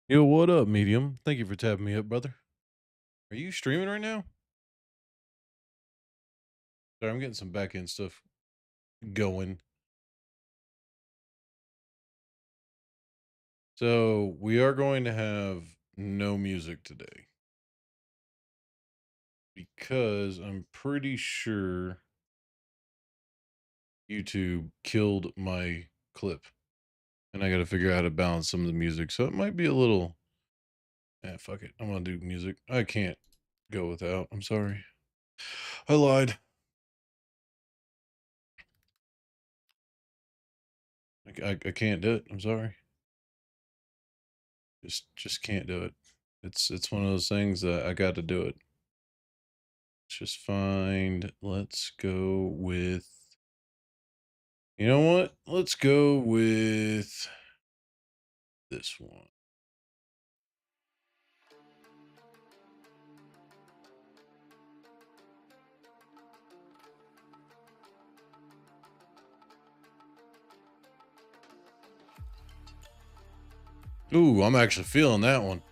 Yo, what up, Medium? Thank you for tapping me up, brother. Are you streaming right now? Sorry, I'm getting some back end stuff going. So, we are going to have no music today because I'm pretty sure YouTube killed my clip and I got to figure out how to balance some of the music. So, it might be a little, fuck it. I'm going to do music. I can't go without. I'm sorry. I lied. I can't do it. I'm sorry. Just can't do it. It's one of those things that I got to do it. Just find, let's go with, you know what? Let's go with this one. Ooh, I'm actually feeling that one.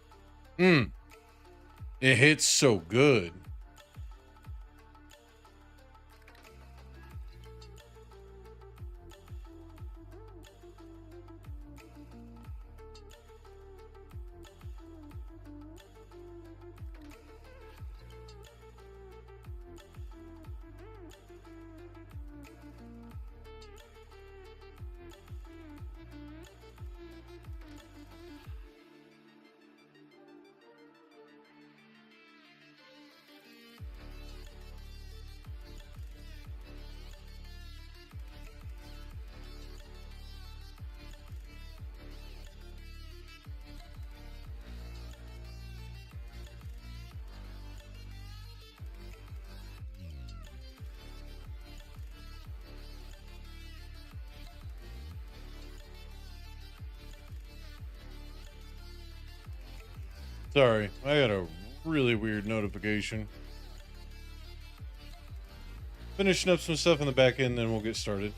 It hits so good. Sorry, I got a really weird notification. Finishing up some stuff in the back end, then we'll get started.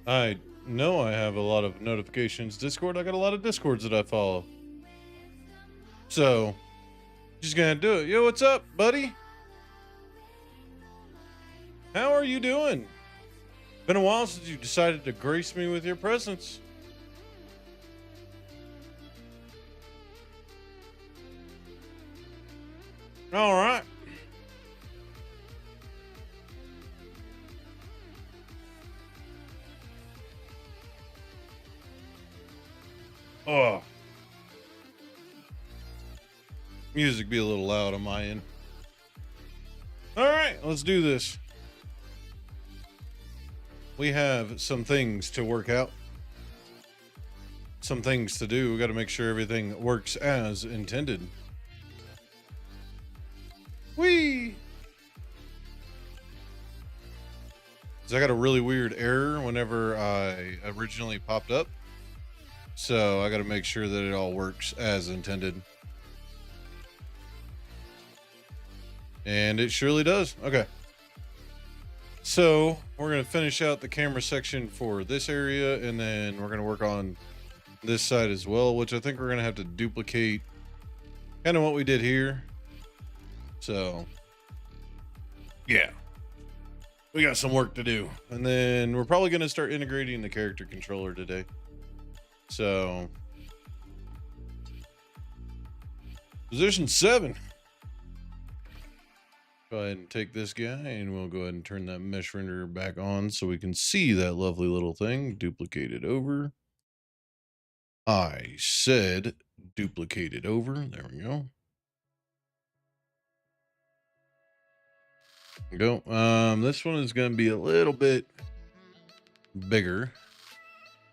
I know I have a lot of notifications. Discord, I got a lot of Discords that I follow. So, just gonna do it. Yo, what's up, buddy? How are you doing? Been a while since you decided to grace me with your presence. All right. Oh, music be a little loud on my end. All right, let's do this. We have some things to work out, some things to do. We got to make sure everything works as intended. Whee! So I got a really weird error whenever I originally popped up. So I got to make sure that it all works as intended. And it surely does. Okay. So we're going to finish out the camera section for this area, and then we're going to work on this side as well, which I think we're going to have to duplicate kind of what we did here. So yeah, we got some work to do. And then we're probably going to start integrating the character controller today. So position 7. Go ahead and take this guy, and we'll go ahead and turn that mesh renderer back on so we can see that lovely little thing. Duplicate it over. I said duplicate it over. There we go. Go. This one is going to be a little bit bigger.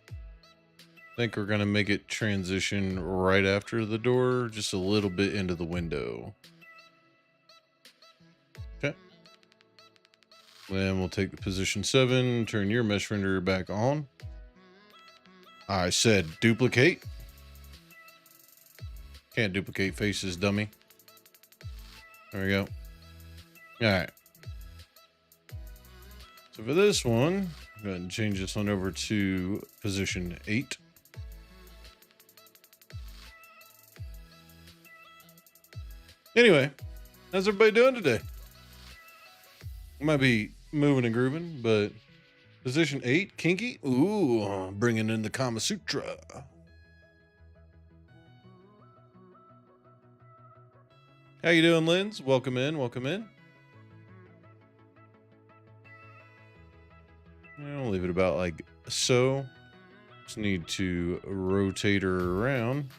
I think we're gonna make it transition right after the door, just a little bit into the window. Okay. Then we'll take the position 7, turn your mesh renderer back on. I said duplicate. Can't duplicate faces, dummy. There we go. All right. So for this one, go ahead and change this one over to position 8. Anyway, how's everybody doing today? Might be moving and grooving, but position 8, kinky. Ooh, bringing in the Kama Sutra. How you doing, Linz? Welcome in, welcome in. I'll leave it about like so. Just need to rotate her around.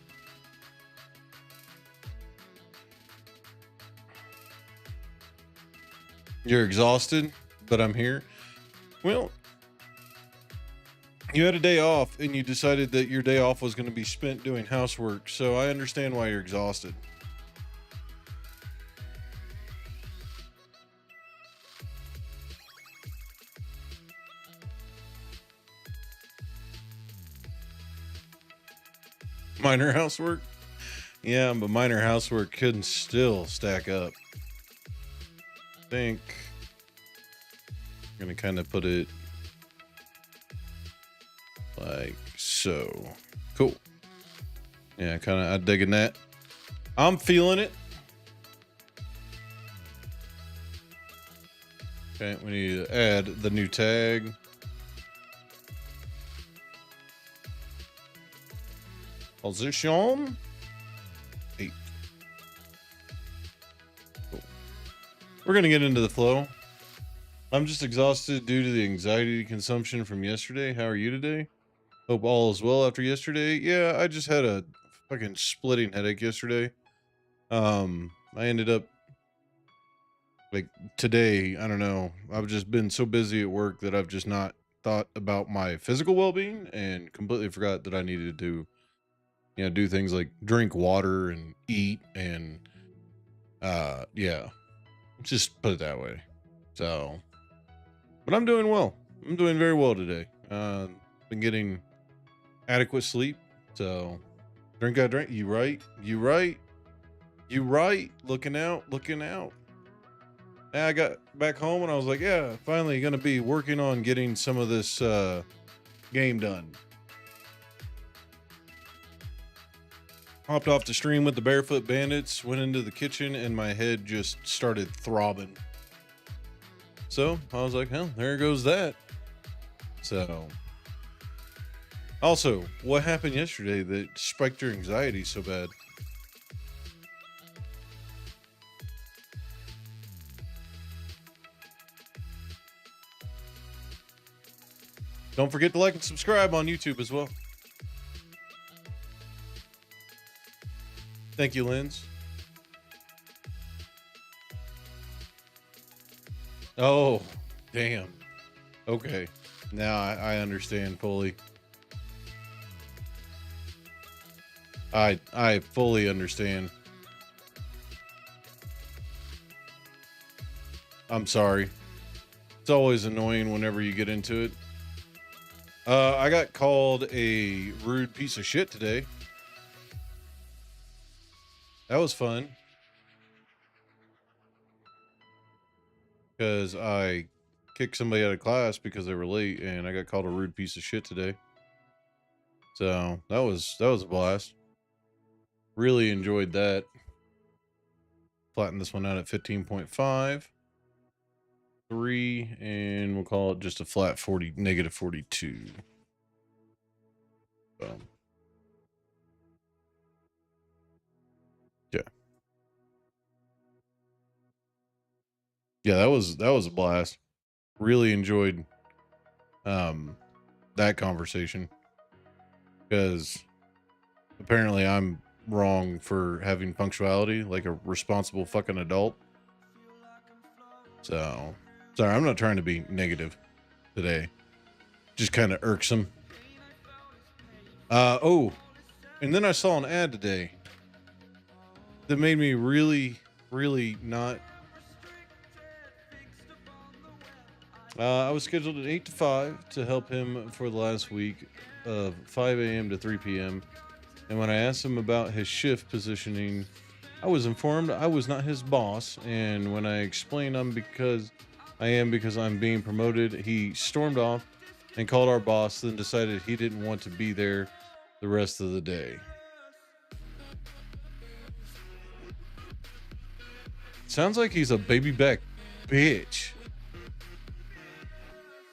You're exhausted, but I'm here. Well, you had a day off and you decided that your day off was going to be spent doing housework, so I understand why you're exhausted. Minor housework? Yeah, but minor housework couldn't still stack up. I think I'm gonna kind of put it like so. Cool. Yeah, I'm digging that. I'm feeling it. Okay, we need to add the new tag. Position 8. Cool. We're gonna get into the flow. I'm just exhausted due to the anxiety consumption from yesterday. How are you today? Hope all is well after yesterday. Yeah, I just had a fucking splitting headache yesterday. I ended up like today, I don't know. I've just been so busy at work that I've just not thought about my physical well-being and completely forgot that I needed to, do things like drink water and eat and yeah, just put it that way. So, but I'm doing well. I'm doing very well today. Been getting adequate sleep. So drink. You right. Looking out. I got back home and I was like, yeah, finally gonna be working on getting some of this game done. Hopped off the stream with the Barefoot Bandits, went into the kitchen, and my head just started throbbing. So I was like, hell, there goes that. So, also, what happened yesterday that spiked your anxiety so bad? Don't forget to like and subscribe on YouTube as well. Thank you, Linz. Oh, damn. Okay. Now I understand fully. I fully understand. I'm sorry. It's always annoying whenever you get into it. I got called a rude piece of shit today. That was fun. Because I kicked somebody out of class because they were late, and I got called a rude piece of shit today. So that was a blast. Really enjoyed that. Flatten this one out at 15.5. 3, and we'll call it just a flat negative 42. Yeah. Yeah, that was a blast. Really enjoyed that conversation, because apparently I'm wrong for having punctuality like a responsible fucking adult. So sorry, I'm not trying to be negative today. Just kind of irksome. Oh, and then I saw an ad today that made me really, really not. I was scheduled at 8 to 5 to help him for the last week of 5 a.m. to 3 p.m. And when I asked him about his shift positioning, I was informed I was not his boss. And when I explained because I'm being promoted, he stormed off and called our boss, then decided he didn't want to be there the rest of the day. Sounds like he's a baby back bitch.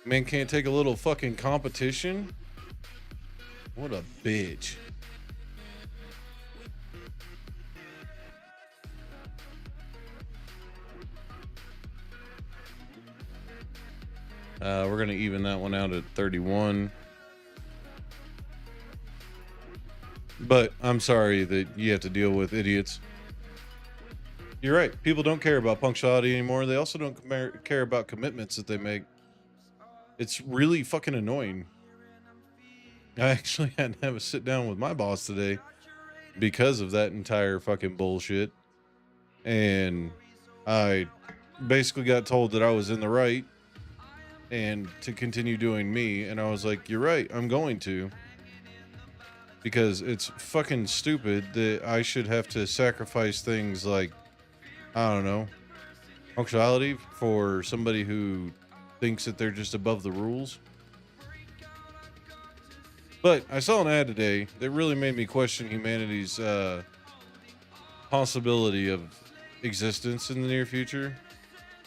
Man can't take a little fucking competition. What a bitch. We're going to even that one out at 31. But I'm sorry that you have to deal with idiots. You're right. People don't care about punctuality anymore. They also don't care about commitments that they make. It's really fucking annoying. I actually had to have a sit down with my boss today because of that entire fucking bullshit. And I basically got told that I was in the right and to continue doing me. And I was like, you're right, I'm going to. Because it's fucking stupid that I should have to sacrifice things like, I don't know, punctuality for somebody who thinks that they're just above the rules. But I saw an ad today that really made me question humanity's possibility of existence in the near future.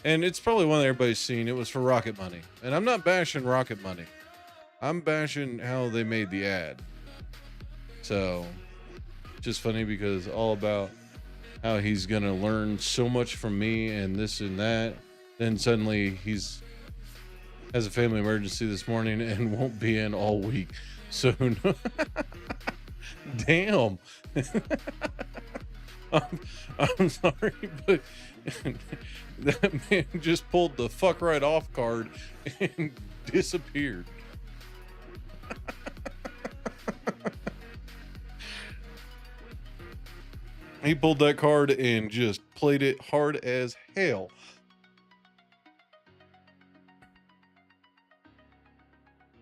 And it's probably one that everybody's seen. It was for Rocket Money. And I'm not bashing Rocket Money. I'm bashing how they made the ad. So, just funny because all about how he's going to learn so much from me and this and that. Then suddenly has a family emergency this morning and won't be in all week. So, damn. I'm sorry, but that man just pulled the fuck right off card and disappeared. He pulled that card and just played it hard as hell.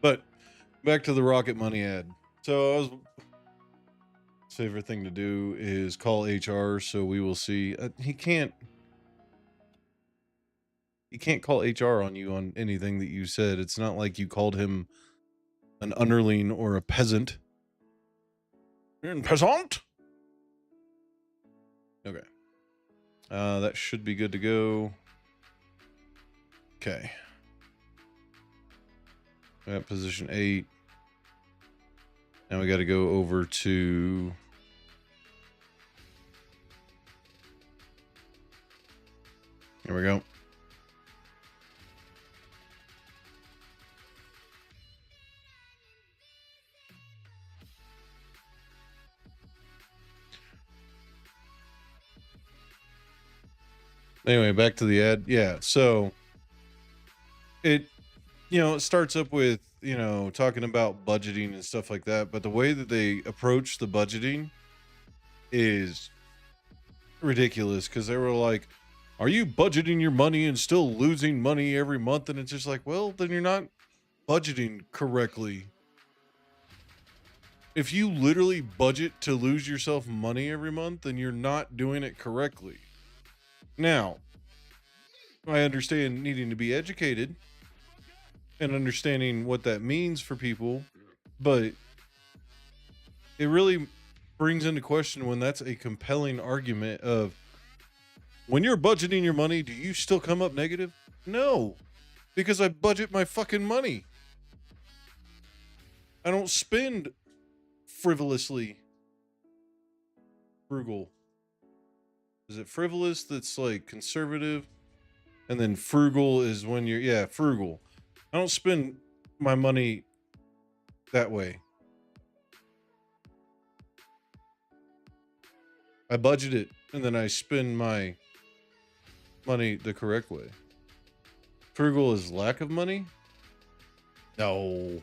But back to the Rocket Money ad. So favorite thing to do is call HR. So we will see. He can't call HR on you on anything that you said. It's not like you called him an underling or a peasant. You're a peasant? Okay. That should be good to go. Okay. We're at position 8. Now we got to go over to... Here we go. Anyway, back to the ad. Yeah, so it starts up with, talking about budgeting and stuff like that, but the way that they approach the budgeting is ridiculous because they were like, are you budgeting your money and still losing money every month? And it's just like, well, then you're not budgeting correctly. If you literally budget to lose yourself money every month, then you're not doing it correctly. Now, I understand needing to be educated and understanding what that means for people, but it really brings into question when that's a compelling argument of, when you're budgeting your money, do you still come up negative? No, because I budget my fucking money. I don't spend frivolously. Frugal. Is it frivolous that's like conservative? And then frugal is when you're, frugal. I don't spend my money that way. I budget it and then I spend my money the correct way. Frugal is lack of money. No.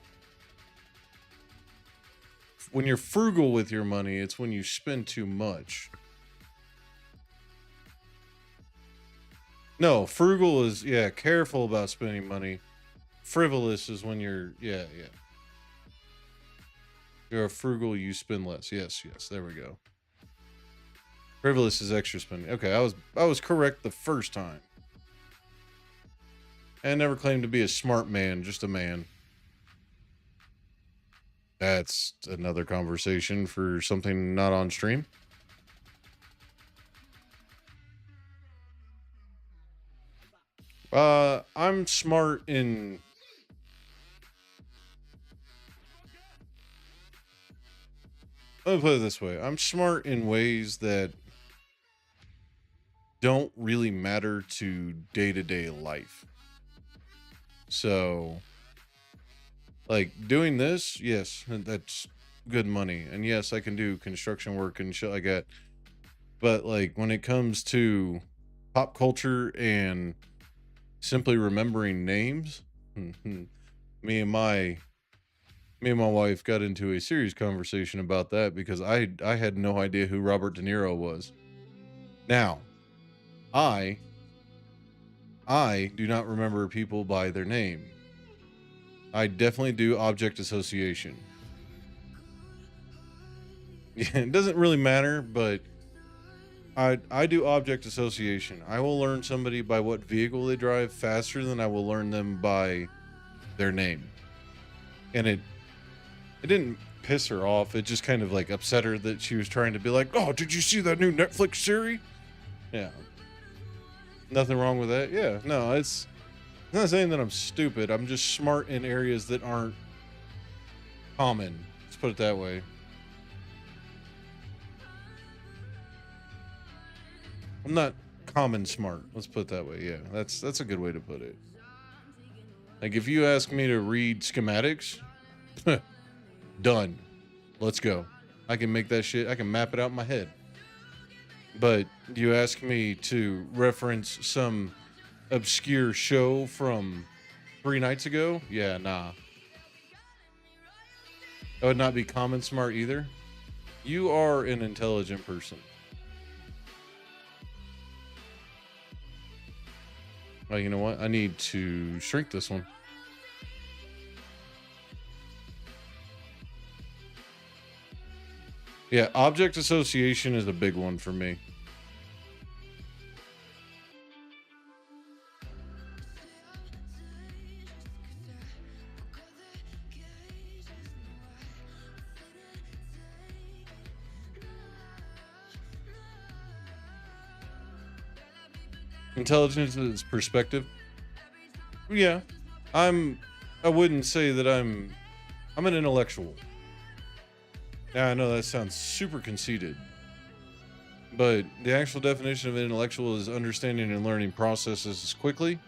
When you're frugal with your money, it's when you spend too much. No, frugal is, yeah, careful about spending money. Frivolous is when you're, yeah. You're frugal, you spend less. Yes, there we go. Frivolous is extra spending. Okay, I was correct the first time. I never claimed to be a smart man, just a man. That's another conversation for something not on stream. I'm smart in... Let me put it this way. I'm smart in ways that don't really matter to day-to-day life. So, like, doing this, yes, that's good money. And yes, I can do construction work and shit like that. But, like, when it comes to pop culture and simply remembering names, me and my wife got into a serious conversation about that because I had no idea who Robert De Niro was. Now, I do not remember people by their name. I definitely do object association. Yeah, it doesn't really matter, but I do object association. I will learn somebody by what vehicle they drive faster than I will learn them by their name. And it didn't piss her off. It just kind of like upset her that she was trying to be like, "Oh, did you see that new Netflix series?" Yeah. Nothing wrong with that. Yeah. No, it's I'm not saying that I'm stupid. I'm just smart in areas that aren't common. Let's put it that way. I'm not common smart. Let's put it that way. Yeah, that's a good way to put it. Like if you ask me to read schematics, done. Let's go. I can make that shit. I can map it out in my head. But you ask me to reference some obscure show from 3 nights ago? Yeah, nah. That would not be common smart either. You are an intelligent person. Oh, you know what? I need to shrink this one. Yeah, object association is a big one for me. Intelligence is perspective. Yeah. I wouldn't say that I'm an intellectual. Yeah, I know that sounds super conceited. But the actual definition of an intellectual is understanding and learning processes quickly.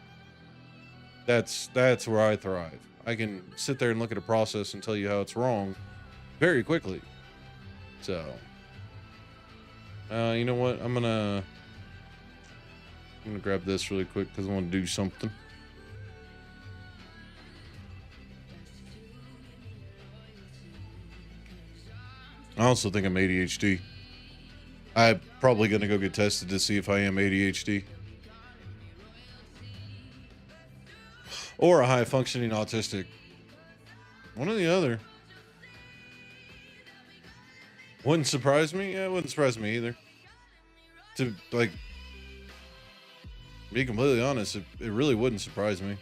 That's where I thrive. I can sit there and look at a process and tell you how it's wrong very quickly. So, you know what? I'm gonna grab this really quick because I want to do something. I also think I'm ADHD. I'm probably gonna go get tested to see if I am ADHD. Or a high functioning autistic. One or the other. Wouldn't surprise me. Yeah, it wouldn't surprise me either. To like be completely honest, it really wouldn't surprise me.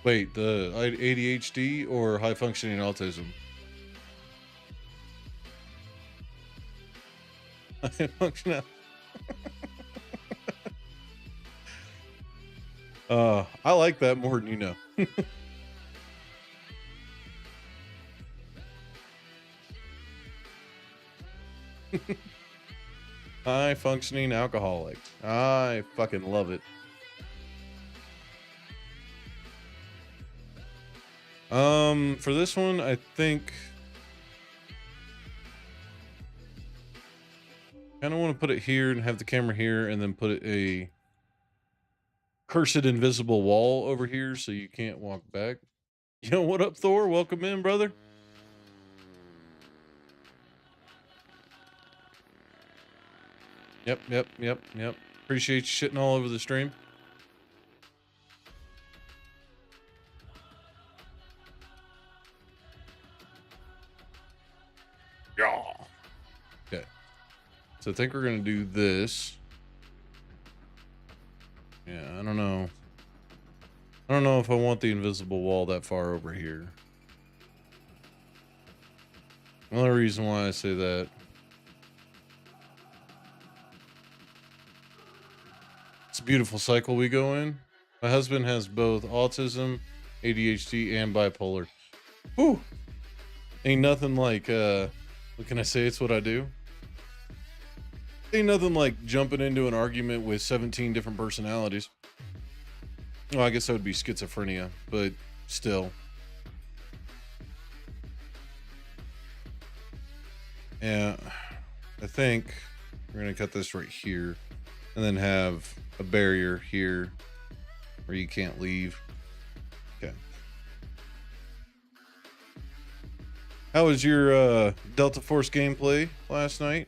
Wait, the ADHD or high functioning autism? High functional. I like that more than you know. High functioning alcoholic. I fucking love it. For this one, I think kind of want to put it here and have the camera here and then put it cursed invisible wall over here so you can't walk back. Yo, what up, Thor? Welcome in, brother. Yep. Appreciate you shitting all over the stream. Yeah. Okay. So I think we're gonna do this. Yeah, I don't know. I don't know if I want the invisible wall that far over here. The only reason why I say that. It's a beautiful cycle we go in. My husband has both autism, ADHD, and bipolar. Whew. Ain't nothing like, what can I say? It's what I do. Ain't nothing like jumping into an argument with 17 different personalities. Well, I guess that would be schizophrenia, but still. Yeah, I think we're going to cut this right here and then have a barrier here where you can't leave. Okay. How was your Delta Force gameplay last night?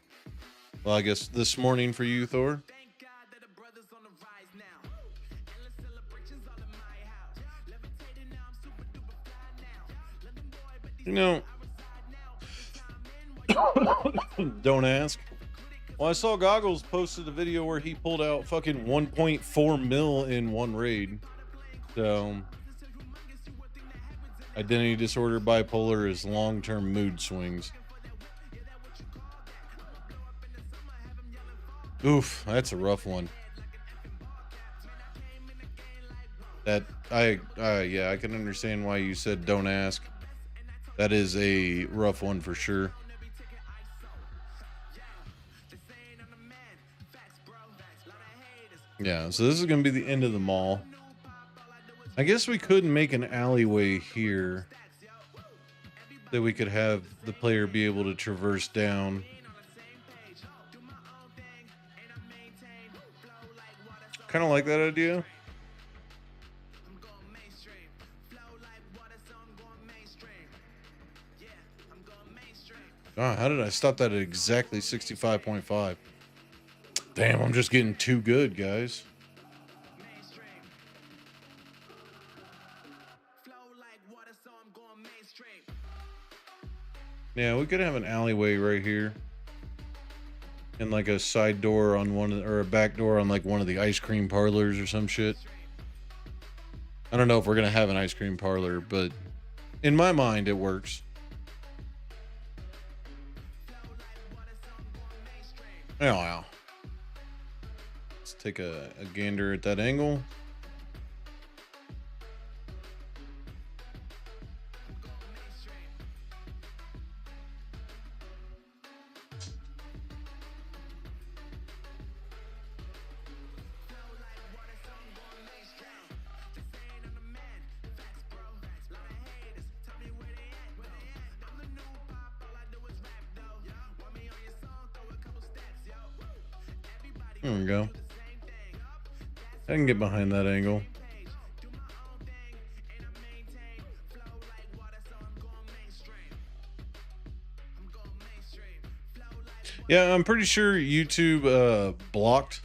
Well, I guess this morning for you, Thor. You know, don't ask. Well, I saw Goggles posted a video where he pulled out fucking 1.4 mil in one raid. So, identity disorder, bipolar is long-term mood swings. Oof, that's a rough one. That yeah, I can understand why you said don't ask. That is a rough one for sure. Yeah, so this is going to be the end of the mall. I guess we could make an alleyway here that we could have the player be able to traverse down. Kind of like that idea. Oh, how did I stop that at exactly 65.5? Damn, I'm just getting too good, guys. Yeah, we could have an alleyway right here. And like a side door on one, or a back door on like one of the ice cream parlors or some shit. I don't know if we're going to have an ice cream parlor, but in my mind, it works. Wow. Let's take a gander at that angle. There we go. I can get behind that angle. Yeah, I'm pretty sure YouTube blocked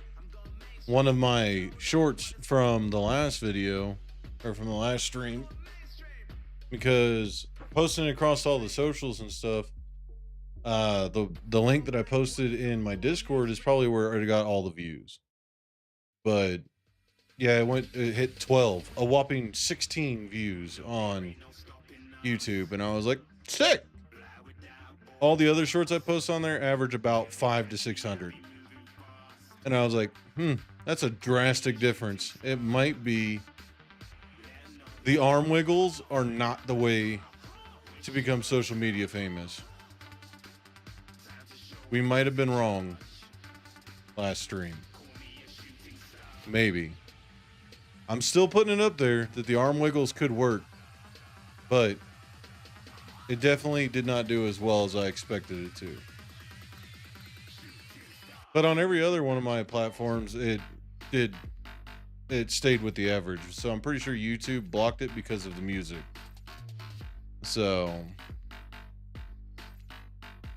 one of my shorts from the last video, or from the last stream, because posting across all the socials and stuff, the link that I posted in my Discord is probably where it got all the views. But yeah, it hit 12, a whopping 16 views on YouTube, and I was like, sick. All the other shorts I post on there average about 500 to 600. And I was like, that's a drastic difference. It might be the arm wiggles are not the way to become social media famous. We might have been wrong last stream. Maybe. I'm still putting it up there that the arm wiggles could work, but it definitely did not do as well as I expected it to. But on every other one of my platforms, it did it stayed with the average. So I'm pretty sure YouTube blocked it because of the music. So,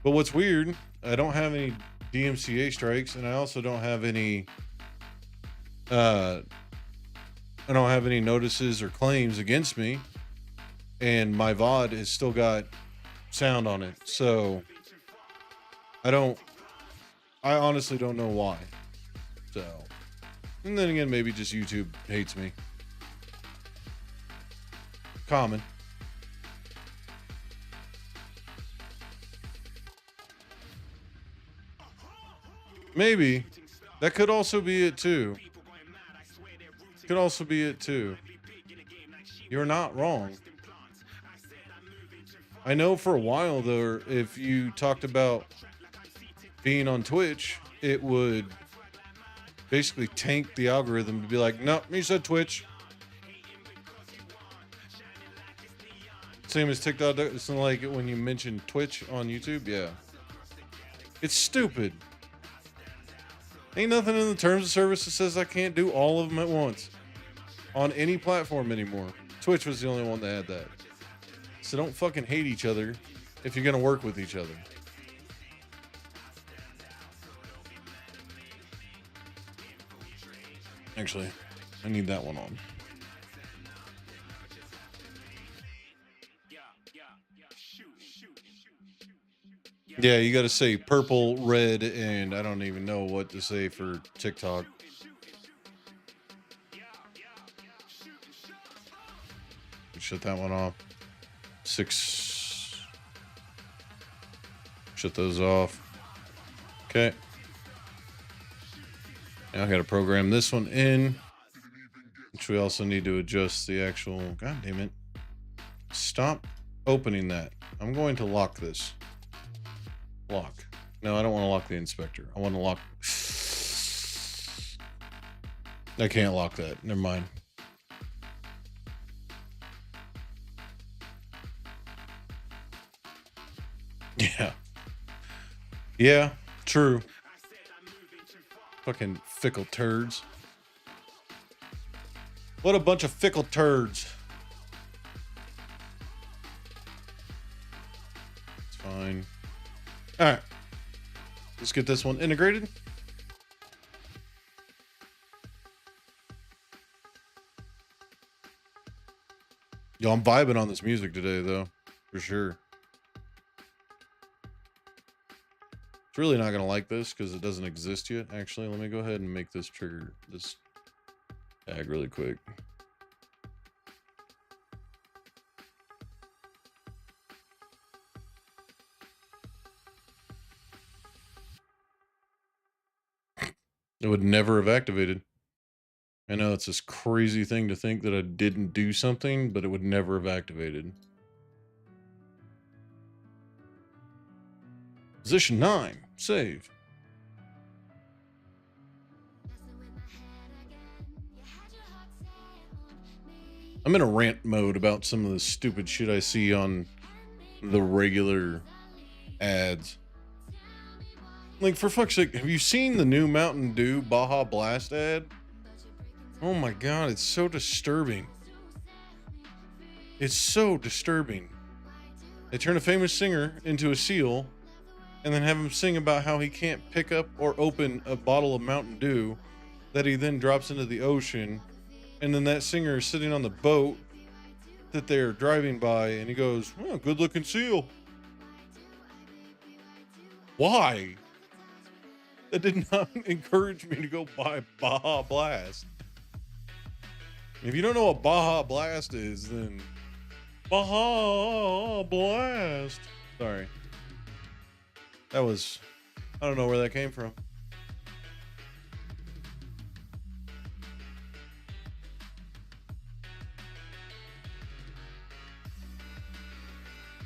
but what's weird, I don't have any DMCA strikes, and I also don't have any I don't have any notices or claims against me, and my VOD has still got sound on it. So I honestly don't know why. So, and then again, maybe just YouTube hates me. Common. Maybe. That could also be it too. Could also be it too. You're not wrong. I know for a while though, if you talked about being on Twitch, it would basically tank the algorithm to be like, no, you said Twitch. Same as TikTok. It's like when you mention Twitch on YouTube. Yeah. It's stupid. Ain't nothing in the terms of service that says I can't do all of them at once on any platform anymore. Twitch was the only one that had that. So don't fucking hate each other if you're going to work with each other. Actually, I need that one on. Yeah, you got to say purple, red, and I don't even know what to say for TikTok. Shut that one off. 6. Shut those off. Okay. Now I got to program this one in, which we also need to adjust the actual. God damn it. Stop opening that. I'm going to lock this. Lock. No, I don't want to lock the inspector. I want to lock. I can't lock that. Never mind. Yeah. Yeah, true. Fucking fickle turds. What a bunch of fickle turds. It's fine. All right. Let's get this one integrated. Yo, I'm vibing on this music today, though. For sure. It's really not going to like this because it doesn't exist yet. Actually, let me go ahead and make this trigger, this tag really quick. It would never have activated. I know it's this crazy thing to think that I didn't do something, but it would never have activated. Position 9, save. I'm in a rant mode about some of the stupid shit I see on the regular ads. Like, for fuck's sake, have you seen the new Mountain Dew Baja Blast ad? Oh my god, it's so disturbing. It's so disturbing. They turn a famous singer into a seal and then have him sing about how he can't pick up or open a bottle of Mountain Dew that he then drops into the ocean. And then that singer is sitting on the boat that they're driving by and he goes, oh, good looking seal. Why? That did not encourage me to go buy Baja Blast. If you don't know what Baja Blast is, then Baja Blast. Sorry. That was, I don't know where that came from.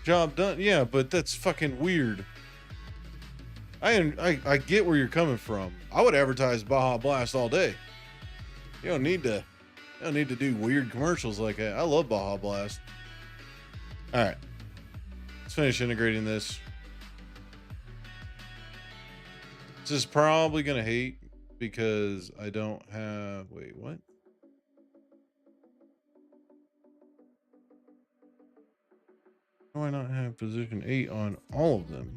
Job done. Yeah, but that's fucking weird. I get where you're coming from. I would advertise Baja Blast all day. You don't need to do weird commercials like that. I love Baja Blast. All right. Let's finish integrating this. This is probably going to hate because I don't have... Wait, what? Why not have position 8 on all of them?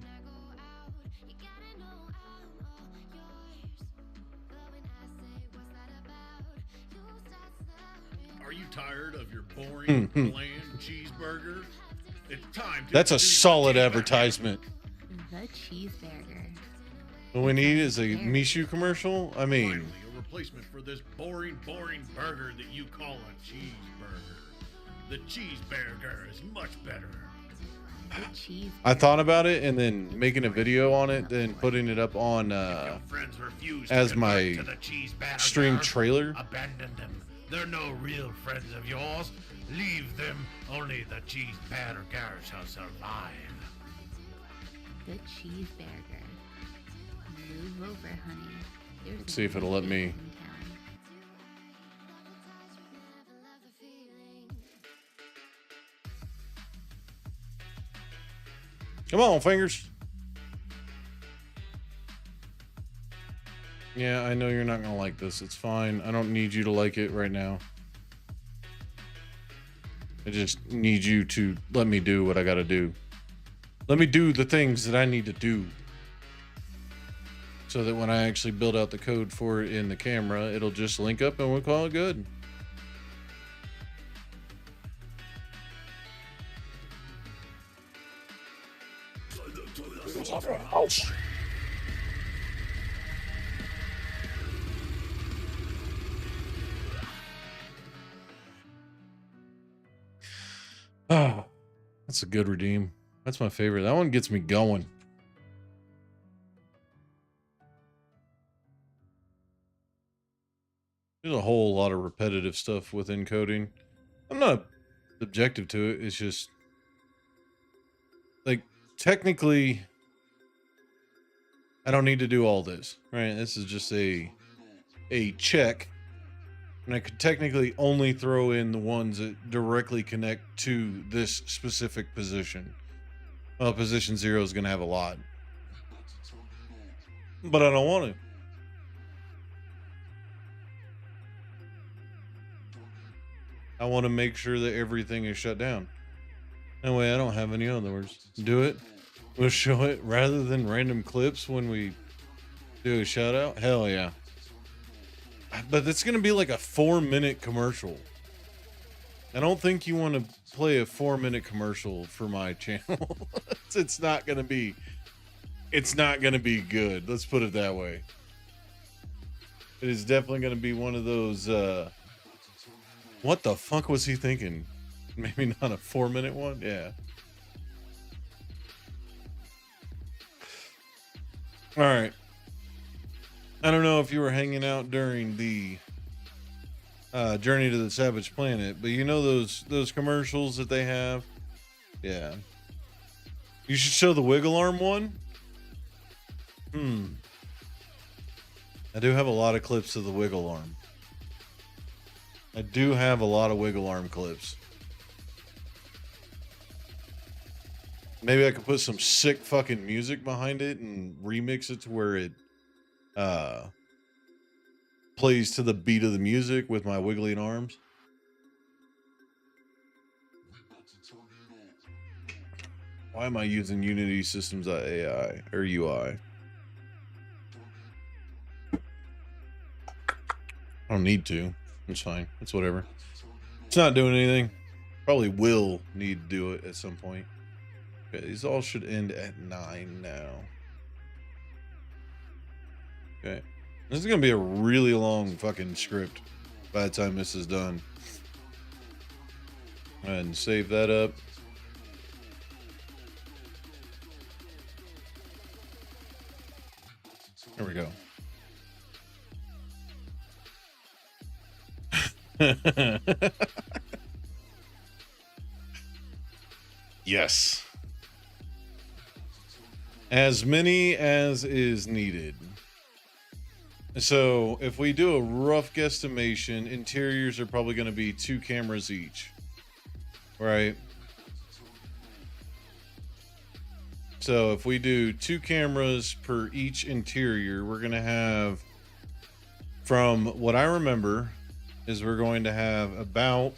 Are you tired of your boring, bland cheeseburger? It's time to That's a introduce solid the cheeseburger. advertisement. The cheeseburger. What we need is a Mishu commercial. I mean, Finally, a replacement for this boring burger that you call a cheeseburger. The cheeseburger is much better. The cheeseburger. I thought about it and then making a video on it, then putting it up on Your friends refuse as to my convert to the cheeseburger. stream trailer. Abandon them. They're no real friends of yours. Leave them. Only the cheeseburger shall survive. The cheeseburger. Move over, honey. There's Let's see if it'll let me. in town. Come on, fingers. Yeah, I know you're not gonna like this. It's fine. I don't need you to like it right now. I just need you to let me do what I gotta do. Let me do the things that I need to do. So that when I actually build out the code for it in the camera, it'll just link up and we'll call it good. Oh, that's a good redeem. That's my favorite. That one gets me going. There's a whole lot of repetitive stuff within coding. I'm not objective to it. It's just like technically I don't need to do all this, right? This is just a check. And I could technically only throw in the ones that directly connect to this specific position. Well, position 0 is going to have a lot. But I don't want to. I want to make sure that everything is shut down. Anyway, I don't have any other words. Do it. We'll show it rather than random clips when we do a shout out. Hell yeah. But it's going to be like a 4-minute commercial. I don't think you want to play a 4-minute commercial for my channel. It's not going to be good. Let's put it that way. It is definitely going to be one of those, what the fuck was he thinking? Maybe not a 4-minute one. Yeah. All right. I don't know if you were hanging out during the Journey to the Savage Planet, but you know those commercials that they have? Yeah. You should show the wiggle arm one. I do have a lot of clips of the wiggle arm. I do have a lot of wiggle arm clips. Maybe I could put some sick fucking music behind it and remix it to where it plays to the beat of the music with my wiggling arms. Why am I using Unity Systems.ai or UI? I don't need to. It's fine. It's whatever. It's not doing anything. Probably will need to do it at some point. Okay, these all should end at 9 now. Okay. This is going to be a really long fucking script by the time this is done. Go ahead and save that up. There we go. Yes. As many as is needed. So if we do a rough guesstimation, interiors are probably going to be 2 cameras each. Right? So if we do 2 cameras per each interior, we're going to have, from what I remember, is we're going to have about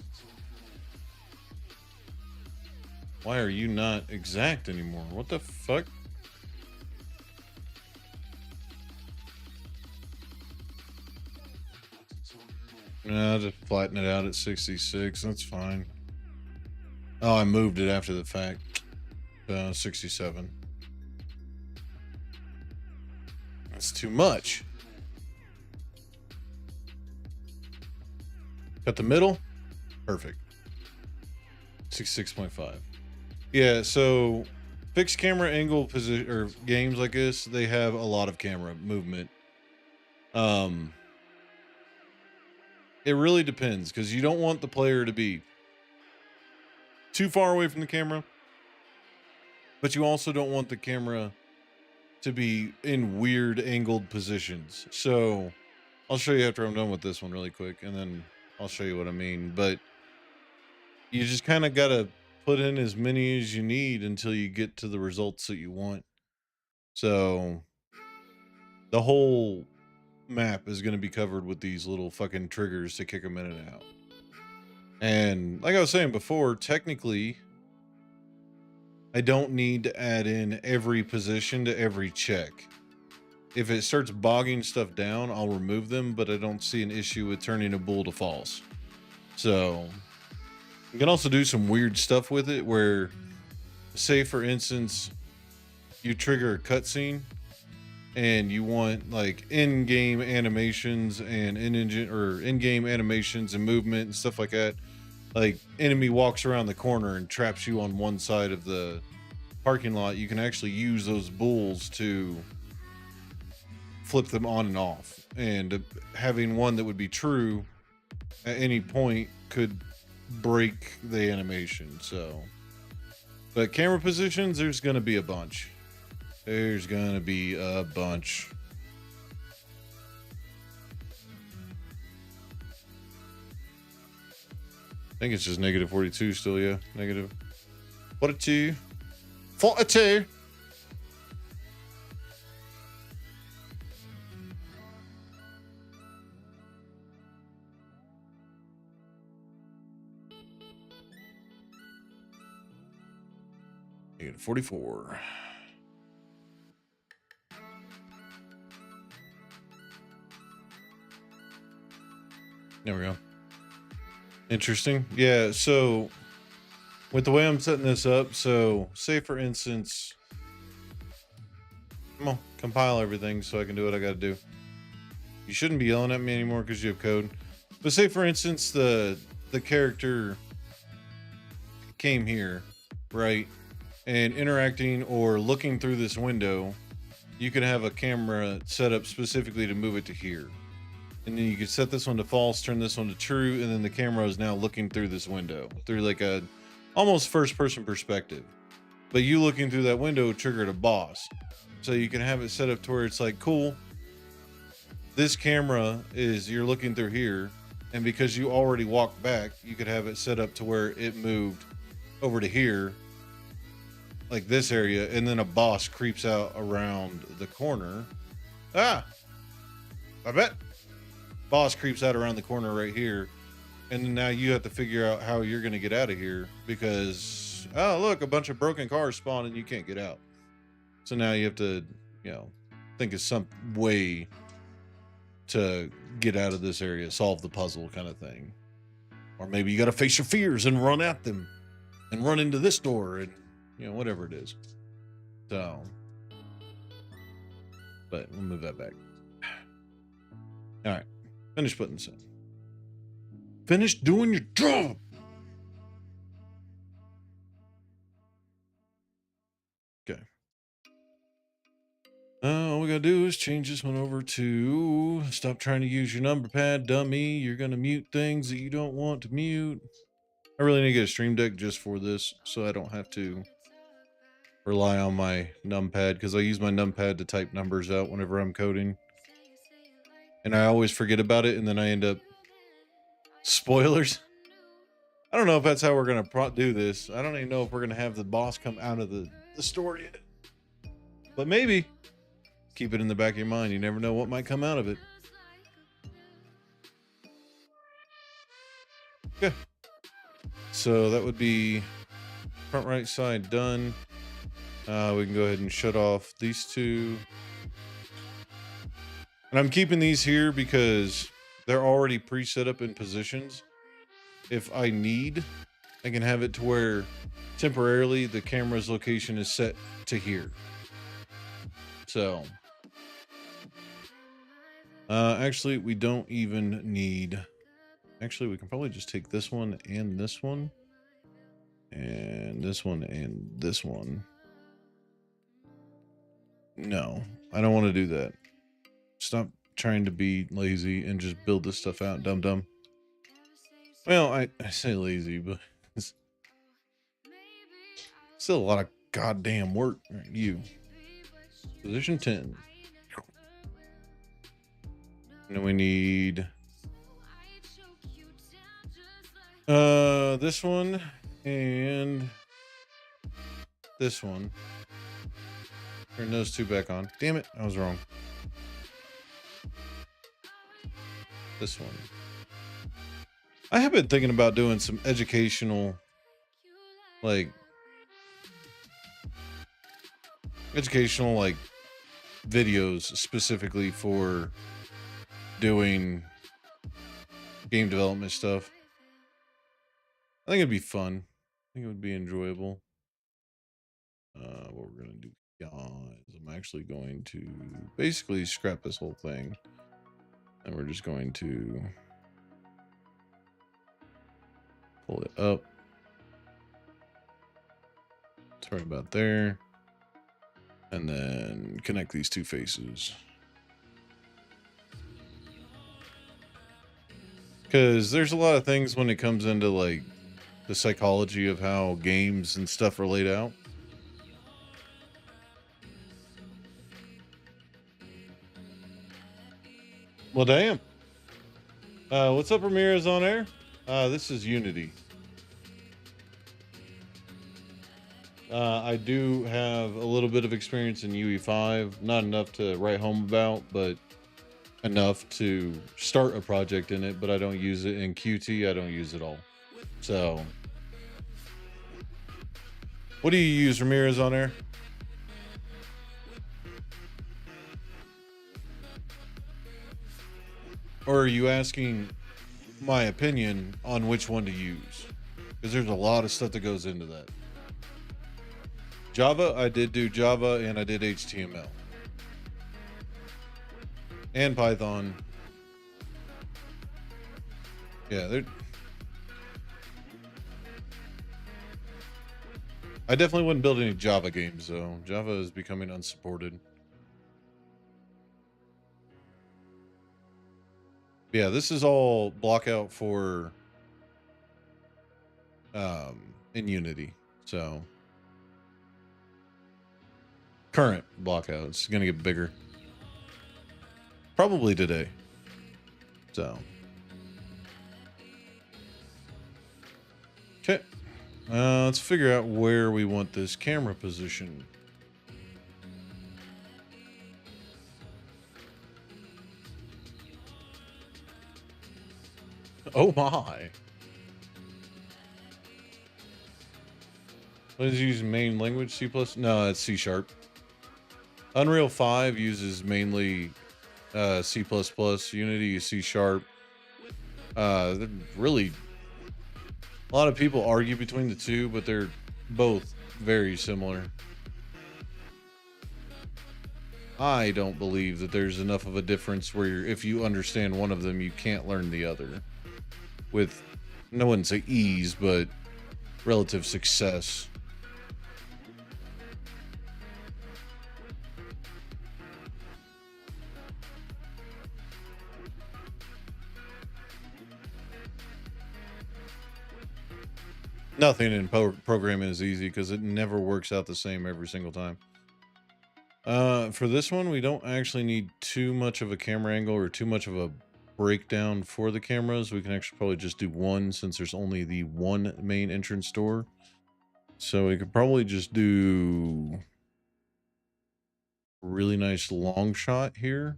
Why are you not exact anymore? What the fuck? No, just flatten it out at 66. That's fine. Oh, I moved it after the fact. 67. That's too much. Cut the middle. Perfect. 66.5. Yeah, so fixed camera angle position or games like this, they have a lot of camera movement. It really depends because you don't want the player to be too far away from the camera, but you also don't want the camera to be in weird angled positions. So I'll show you after I'm done with this one really quick, and then I'll show you what I mean. But you just kind of got to put in as many as you need until you get to the results that you want. So the whole map is going to be covered with these little fucking triggers to kick them in and out. And like I was saying before, technically, I don't need to add in every position to every check. If it starts bogging stuff down, I'll remove them, but I don't see an issue with turning a bool to false. So you can also do some weird stuff with it where, say for instance, you trigger a cutscene and you want like in-game animations and in-game animations and movement and stuff like that. Like enemy walks around the corner and traps you on one side of the parking lot. You can actually use those bulls to flip them on and off. And having one that would be true at any point could break the animation. So, but camera positions, there's going to be a bunch. There's going to be a bunch. I think it's just negative 42 still, yeah. Negative 42. 42. Negative 44. There we go. Interesting. Yeah, so with the way I'm setting this up, so say for instance, I'm gonna compile everything so I can do what I gotta do. You shouldn't be yelling at me anymore because you have code. But say for instance the character came here, right? And interacting or looking through this window, you could have a camera set up specifically to move it to here. And then you could set this one to false, turn this one to true, and then the camera is now looking through this window through like a almost first person perspective. But you looking through that window triggered a boss. So you can have it set up to where it's like, cool, this camera is you're looking through here, and because you already walked back, you could have it set up to where it moved over to here, like this area, and then a boss creeps out around the corner. I bet. Boss creeps out around the corner right here, and then now you have to figure out how you're going to get out of here because, oh, look, a bunch of broken cars spawn and you can't get out. So now you have to, think of some way to get out of this area, solve the puzzle kind of thing. Or maybe you got to face your fears and run at them and run into this door and, whatever it is. So, but we'll move that back. All right. Finish putting this in. Finish doing your job. Okay. All we gotta do is change this one over to stop trying to use your number pad, dummy. You're gonna mute things that you don't want to mute. I really need to get a stream deck just for this so I don't have to rely on my numpad because I use my numpad to type numbers out whenever I'm coding. And I always forget about it, and then I end up spoilers. I don't know if that's how we're going to do this. I don't even know if we're going to have the boss come out of the store yet. But maybe. Keep it in the back of your mind. You never know what might come out of it. Okay. So that would be front right side done. We can go ahead and shut off these two. And I'm keeping these here because they're already pre-set up in positions. If I need, I can have it to where temporarily the camera's location is set to here. So, actually, we don't even need. Actually, we can probably just take this one and this one, and this one and this one. No, I don't want to do that. Stop trying to be lazy and just build this stuff out, dum. Well, I say lazy, but it's still a lot of goddamn work. All right, you. Position 10. And then we need this one and this one. Turn those two back on. Damn it, I was wrong. This one. I have been thinking about doing some educational, like videos specifically for doing game development stuff. I think it'd be fun. I think it would be enjoyable. What we're gonna do, guys, I'm actually going to basically scrap this whole thing, and we're just going to pull it up. It's right about there, and then connect these two faces. Because there's a lot of things when it comes into like the psychology of how games and stuff are laid out. Well, damn. What's up, Ramirez on air? This is Unity. I do have a little bit of experience in UE5, not enough to write home about, but enough to start a project in it, but I don't use it in Qt. I don't use it all. So, what do you use, Ramirez, on air? Or are you asking my opinion on which one to use? Because there's a lot of stuff that goes into that. Java, I did do Java, and I did HTML. And Python. Yeah, I definitely wouldn't build any Java games, though. Java is becoming unsupported. Yeah, this is all block out for in Unity. So current block out. It's gonna get bigger. Probably today. So okay. Let's figure out where we want this camera position. Oh my. What is use main language? C++? No, it's C#. Unreal 5 uses mainly C++. Unity is C#. They're really, a lot of people argue between the two, but they're both very similar. I don't believe that there's enough of a difference where if you understand one of them, you can't learn the other. With, no one say ease, but relative success. Nothing in programming is easy because it never works out the same every single time. For this one, we don't actually need too much of a camera angle or too much of a breakdown for the cameras. We can actually probably just do one since there's only the one main entrance door. So we could probably just do a really nice long shot here.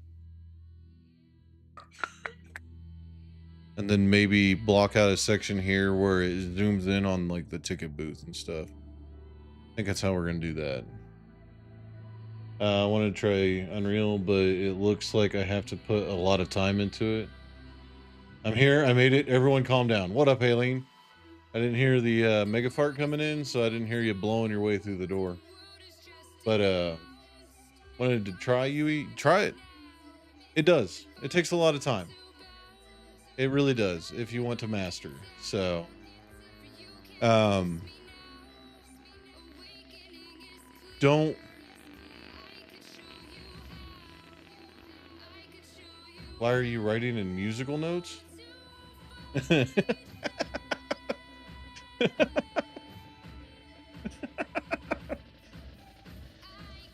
And then maybe block out a section here where it zooms in on like the ticket booth and stuff. think that's how we're gonna do that. I want to try Unreal, but it looks like I have to put a lot of time into it. I'm here. I made it. Everyone calm down. What up, Aileen? I didn't hear the mega fart coming in, so I didn't hear you blowing your way through the door. But wanted to try Yui. Try it. It does. It takes a lot of time. It really does if you want to master. So don't. Why are you writing in musical notes?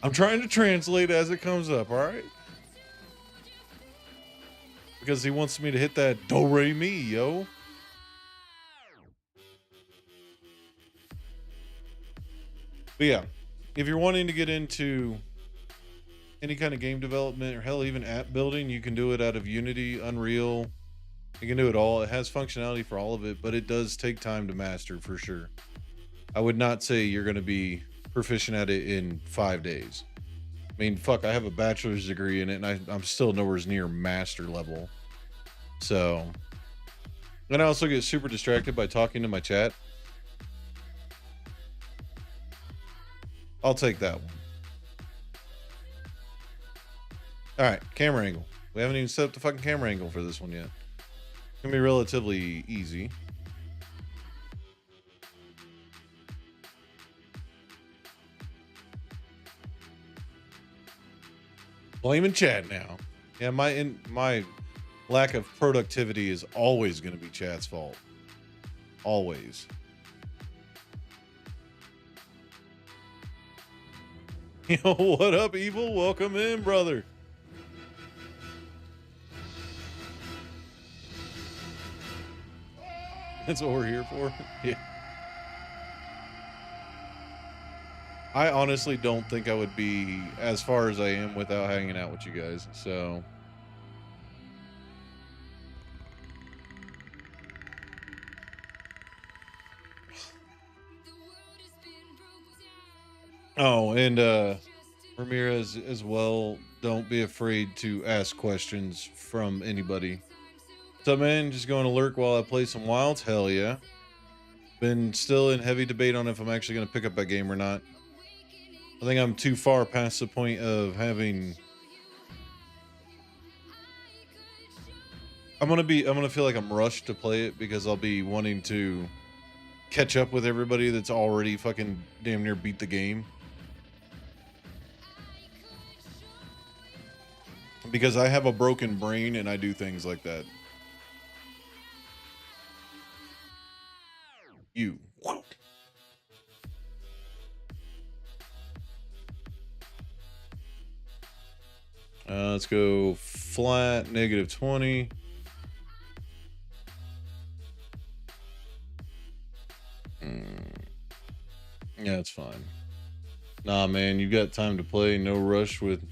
I'm trying to translate as it comes up, all right? Because he wants me to hit that do re mi, yo. But yeah, if you're wanting to get into any kind of game development or hell, even app building, you can do it out of Unity, Unreal. You can do it all. It has functionality for all of it, but it does take time to master for sure. I would not say you're going to be proficient at it in 5 days. I mean, fuck, I have a bachelor's degree in it and I'm still nowhere near master level. So, and I also get super distracted by talking to my chat. I'll take that one. All right, camera angle. We haven't even set up the fucking camera angle for this one yet. It's gonna be relatively easy. Blaming chat now. Yeah, my lack of productivity is always going to be chat's fault. Always. Yo, what up, Evil? Welcome in, brother. That's what we're here for. Yeah. I honestly don't think I would be as far as I am without hanging out with you guys. So. Oh, and Ramirez as well. Don't be afraid to ask questions from anybody. What's up, man? Just going to lurk while I play some Wilds? Hell yeah. Been still in heavy debate on if I'm actually going to pick up that game or not. I think I'm too far past the point of having. I'm gonna feel like I'm rushed to play it because I'll be wanting to catch up with everybody that's already fucking damn near beat the game. Because I have a broken brain and I do things like that. You. Let's go flat, -20. Yeah, it's fine. Nah, man, you got time to play. No rush with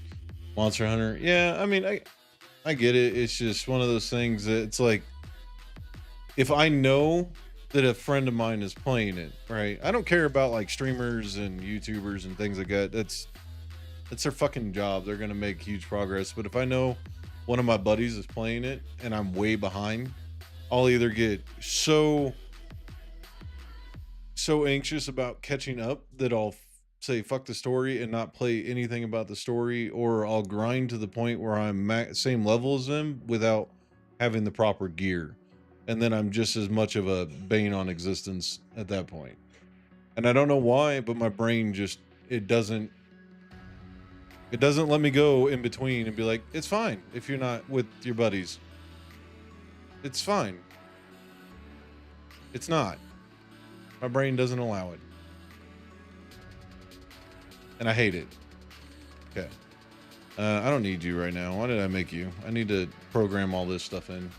Monster Hunter. Yeah, I mean, I get it. It's just one of those things that it's like, if I know that a friend of mine is playing it, right? I don't care about like streamers and YouTubers and things like that. That's their fucking job. They're gonna make huge progress. But if I know one of my buddies is playing it and I'm way behind, I'll either get so anxious about catching up that I'll say fuck the story and not play anything about the story, or I'll grind to the point where I'm same level as them without having the proper gear, and then I'm just as much of a bane on existence at that point. And I don't know why, but my brain just it doesn't let me go in between and be like, it's fine if you're not with your buddies. It's fine. It's not. My brain doesn't allow it. And I hate it. Okay. I don't need you right now. Why did I make you? I need to program all this stuff in.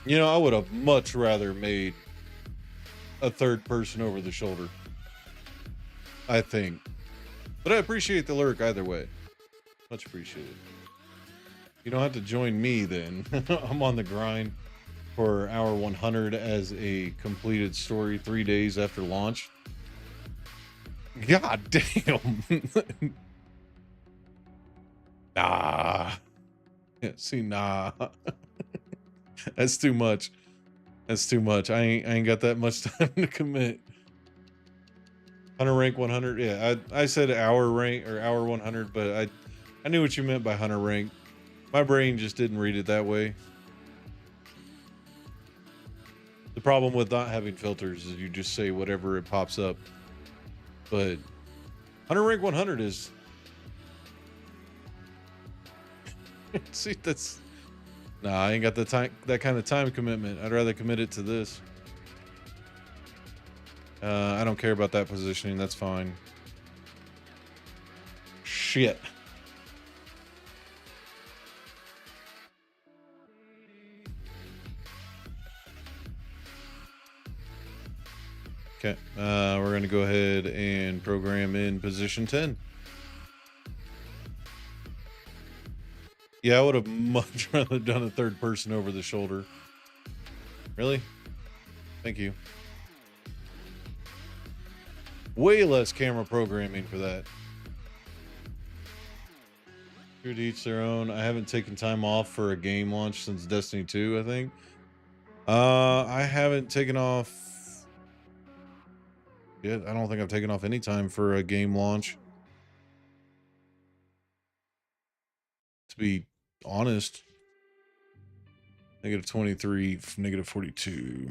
You know, I would have much rather made a third person over the shoulder, I think. But I appreciate the lurk either way. Much appreciated. You don't have to join me then. I'm on the grind. for hour 100 as a completed story 3 days after launch. God damn. Nah. Yeah, see, nah. That's too much. That's too much. I ain't got that much time to commit. Hunter rank 100. Yeah, I said hour rank or hour 100, but I knew what you meant by hunter rank. My brain just didn't read it that way. The problem with not having filters is you just say whatever it pops up. But hunter rank 100 is see, that's nah, I ain't got the time, that kind of time commitment. I'd rather commit it to this. I don't care about that positioning. That's fine. Shit. Okay. We're going to go ahead and program in position 10. Yeah, I would have much rather done a third person over the shoulder. Really? Thank you. Way less camera programming for that. To each their own. I haven't taken time off for a game launch since Destiny 2, I think. I haven't taken off. Yeah, I don't think I've taken off any time for a game launch. To be honest. Negative 23, negative 42.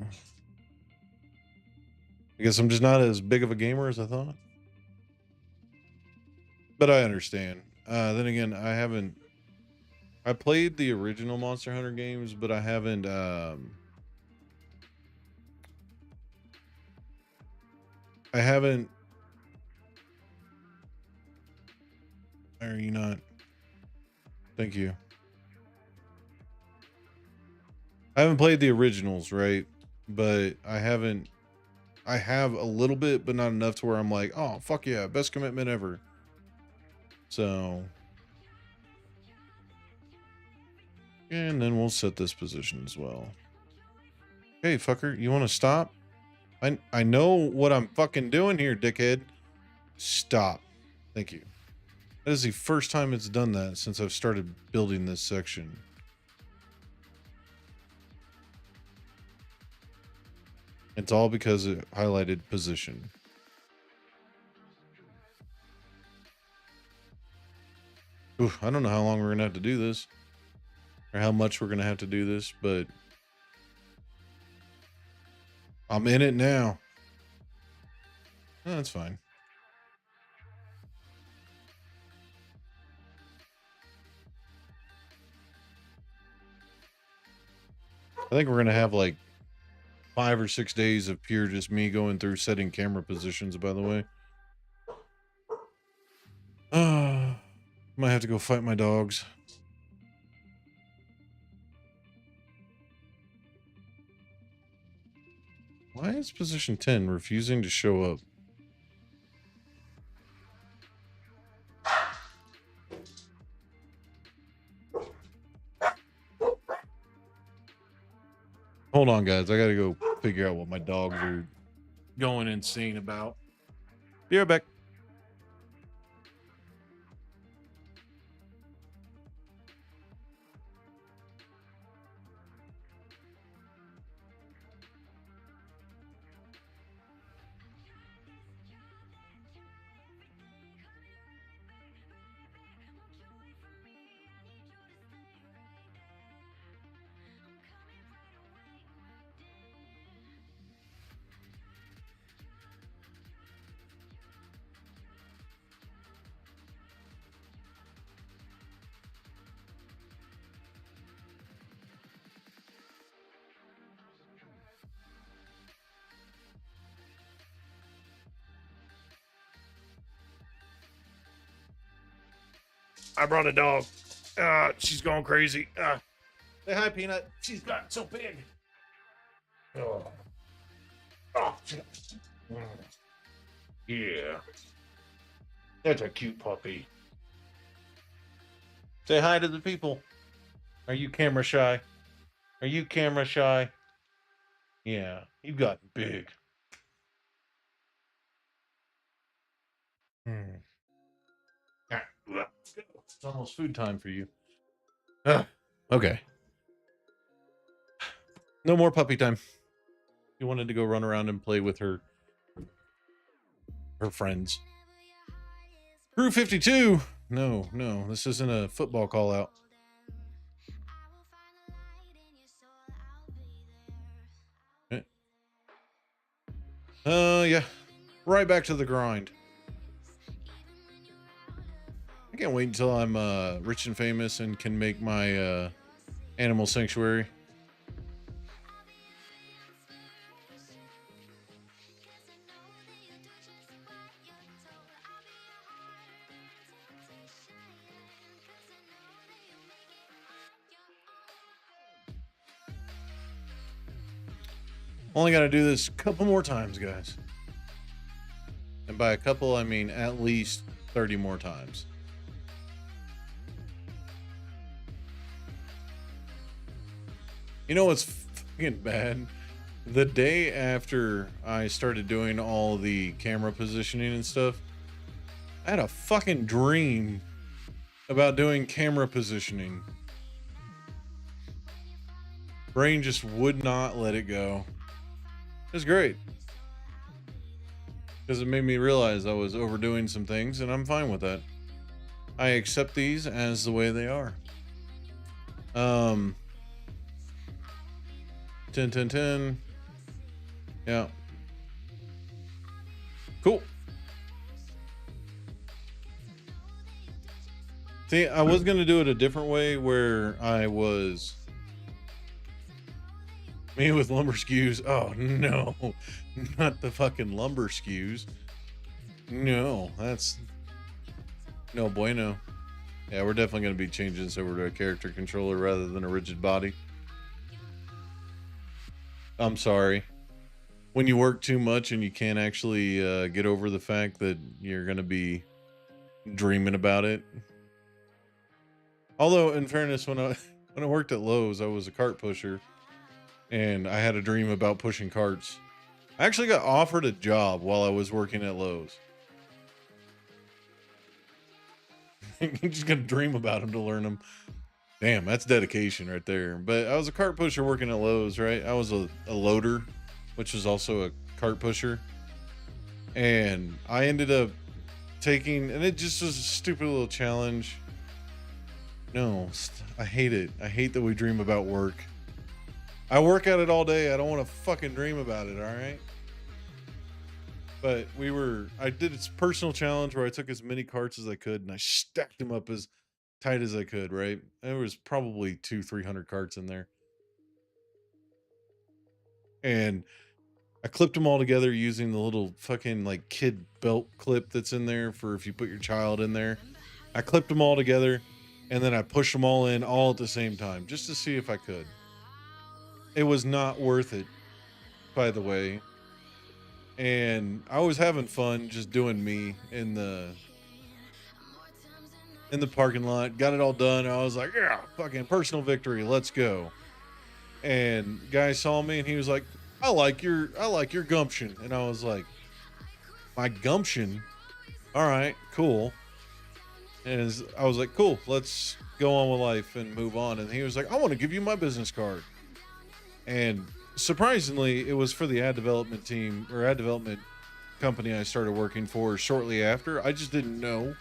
I guess I'm just not as big of a gamer as I thought. But I understand. Then again, I played the original Monster Hunter games, but I haven't are you not? Thank you. I haven't played the originals, right? But I have a little bit, but not enough to where I'm like, oh, fuck yeah, best commitment ever. So, and then we'll set this position as well. Hey, fucker, you want to stop? I know what I'm fucking doing here, dickhead. Stop. Thank you. That is the first time it's done that since I've started building this section. It's all because it highlighted position. Ooh, I don't know how long we're gonna have to do this, or how much we're gonna have to do this, but I'm in it now. Oh, that's fine. I think we're gonna have like 5 or 6 days of pure just me going through setting camera positions, by the way. Might have to go fight my dogs. Why is position 10 refusing to show up? Hold on, guys. I gotta go figure out what my dogs are going insane about. Be right back. I brought a dog. She's going crazy. Say hi, Peanut. She's got so big. Oh. Oh. Yeah. That's a cute puppy. Say hi to the people. Are you camera shy? Are you camera shy? Yeah, you've gotten big. Hmm. Ah, let's go. It's almost food time for you. Ah, okay. No more puppy time. You wanted to go run around and play with her friends. Crew 52. No, no, this isn't a football call out. Eh. Yeah. Right back to the grind. I can't wait until I'm rich and famous and can make my animal sanctuary. Only got to do this a couple more times, guys. And by a couple, I mean at least 30 more times. You know what's fucking bad? The day after I started doing all the camera positioning and stuff, I had a fucking dream about doing camera positioning. Brain just would not let it go. It was great. Because it made me realize I was overdoing some things, and I'm fine with that. I accept these as the way they are. 10, 10, 10. Yeah. Cool. See, I was going to do it a different way where I was me with lumber skews. Oh, no. Not the fucking lumber skews. No, that's no bueno. Yeah, we're definitely going to be changing this over to a character controller rather than a rigid body. I'm sorry. When you work too much and you can't actually get over the fact that you're going to be dreaming about it. Although, in fairness, when I worked at Lowe's, I was a cart pusher, and I had a dream about pushing carts. I actually got offered a job while I was working at Lowe's. You're just gonna dream about them to learn them. Damn, that's dedication right there. But I was a cart pusher working at Lowe's, right? I was a loader, which was also a cart pusher. And I ended up taking, and it just was a stupid little challenge. No, I hate it. I hate that we dream about work. I work at it all day. I don't want to fucking dream about it, all right? But I did this personal challenge where I took as many carts as I could and I stacked them up as tight as I could, right? There was probably 300 carts in there. And I clipped them all together using the little fucking like kid belt clip that's in there for if you put your child in there. I clipped them all together and then I pushed them all in all at the same time just to see if I could. It was not worth it, by the way. And I was having fun just doing me in the parking lot. Got it all done. I was like, yeah, fucking personal victory. Let's go. And guy saw me and he was like, I like your gumption. And I was like, my gumption? All right, cool. And I was like, cool, let's go on with life and move on. And he was like, I want to give you my business card. And surprisingly, it was for the ad development team or ad development company I started working for shortly after. I just didn't know.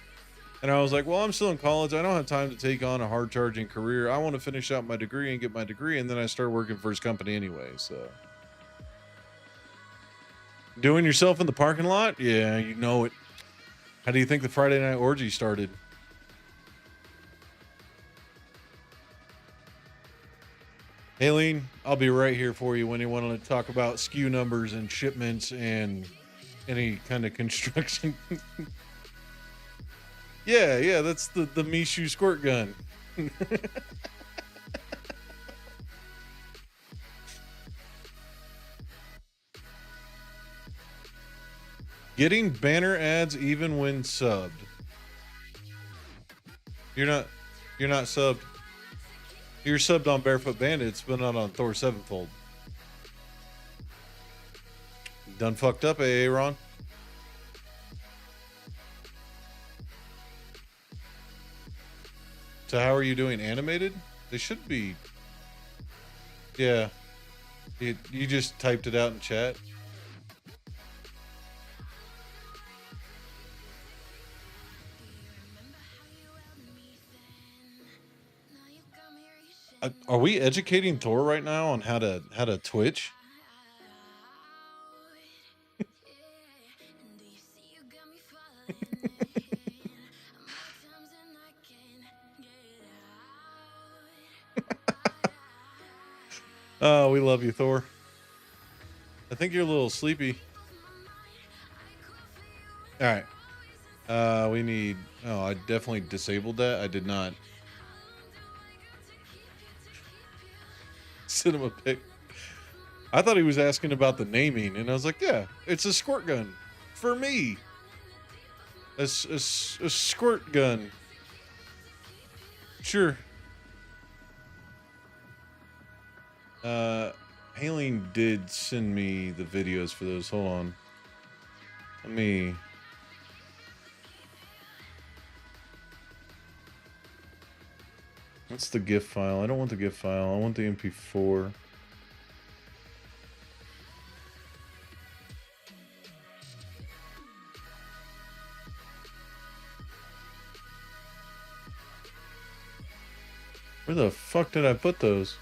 And I was like, well, I'm still in college. I don't have time to take on a hard charging career. I want to finish out my degree and get my degree. And then I started working for his company anyway. So doing yourself in the parking lot? Yeah, you know it. How do you think the Friday night orgy started? Aileen, I'll be right here for you when you want to talk about SKU numbers and shipments and any kind of construction. Yeah, that's the Mishu squirt gun. Getting banner ads even when subbed. You're not subbed. You're subbed on Barefoot Bandits, but not on Thor Sevenfold. Done fucked up, Aaron. So how are you doing animated? They should be. Yeah. You just typed it out in chat. Are we educating Thor right now on how to Twitch? Oh, we love you, Thor. I think you're a little sleepy. All right. We need. Oh, I definitely disabled that. I did not. Cinema pic. I thought he was asking about the naming, and I was like, yeah, it's a squirt gun for me. A squirt gun. Sure. Haling did send me the videos for those. Hold on. Let me. What's the GIF file? I don't want the GIF file. I want the MP4. Where the fuck did I put those?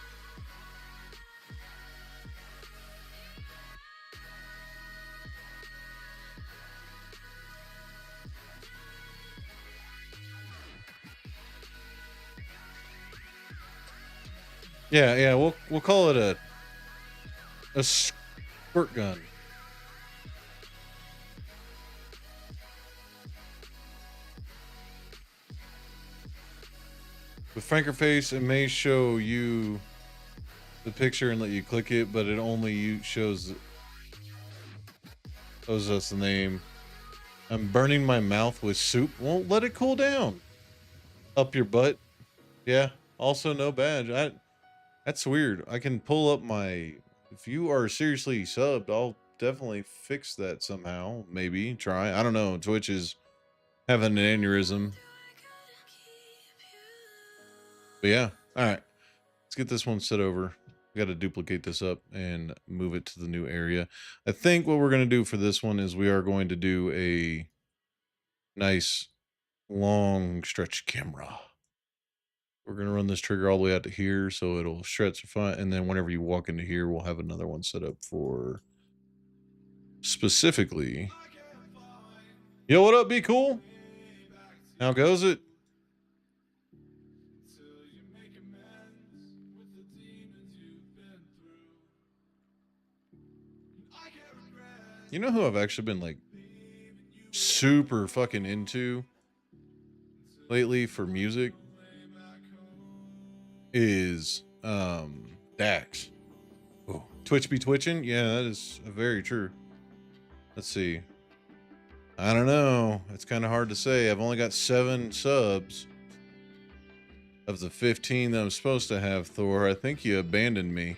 Yeah, we'll call it a squirt gun. With Frankerface, it may show you the picture and let you click it, but it only shows us the name. I'm burning my mouth with soup. Won't let it cool down. Up your butt. Yeah. Also no badge. That's weird. I can pull up my. If you are seriously subbed, I'll definitely fix that somehow. Maybe try. I don't know. Twitch is having an aneurysm. But yeah. All right. Let's get this one set over. We got to duplicate this up and move it to the new area. I think what we're going to do for this one is we are going to do a nice long stretch camera. We're going to run this trigger all the way out to here so it'll stretch fine. And then whenever you walk into here, we'll have another one set up for specifically. Yo, what up, Be Cool? How goes it? You know who I've actually been like super fucking into lately for music is Dax. Oh, Twitch be twitching? Yeah, that is very true. Let's see. I don't know. It's kind of hard to say. I've only got 7 subs of the 15 that I'm supposed to have, Thor. I think you abandoned me.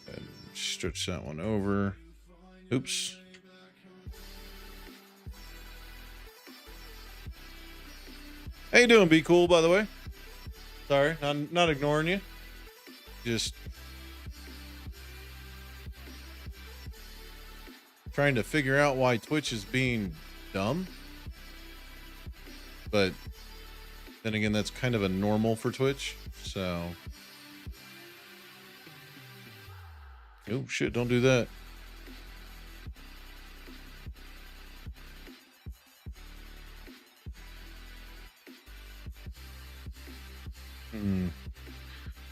And stretch that one over. Oops. How you doing, Be Cool, by the way? Sorry, not ignoring you. Just trying to figure out why Twitch is being dumb. But then again, that's kind of a normal for Twitch. So. Oh, shit, don't do that.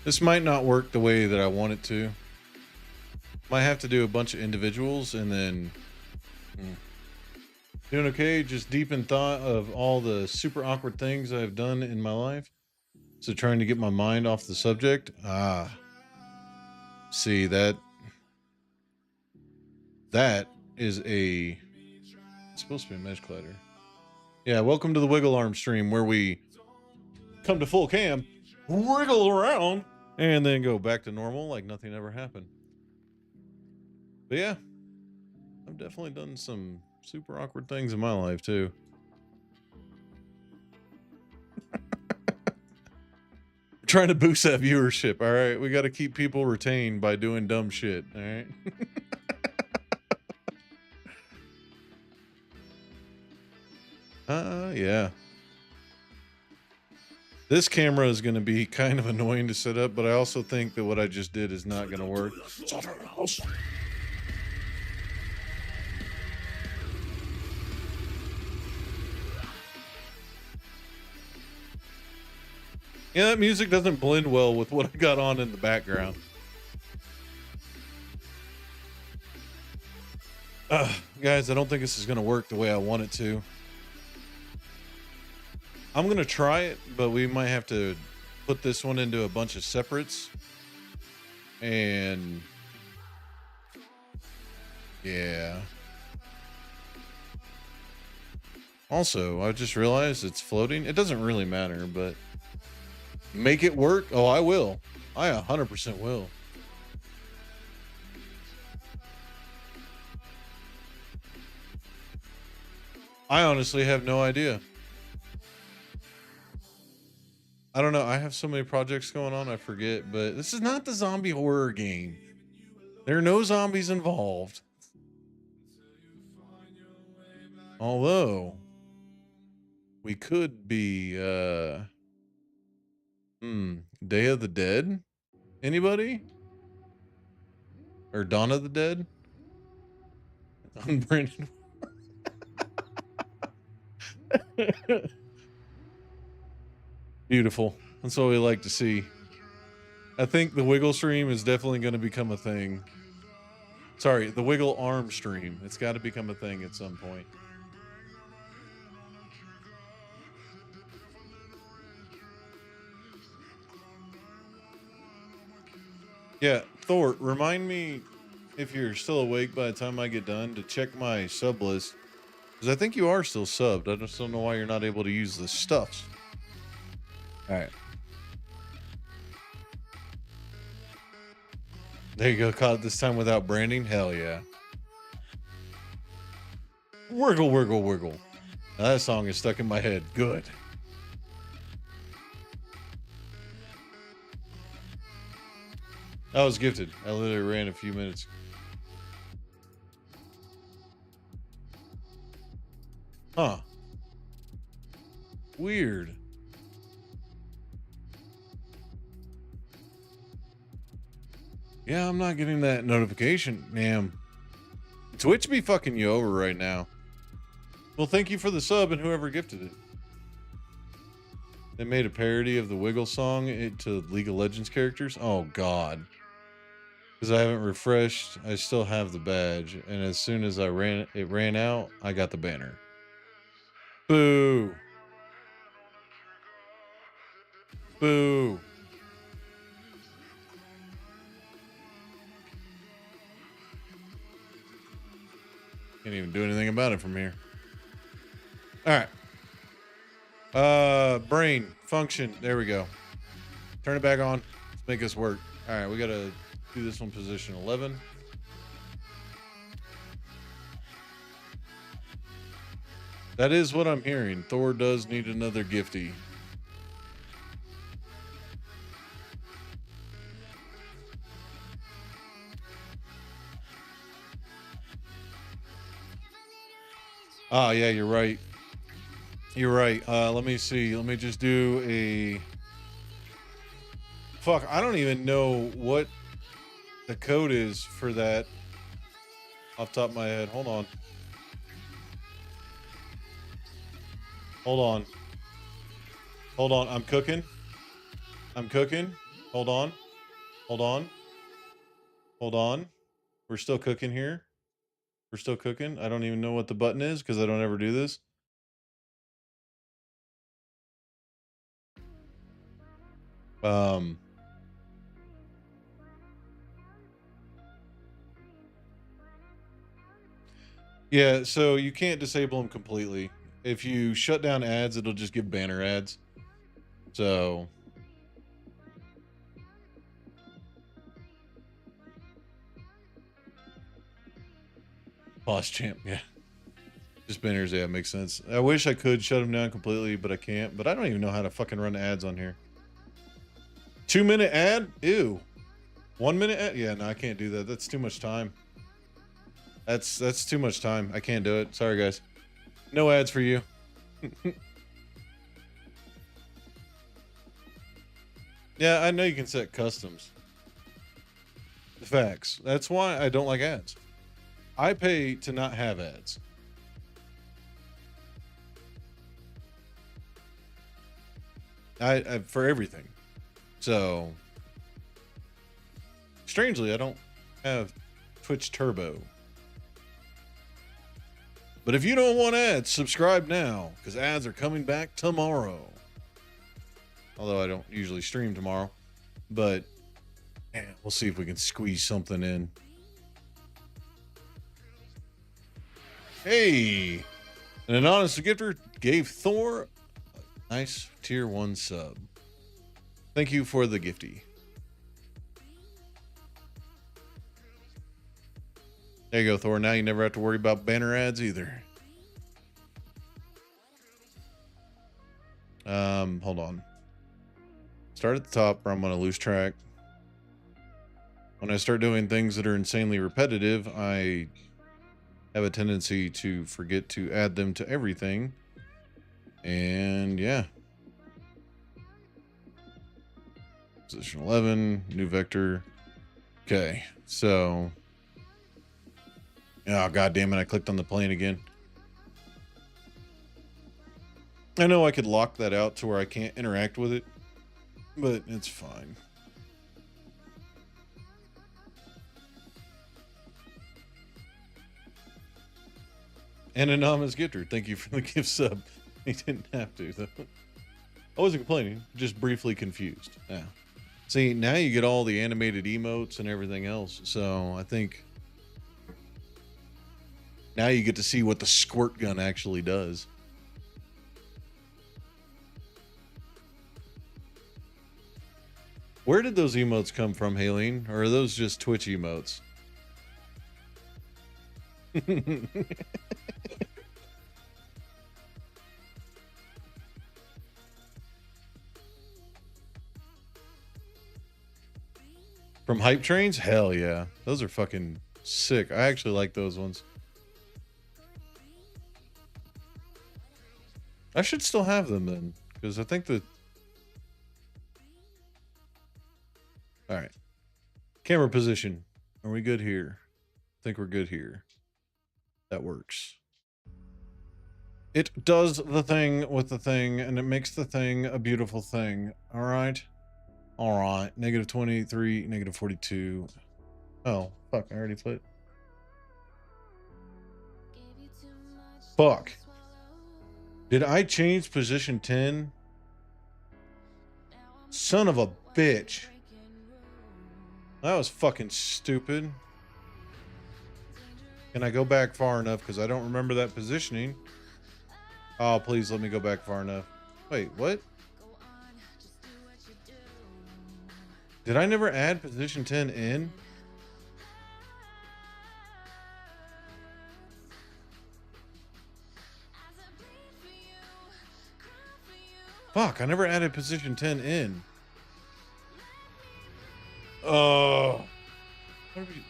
This might not work the way that I want it to. Might have to do a bunch of individuals and then doing okay. Just deep in thought of all the super awkward things I've done in my life. So trying to get my mind off the subject. See that is it's supposed to be a mesh collider. Yeah, welcome to the Wiggle Arm stream where we come to full cam, wiggle around, and then go back to normal like nothing ever happened. But yeah, I've definitely done some super awkward things in my life too. Trying to boost that viewership. All right, we got to keep people retained by doing dumb shit. All right. Yeah. This camera is going to be kind of annoying to set up, but I also think that what I just did is not going to work. Yeah, that music doesn't blend well with what I got on in the background. Guys, I don't think this is going to work the way I want it to. I'm going to try it, but we might have to put this one into a bunch of separates. And yeah. Also, I just realized it's floating. It doesn't really matter, but make it work. Oh, I will. I 100% will. I honestly have no idea. I don't know. I have so many projects going on, I forget, but this is not the zombie horror game. There are no zombies involved. Although we could be Day of the Dead? Anybody? Or Dawn of the Dead? I'm Brandon. Beautiful. That's what we like to see. I think the Wiggle stream is definitely going to become a thing. Sorry, the Wiggle arm stream. It's got to become a thing at some point. Yeah, Thor, remind me if you're still awake by the time I get done to check my sub list. Because I think you are still subbed. I just don't know why you're not able to use the stuffs. All right. There you go. Caught it this time without branding. Hell yeah. Wiggle, wiggle, wiggle. Now that song is stuck in my head. Good. I was gifted. I literally ran a few minutes. Huh. Weird. Yeah, I'm not getting that notification. Damn. Twitch be fucking you over right now. Well, thank you for the sub and whoever gifted it. They made a parody of the Wiggle song to League of Legends characters. Oh, God. Because I haven't refreshed, I still have the badge. And as soon as it ran out, I got the banner. Boo. Boo. Can't even do anything about it from here. All right. Brain function. There we go. Turn it back on. Let's make this work. All right, we gotta do this one position 11. That is what I'm hearing. Thor does need another gifty. Ah, yeah, you're right. You're right. Let me see. Let me just do a... Fuck, I don't even know what the code is for that off the top of my head. Hold on. Hold on. Hold on. I'm cooking. I'm cooking. Hold on. Hold on. Hold on. We're still cooking here. We're still cooking. I don't even know what the button is because I don't ever do this. Yeah, so you can't disable them completely. if you shut down ads, it'll just give banner ads. So boss champ, yeah. Just banners, yeah, makes sense. I wish I could shut them down completely, but I can't. But I don't even know how to fucking run ads on here. 2-minute ad? Ew. 1 minute ad? Yeah, no, I can't do that. That's too much time. That's too much time. I can't do it. Sorry, guys. No ads for you. Yeah, I know you can set customs. Facts. That's why I don't like ads. I pay to not have ads. I for everything. So strangely, I don't have Twitch Turbo. But if you don't want ads, subscribe now, because ads are coming back tomorrow. Although I don't usually stream tomorrow. But yeah, we'll see if we can squeeze something in. Hey! And an honest gifter gave Thor a nice tier 1 sub. Thank you for the gifty. There you go, Thor. Now you never have to worry about banner ads either. Hold on. Start at the top or I'm going to lose track. When I start doing things that are insanely repetitive, I have a tendency to forget to add them to everything. And yeah. Position 11, new vector. Okay, so. Oh, god damn it, I clicked on the plane again. I know I could lock that out to where I can't interact with it, but it's fine. And anonymous gifter, thank you for the gift sub. He didn't have to, though. I wasn't complaining, just briefly confused. Yeah. See, now you get all the animated emotes and everything else, so I think now you get to see what the squirt gun actually does. Where did those emotes come from, Haleen? Or are those just Twitch emotes? From hype trains? Hell yeah. Those are fucking sick. I actually like those ones. I should still have them then, because I think that... Alright. Camera position. Are we good here? I think we're good here. That works. It does the thing with the thing, and it makes the thing a beautiful thing. Alright? Alright. Negative 23, negative 42. Oh, fuck. I already put... Fuck. Did I change position 10? Son of a bitch. That was fucking stupid. Can I go back far enough? Because I don't remember that positioning. Oh, please let me go back far enough. Wait, what? Did I never add position 10 in? Fuck, I never added position 10 in. Oh. What are we...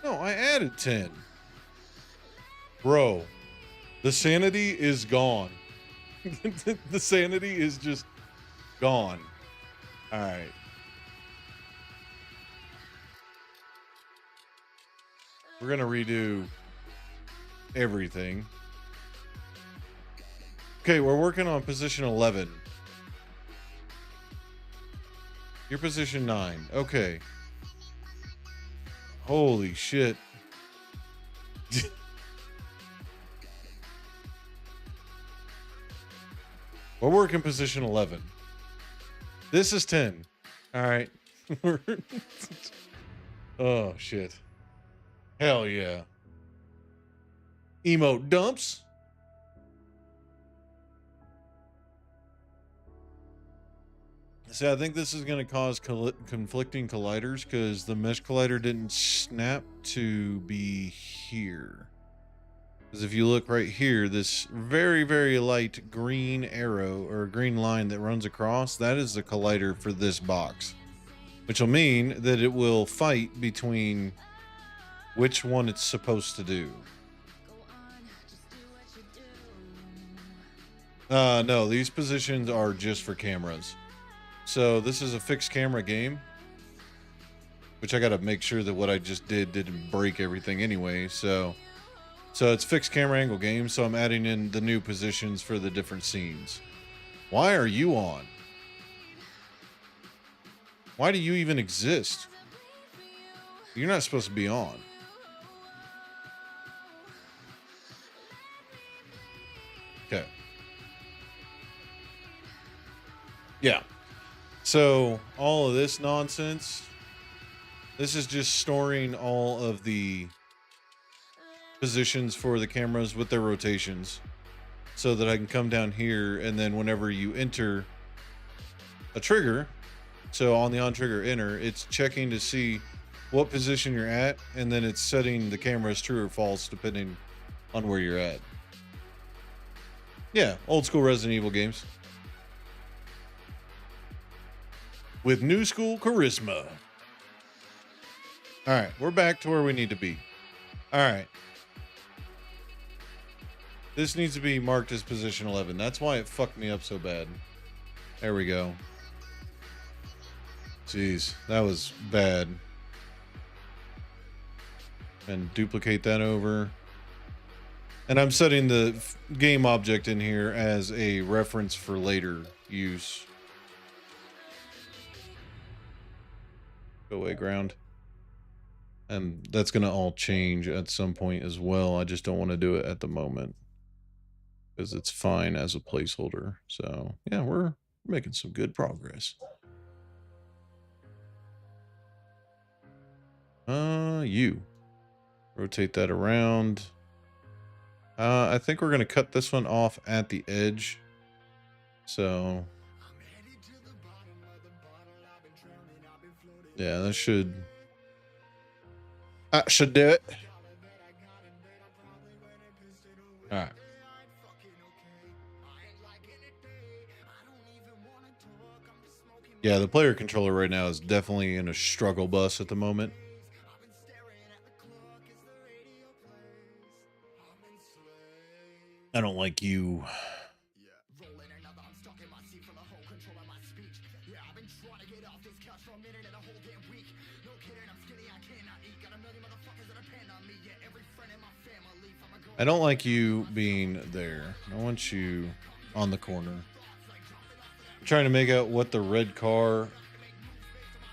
No, I added 10. Bro, the sanity is gone. The sanity is just gone. All right. We're going to redo everything. Okay, we're working on position 11. You're position 9. Okay. Holy shit. We're working position 11. This is 10. All right. Oh, shit. Hell yeah. Emote dumps. See, I think this is going to cause conflicting colliders because the mesh collider didn't snap to be here. Because if you look right here, this very, very light green arrow or green line that runs across, that is the collider for this box. Which will mean that it will fight between which one it's supposed to do. No, these positions are just for cameras. So this is a fixed camera game, which I got to make sure that what I just didn't break everything anyway. So it's fixed camera angle game. So I'm adding in the new positions for the different scenes. Why are you on? Why do you even exist? You're not supposed to be on. Okay. Yeah. So all of this nonsense, this is just storing all of the positions for the cameras with their rotations so that I can come down here and then whenever you enter a trigger, so on the on trigger enter, it's checking to see what position you're at and then it's setting the camera as true or false depending on where you're at. Yeah, old school Resident Evil games. With new school charisma. All right, we're back to where we need to be. All right. This needs to be marked as position 11. That's why it fucked me up so bad. There we go. Jeez, that was bad. And duplicate that over. And I'm setting the game object in here as a reference for later use. Go away, ground. And that's going to all change at some point as well. I just don't want to do it at the moment because it's fine as a placeholder. So yeah, we're making some good progress. You rotate that around. I think we're going to cut this one off at the edge. So yeah, that should do it. All right. Yeah, the player controller right now is definitely in a struggle bus at the moment. I don't like you. I don't like you being there. I want you on the corner. I'm trying to make out what the red car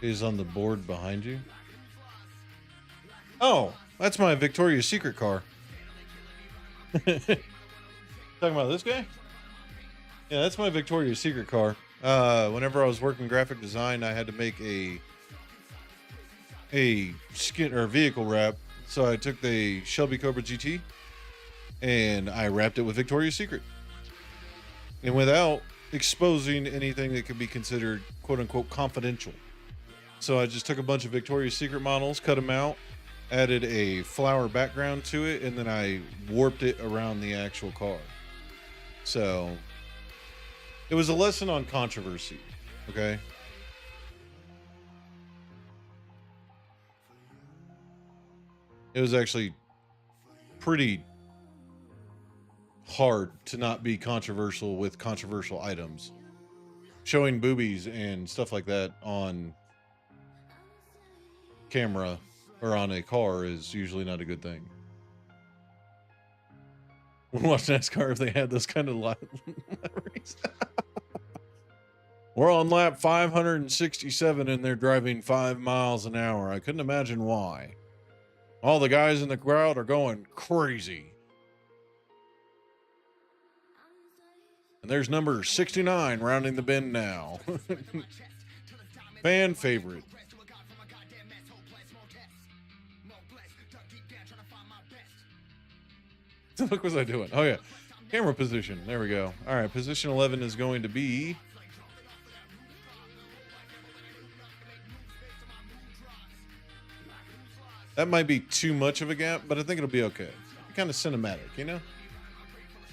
is on the board behind you. Oh, that's my Victoria's Secret car. Talking about this guy? Yeah, that's my Victoria's Secret car. Whenever I was working graphic design, I had to make a skin or vehicle wrap. So I took the Shelby Cobra GT and I wrapped it with Victoria's Secret. And without exposing anything that could be considered quote unquote confidential. So I just took a bunch of Victoria's Secret models, cut them out, added a flower background to it, and then I warped it around the actual car. So it was a lesson on controversy, okay? It was actually pretty hard to not be controversial with controversial items. Showing boobies and stuff like that on camera or on a car is usually not a good thing. When watching NASCAR, if they had those kind of memories. We're on lap 567 and they're driving 5 miles an hour. I couldn't imagine why. All the guys in the crowd are going crazy. And there's number 69 rounding the bend now. Fan favorite. the fuck was I doing? Oh yeah, camera position. There we go. All right, position 11 is going to be. That might be too much of a gap, but I think it'll be okay. Kind of cinematic, you know?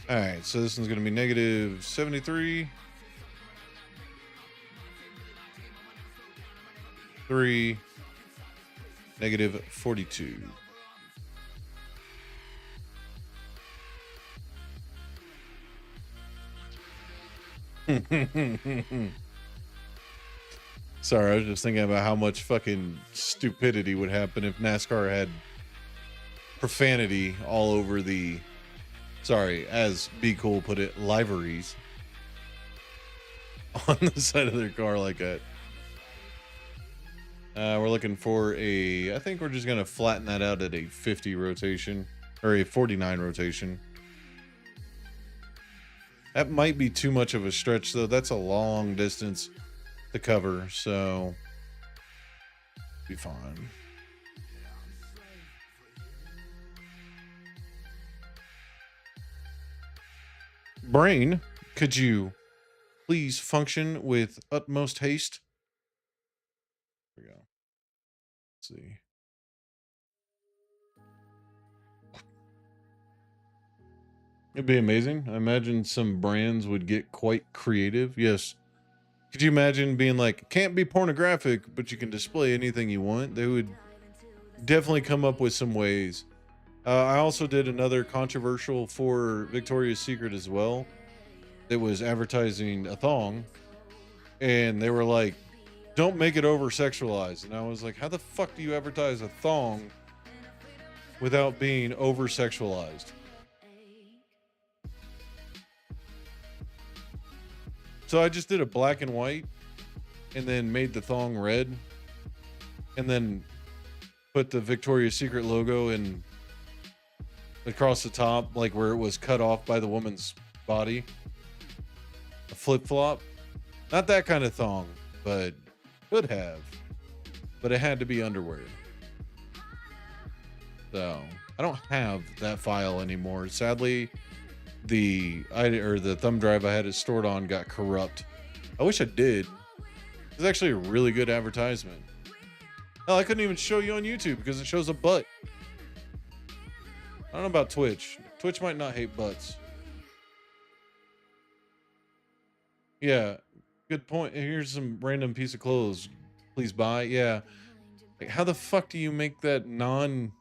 All right, so this one's going to be negative 73. 3. Negative 42. Sorry, I was just thinking about how much fucking stupidity would happen if NASCAR had profanity all over the, sorry, as Be Cool put it, liveries on the side of their car like that. We're looking for a, I think we're just going to flatten that out at a 50 rotation, or a 49 rotation. That might be too much of a stretch, though. That's a long distance to cover, so be fine. Brain, could you please function with utmost haste? There we go. Let's see. It'd be amazing. I imagine some brands would get quite creative. Yes. Could you imagine being like, can't be pornographic, but you can display anything you want? They would definitely come up with some ways. I also did another controversial for Victoria's Secret as well. It was advertising a thong. And they were like, don't make it over sexualized. And I was like, how the fuck do you advertise a thong without being over sexualized? So I just did a black and white and then made the thong red and then put the Victoria's Secret logo in across the top, like where it was cut off by the woman's body. A flip-flop. Not that kind of thong, but could have. But it had to be underwear. So I don't have that file anymore. Sadly, the thumb drive I had it stored on got corrupt. I wish I did. It's actually a really good advertisement. Oh, I couldn't even show you on YouTube because it shows a butt. I don't know about Twitch. Twitch might not hate butts. Yeah, good point. Here's some random piece of clothes. Please buy. Yeah. Like, how the fuck do you make that non-sexual?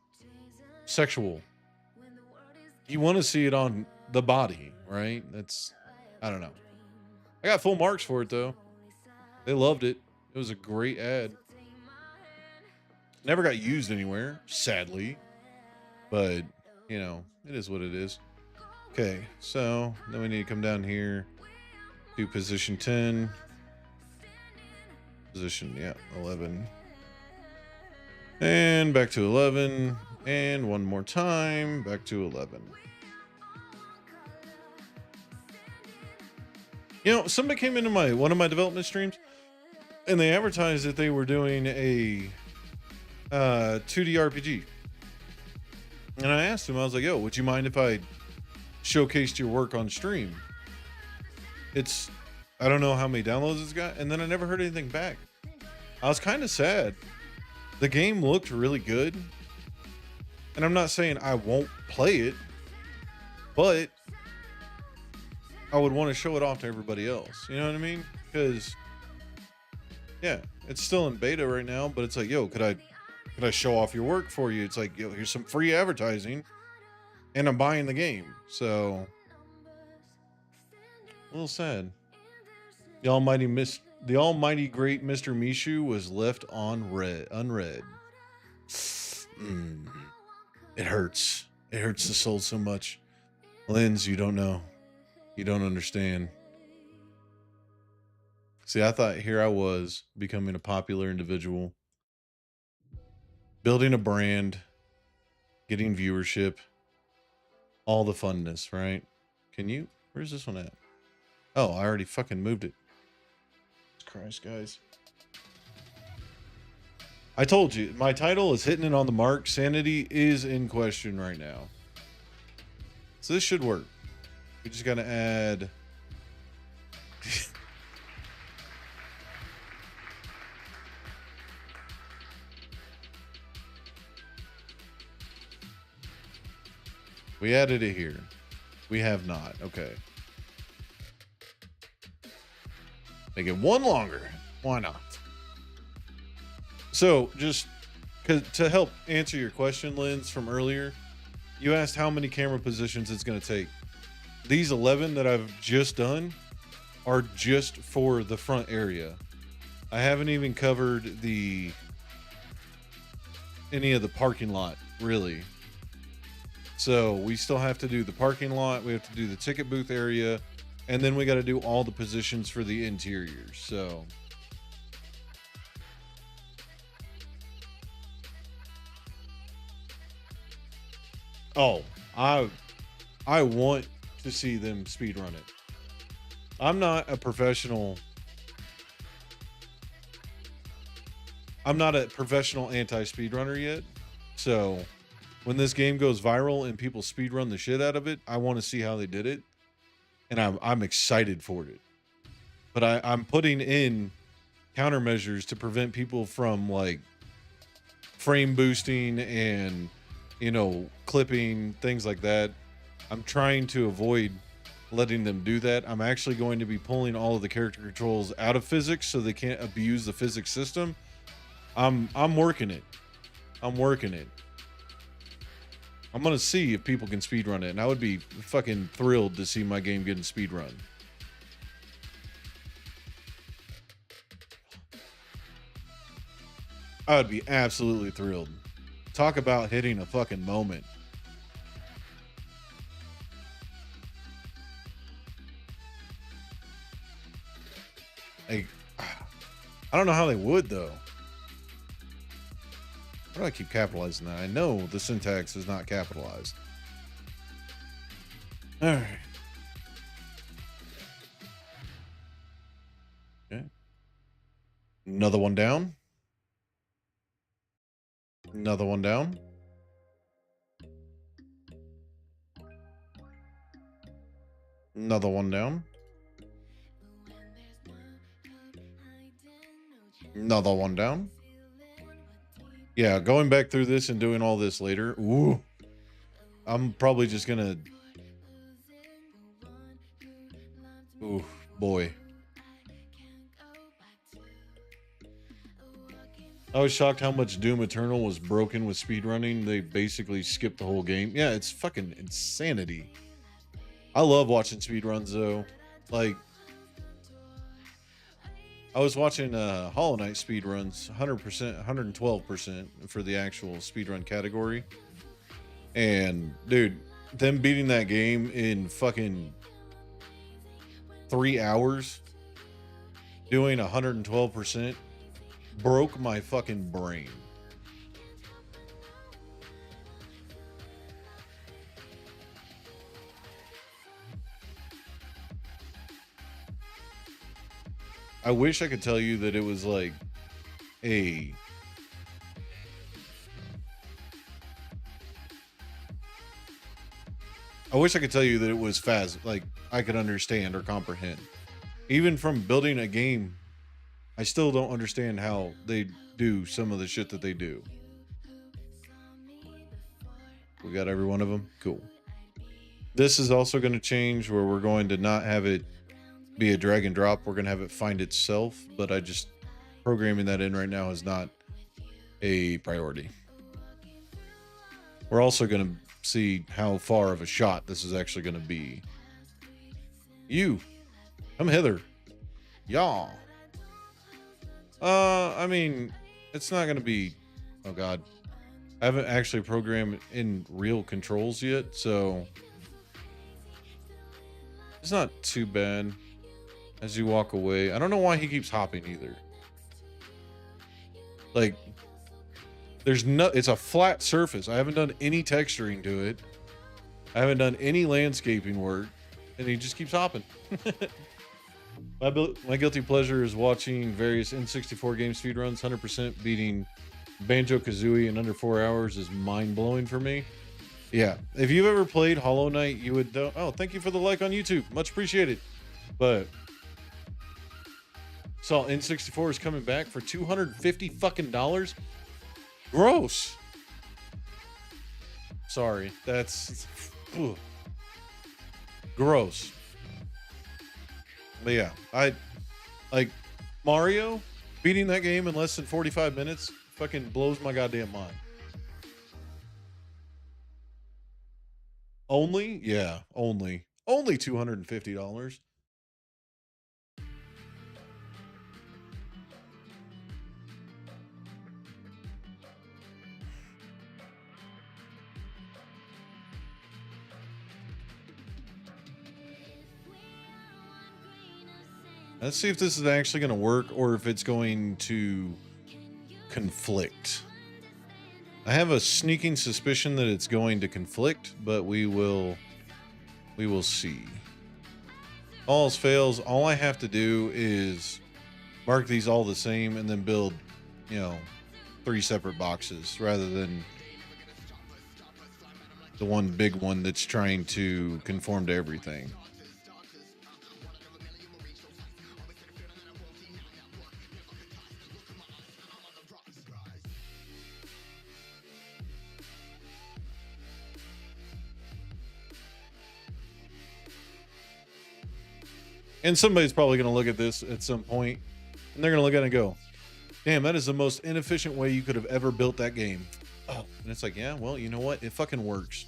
You want to see it on the body, right? That's, I don't know. I got full marks for it though. They loved it. It was a great ad. Never got used anywhere, sadly. But, you know, it is what it is. Okay, so then we need to come down here. Do position 10. Position, yeah, 11. And back to 11. And one more time, back to 11. You know, somebody came into one of my development streams and they advertised that they were doing a 2D RPG. And I asked him, I was like, yo, would you mind if I showcased your work on stream? I don't know how many downloads it's got. And then I never heard anything back. I was kind of sad. The game looked really good. And I'm not saying I won't play it, but I would want to show it off to everybody else. You know what I mean? Because, yeah, it's still in beta right now, but it's like, yo, could I show off your work for you? It's like, yo, here's some free advertising and I'm buying the game. So, a little sad. The almighty great Mr. Mishu was left unread. It hurts. It hurts the soul so much. Linz, you don't know. You don't understand. See, I thought here I was becoming a popular individual, building a brand, getting viewership, all the funness, right? Where's this one at? Oh, I already fucking moved it. Christ, guys. I told you, my title is hitting it on the mark. Sanity is in question right now. So this should work. We just gotta add. We added it here. We have not. Okay. Make it one longer. Why not? So just to help answer your question, Linz, from earlier, you asked how many camera positions it's going to take. These 11 that I've just done are just for the front area. I haven't even covered any of the parking lot, really. So we still have to do the parking lot. We have to do the ticket booth area. And then we got to do all the positions for the interiors. So oh, I want to see them speedrun it. I'm not a professional anti-speedrunner yet. So when this game goes viral and people speedrun the shit out of it, I want to see how they did it. And I'm excited for it. But I'm putting in countermeasures to prevent people from like frame boosting and, you know, clipping, things like that. I'm trying to avoid letting them do that. I'm actually going to be pulling all of the character controls out of physics so they can't abuse the physics system. I'm working it. I'm working it. I'm gonna see if people can speedrun it, and I would be fucking thrilled to see my game getting speedrun. I would be absolutely thrilled. Talk about hitting a fucking moment. Like, I don't know how they would though. Why do I keep capitalizing that? I know the syntax is not capitalized. All right. Okay. Another one down. Another one down. Another one down. Another one down. Yeah, going back through this and doing all this later. Ooh. I'm probably just gonna. Ooh, boy. I was shocked how much Doom Eternal was broken with speedrunning. They basically skipped the whole game. Yeah, it's fucking insanity. I love watching speedruns though. Like, I was watching Hollow Knight speedruns, 100%, 112% for the actual speedrun category. And dude, them beating that game in fucking 3 hours, doing 112%, broke my fucking brain. I wish I could tell you that it was like a I wish I could tell you that it was fast, like I could understand or comprehend. Even from building a game, I still don't understand how they do some of the shit that they do. We got every one of them? Cool. This is also going to change where we're going to not have it be a drag and drop. We're going to have it find itself, but programming that in right now is not a priority. We're also going to see how far of a shot this is actually going to be. You, come hither. Y'all. I mean, it's not going to be, oh God. I haven't actually programmed in real controls yet, so it's not too bad. As you walk away, I don't know why he keeps hopping either. Like, it's a flat surface. I haven't done any texturing to it. I haven't done any landscaping work, and he just keeps hopping. My guilty pleasure is watching various N64 game speedruns. 100% beating Banjo-Kazooie in under 4 hours is mind-blowing for me. Yeah, if you've ever played Hollow Knight, you would know. Oh, thank you for the like on YouTube, much appreciated. But saw N64 is coming back for $250 fucking dollars. Gross. Sorry, that's ugh. Gross. But yeah, I like Mario beating that game in less than 45 minutes. Fucking blows my goddamn mind. Only, yeah, only $250. Let's see if this is actually going to work or if it's going to conflict. I have a sneaking suspicion that it's going to conflict, but we will see. All else fails, all I have to do is mark these all the same and then build, 3 separate boxes rather than the one big one that's trying to conform to everything. And somebody's probably going to look at this at some point and they're going to look at it and go, damn, that is the most inefficient way you could have ever built that game. Oh, and it's like, yeah, well, you know what? It fucking works.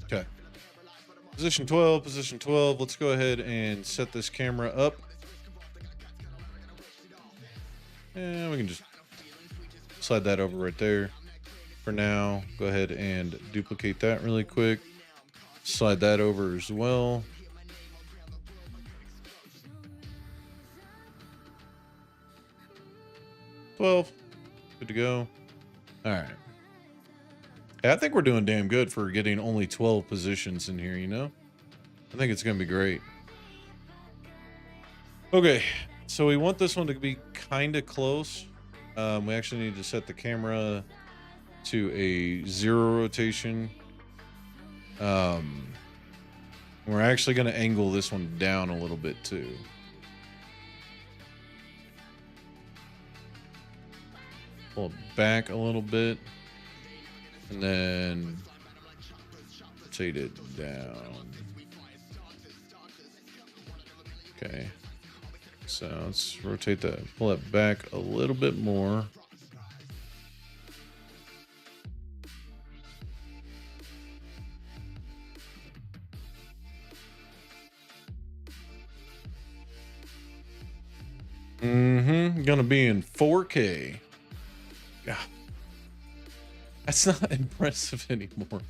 Okay. Position 12, position 12. Let's go ahead and set this camera up. And we can just slide that over right there. For now, go ahead and duplicate that really quick. Slide that over as well. $12. Good to go. All right. I think we're doing damn good for getting only 12 positions in here, I think it's going to be great. Okay, so we want this one to be kind of close. We actually need to set the camera to a 0 rotation. We're actually going to angle this one down a little bit too. Pull it back a little bit. And then rotate it down. Okay. So let's rotate that, pull it back a little bit more. Gonna be in 4K. Yeah. That's not impressive anymore.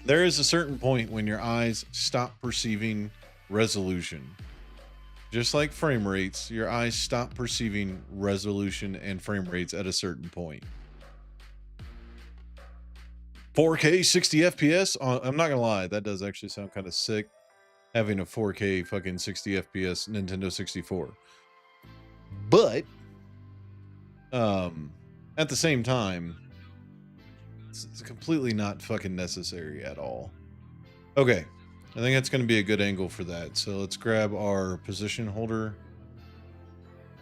There is a certain point when your eyes stop perceiving resolution. Just like frame rates, your eyes stop perceiving resolution and frame rates at a certain point. 4K 60 FPS. I'm not gonna lie, that does actually sound kind of sick. Having a 4K fucking 60 FPS Nintendo 64. But at the same time, it's completely not fucking necessary at all. Okay, I think that's going to be a good angle for that. So let's grab our position holder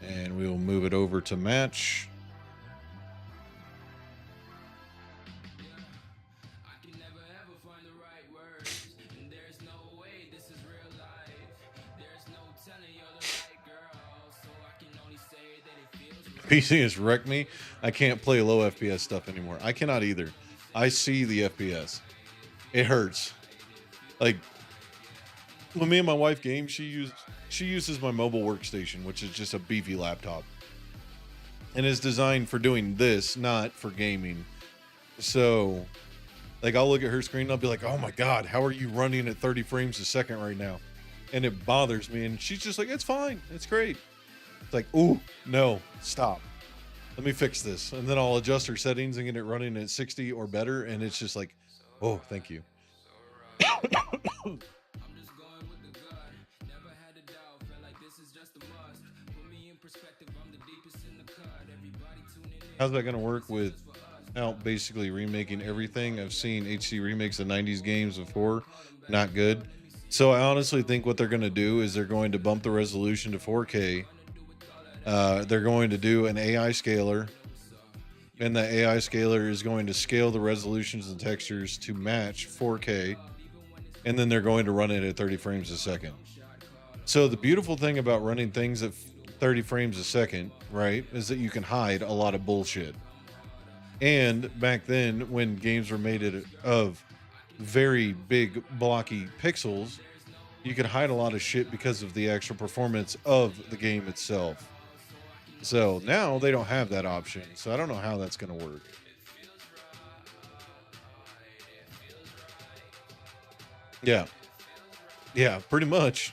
and we will move it over to match. PC has wrecked me. I can't play low FPS stuff anymore. I cannot either. I see the FPS. It hurts. Like when me and my wife game, she uses my mobile workstation, which is just a beefy laptop. And is designed for doing this, not for gaming. So like I'll look at her screen and I'll be like, "Oh my god, how are you running at 30 frames a second right now?" And it bothers me, and she's just like, "It's fine. It's great." It's like, ooh, no, stop. Let me fix this. And then I'll adjust her settings and get it running at 60 or better. And it's just like, oh, thank you. How's that going to work without basically remaking everything? I've seen HC remakes of 90s games before, not good. So I honestly think what they're going to do is they're going to bump the resolution to 4K. They're going to do an AI scaler, and the AI scaler is going to scale the resolutions and textures to match 4K, and then they're going to run it at 30 frames a second. So the beautiful thing about running things at 30 frames a second, right, is that you can hide a lot of bullshit. And back then, when games were made of very big blocky pixels, you could hide a lot of shit because of the actual performance of the game itself. So now they don't have that option. So I don't know how that's going to work. Yeah. Yeah, pretty much.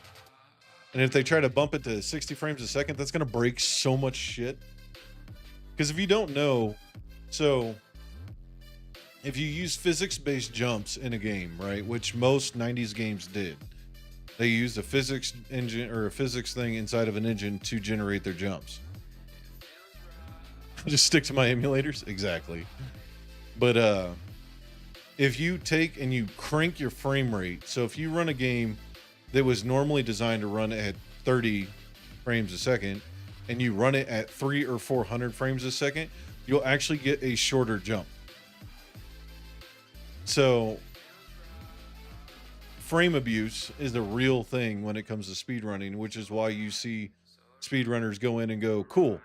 And if they try to bump it to 60 frames a second, that's going to break so much shit. Because if you don't know, so if you use physics-based jumps in a game, right, which most 90s games did, they used a physics engine or a physics thing inside of an engine to generate their jumps. Just stick to my emulators? Exactly. But if you take and you crank your frame rate, so if you run a game that was normally designed to run at 30 frames a second, and you run it at 300 or 400 frames a second, you'll actually get a shorter jump. So frame abuse is the real thing when it comes to speedrunning, which is why you see speedrunners go in and go, cool,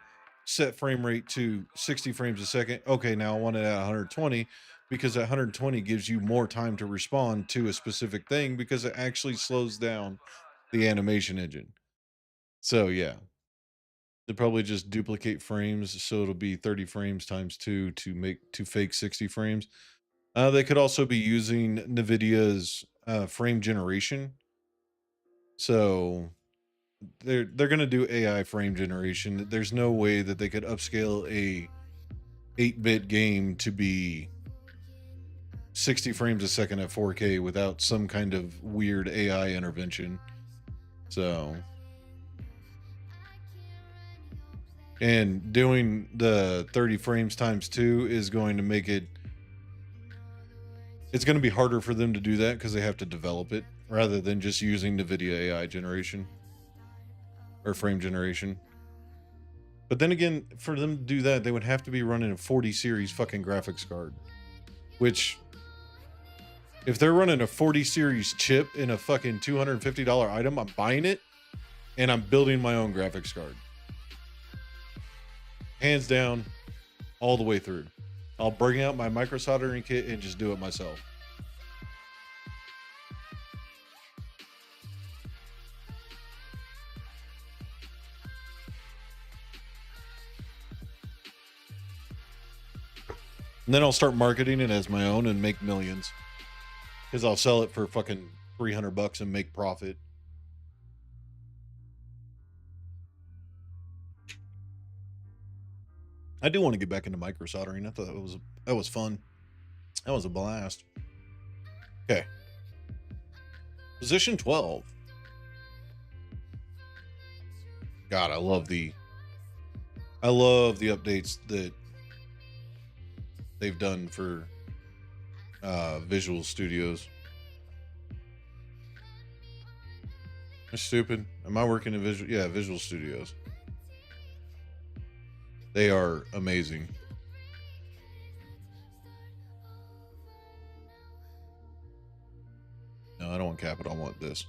set frame rate to 60 frames a second. Okay, now I want it at 120 because that 120 gives you more time to respond to a specific thing because it actually slows down the animation engine. So yeah, they probably just duplicate frames, so it'll be 30 frames times 2 to fake 60 frames. They could also be using NVIDIA's frame generation. So they're going to do AI frame generation. There's no way that they could upscale a 8-bit game to be 60 frames a second at 4K without some kind of weird AI intervention. So, and doing the 30 frames times 2 is going to make it's going to be harder for them to do that because they have to develop it rather than just using NVIDIA AI generation or frame generation. But then again, for them to do that, they would have to be running a 40 series fucking graphics card, which if they're running a 40 series chip in a fucking $250 item, I'm buying it and I'm building my own graphics card. Hands down, all the way through. I'll bring out my micro soldering kit and just do it myself. And then I'll start marketing it as my own and make millions. Because I'll sell it for fucking $300 and make profit. I do want to get back into micro soldering. I thought that was fun. That was a blast. Okay. Position 12. God, I love the updates that they've done for Visual Studios. Am I stupid? Am I working in Visual Studios? They are amazing. No, I don't want capital. I want this.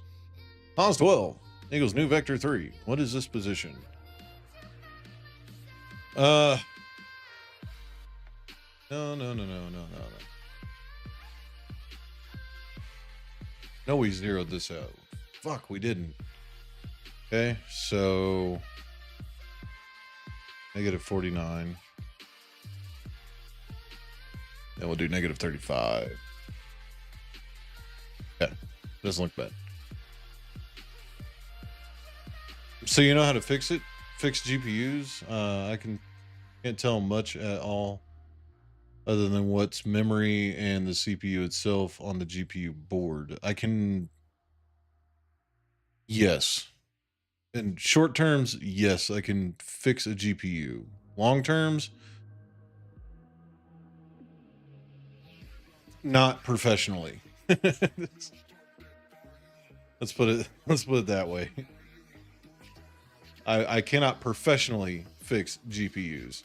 Hans 12 equals new vector 3. What is this position? No. No, we zeroed this out. Fuck, we didn't. Okay, so negative 49. Then we'll do negative 35. Yeah, doesn't look bad. So you know how to fix it? Fix GPUs? I can't tell much at all. other than what's memory and the CPU itself on the GPU board. I can, yes. In short terms, yes, I can fix a GPU. Long terms, not professionally. Let's put it that way. I cannot professionally fix GPUs.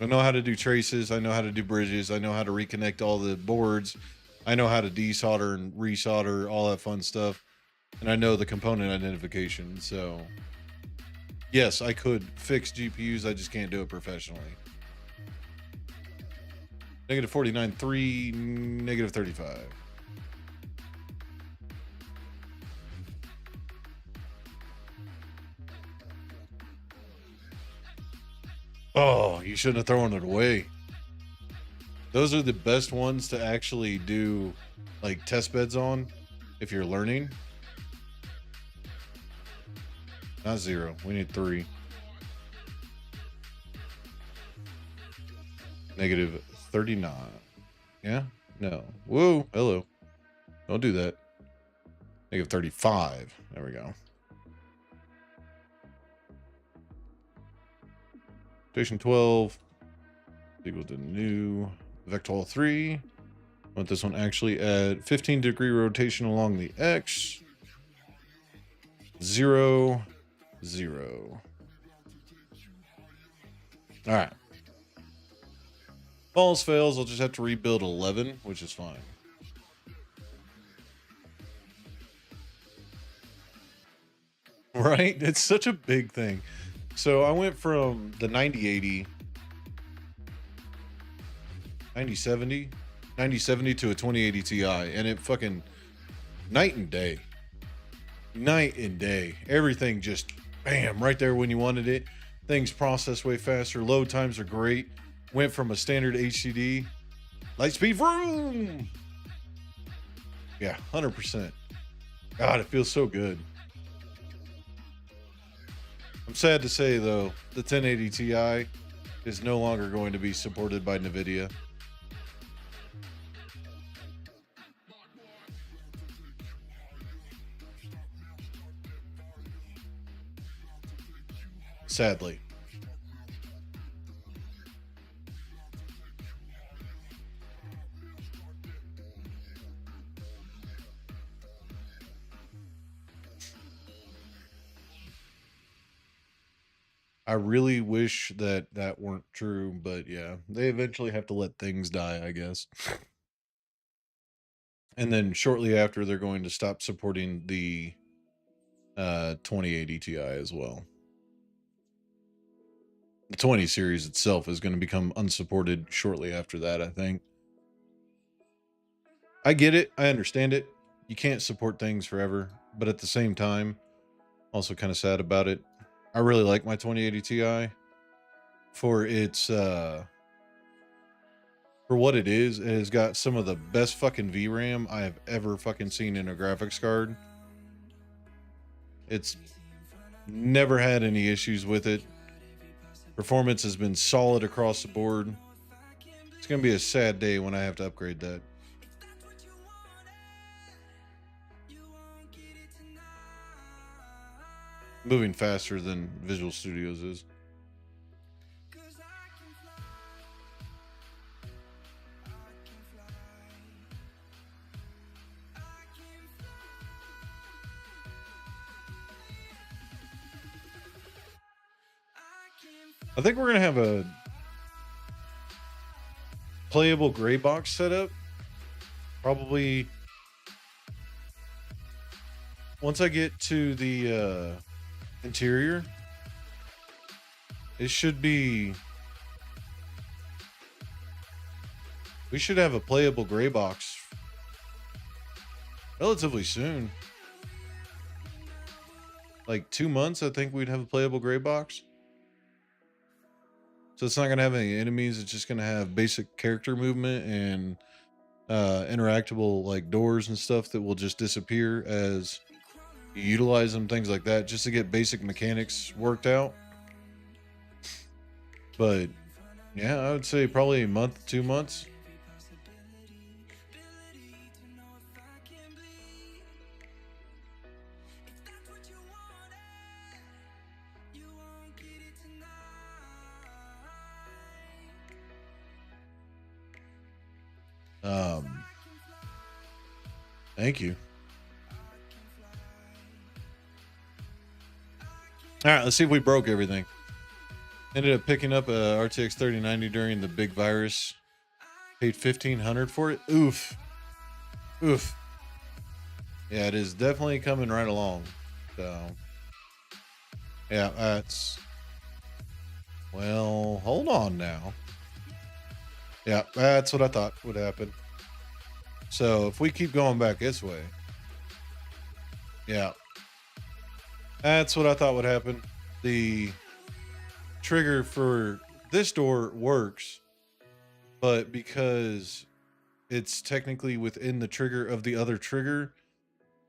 I know how to do traces, I know how to do bridges, I know how to reconnect all the boards, I know how to desolder and resolder, all that fun stuff. And I know the component identification. So yes, I could fix GPUs, I just can't do it professionally. Negative 49.3, negative 35. Oh, you shouldn't have thrown it away. Those are the best ones to actually do like test beds on if you're learning. Not 0. We need 3. Negative 39. Yeah? No. Whoa. Hello. Don't do that. Negative 35. There we go. Station 12 equal to new vectol 3. I want this one actually at 15-degree rotation along the X. 0, 0. All right. Falls fails, I'll just have to rebuild 11, which is fine. Right? It's such a big thing. So I went from the 9080, 9070 to a 2080 Ti, and it fucking night and day. Night and day. Everything just bam, right there when you wanted it. Things process way faster. Load times are great. Went from a standard HDD, Lightspeed, vroom. Yeah, 100%. God, it feels so good. I'm sad to say, though, the 1080 Ti is no longer going to be supported by NVIDIA. Sadly. I really wish that that weren't true, but yeah, they eventually have to let things die, I guess. And then shortly after, they're going to stop supporting the 2080 Ti as well. The 20 series itself is going to become unsupported shortly after that, I think. I get it. I understand it. You can't support things forever, but at the same time, also kind of sad about it. I really like my 2080 Ti for its for what it is. It has got some of the best fucking VRAM I have ever fucking seen in a graphics card. It's never had any issues with it. Performance has been solid across the board. It's going to be a sad day when I have to upgrade that. Moving faster than Visual Studios is. I think we're going to have a playable gray box setup. Probably once I get to the interior, it should be, we should have a playable gray box relatively soon. Like 2 months, I think we'd have a playable gray box. So it's not going to have any enemies. It's just going to have basic character movement and interactable like doors and stuff that will just disappear as you utilize them, things like that, just to get basic mechanics worked out. But Yeah, I would say probably a month, 2 months. Um, Thank you. All right, let's see if we broke everything. Ended up picking up a RTX 3090 during the big virus. Paid 1,500 for it. Oof. Oof. Yeah, it is definitely coming right along. So, yeah, that's. Well, hold on now. Yeah, that's what I thought would happen. So, if we keep going back this way, yeah, that's what I thought would happen. The trigger for this door works, but because it's technically within the trigger of the other trigger,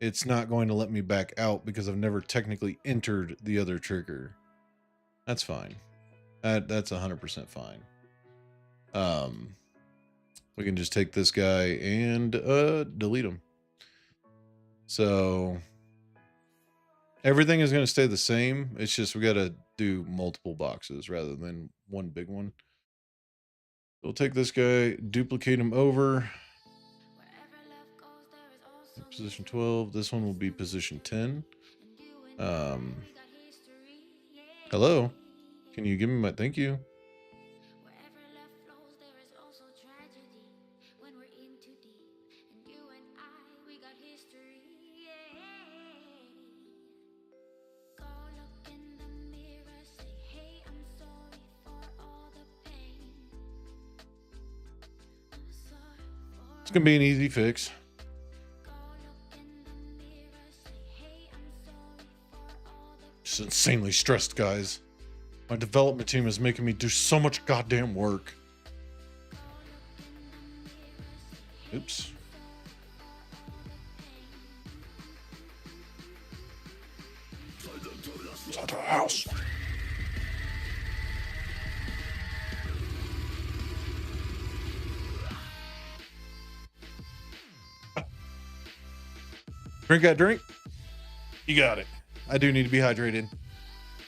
it's not going to let me back out because I've never technically entered the other trigger. That's fine. That's 100% fine. We can just take this guy and delete him. So everything is going to stay the same. It's just we got to do multiple boxes rather than one big one. We'll take this guy, duplicate him over. Position 12. This one will be position 10. Hello? Can you give me my thank you? It's gonna be an easy fix. Just insanely stressed, guys. My development team is making me do so much goddamn work. Oops. Inside the house. Drink that drink? You got it. I do need to be hydrated.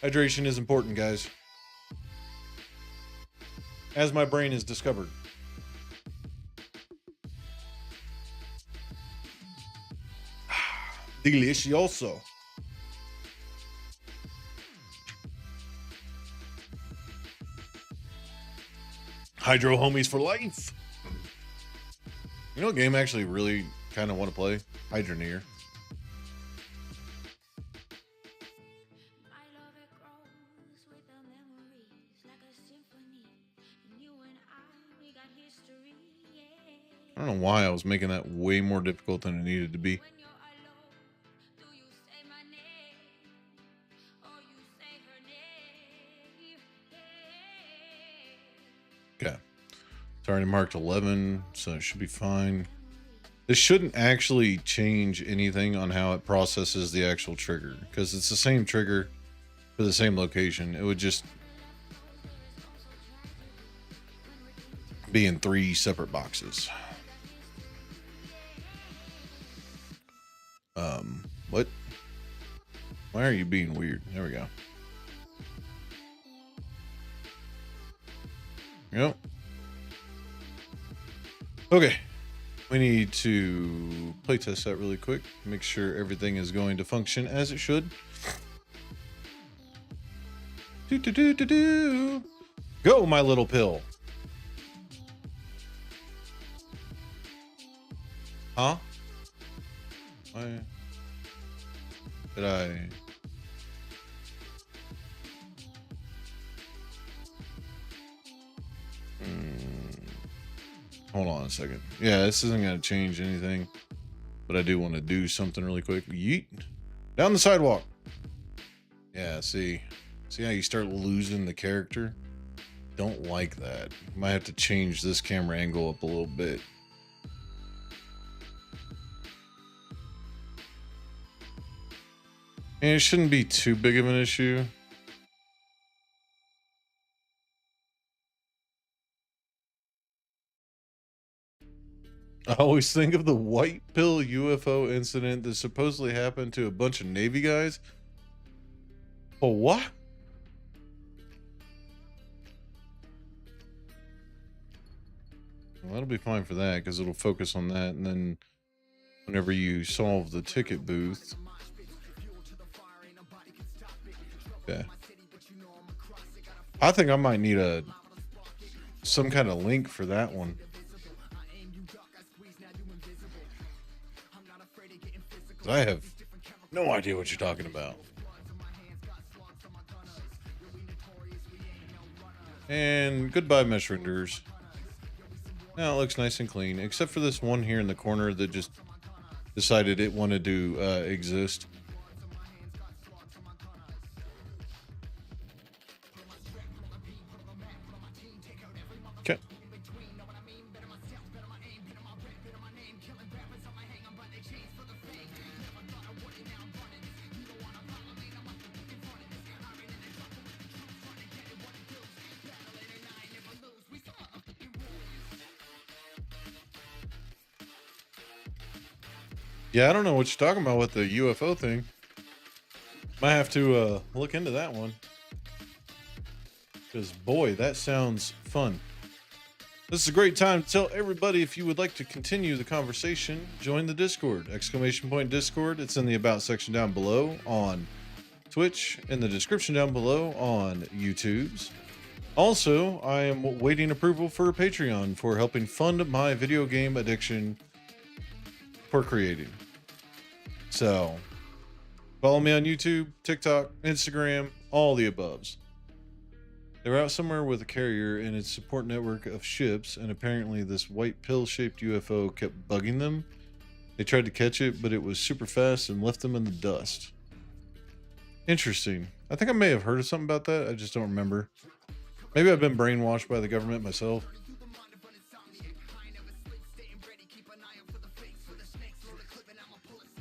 Hydration is important, guys. As my brain has discovered. Delicioso. Hydro homies for life. You know what game I actually really kind of want to play? Hydroneer. I don't know why I was making that way more difficult than it needed to be. Okay. It's already marked 11, so it should be fine. This shouldn't actually change anything on how it processes the actual trigger, because it's the same trigger for the same location. It would just be in 3 separate boxes. What? Why are you being weird? There we go. Yep. Okay. We need to playtest that really quick. Make sure everything is going to function as it should. Go, my little pill. Huh? Why did I? Hold on a second. Yeah, this isn't going to change anything, but I do want to do something really quick. Yeet. Down the sidewalk. Yeah, see how you start losing the character? Don't like that. Might have to change this camera angle up a little bit. And it shouldn't be too big of an issue. I always think of the white pill UFO incident that supposedly happened to a bunch of Navy guys. Oh, what? Well, that'll be fine for that because it'll focus on that. And then whenever you solve the ticket booth. Yeah. I think I might need some kind of link for that one. I have no idea what you're talking about. And goodbye, mesh renderers. Now it looks nice and clean, except for this one here in the corner that just decided it wanted to exist. Okay. Yeah, I don't know what you're talking about with the UFO thing. Might have to look into that one. Because, boy, that sounds fun. This is a great time to tell everybody if you would like to continue the conversation, join the Discord. !Discord. It's in the About section down below on Twitch, in the description down below on YouTube's. Also, I am waiting approval for Patreon for helping fund my video game addiction for creating. So, follow me on YouTube, TikTok, Instagram, all the aboves. They're out somewhere with a carrier and its support network of ships, and apparently this white pill-shaped UFO kept bugging them. They tried to catch it, but it was super fast and left them in the dust. Interesting. I think I may have heard of something about that. I just don't remember. Maybe I've been brainwashed by the government myself.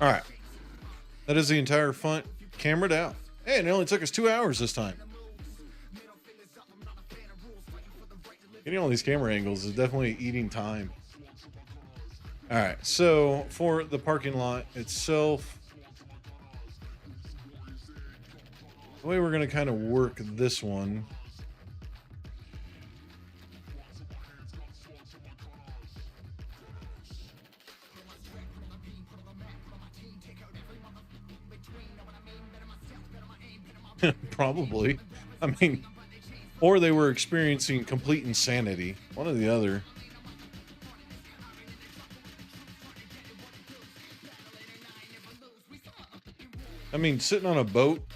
All right. That is the entire front cameraed out. Hey, and it only took us 2 hours this time. Getting all these camera angles is definitely eating time. All right, so for the parking lot itself, the way we're going to kind of work this one. Probably. I mean, or they were experiencing complete insanity. One or the other. I mean, sitting on a boat,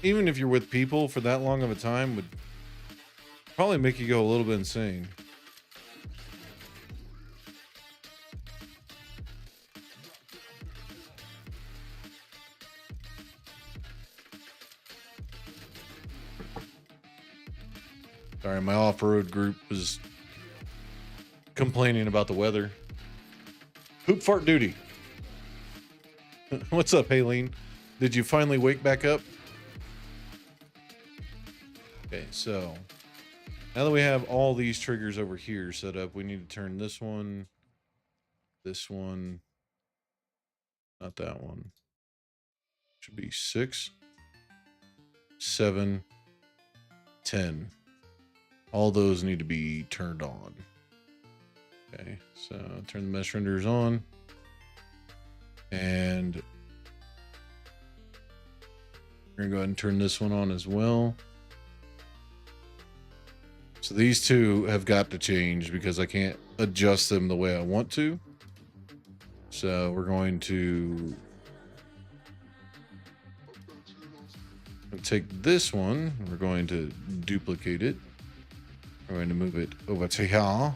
even if you're with people for that long of a time, would probably make you go a little bit insane. Sorry, my off-road group was complaining about the weather. Poop fart duty. What's up, Haleen? Did you finally wake back up? Okay, so now that we have all these triggers over here set up, we need to turn this one, not that one. Should be 6, 7, 10. All those need to be turned on. Okay, so turn the mesh renderers on. And we're gonna go ahead and turn this one on as well. So these two have got to change because I can't adjust them the way I want to. So we're going to take this one. We're going to duplicate it. We're going to move it over to here.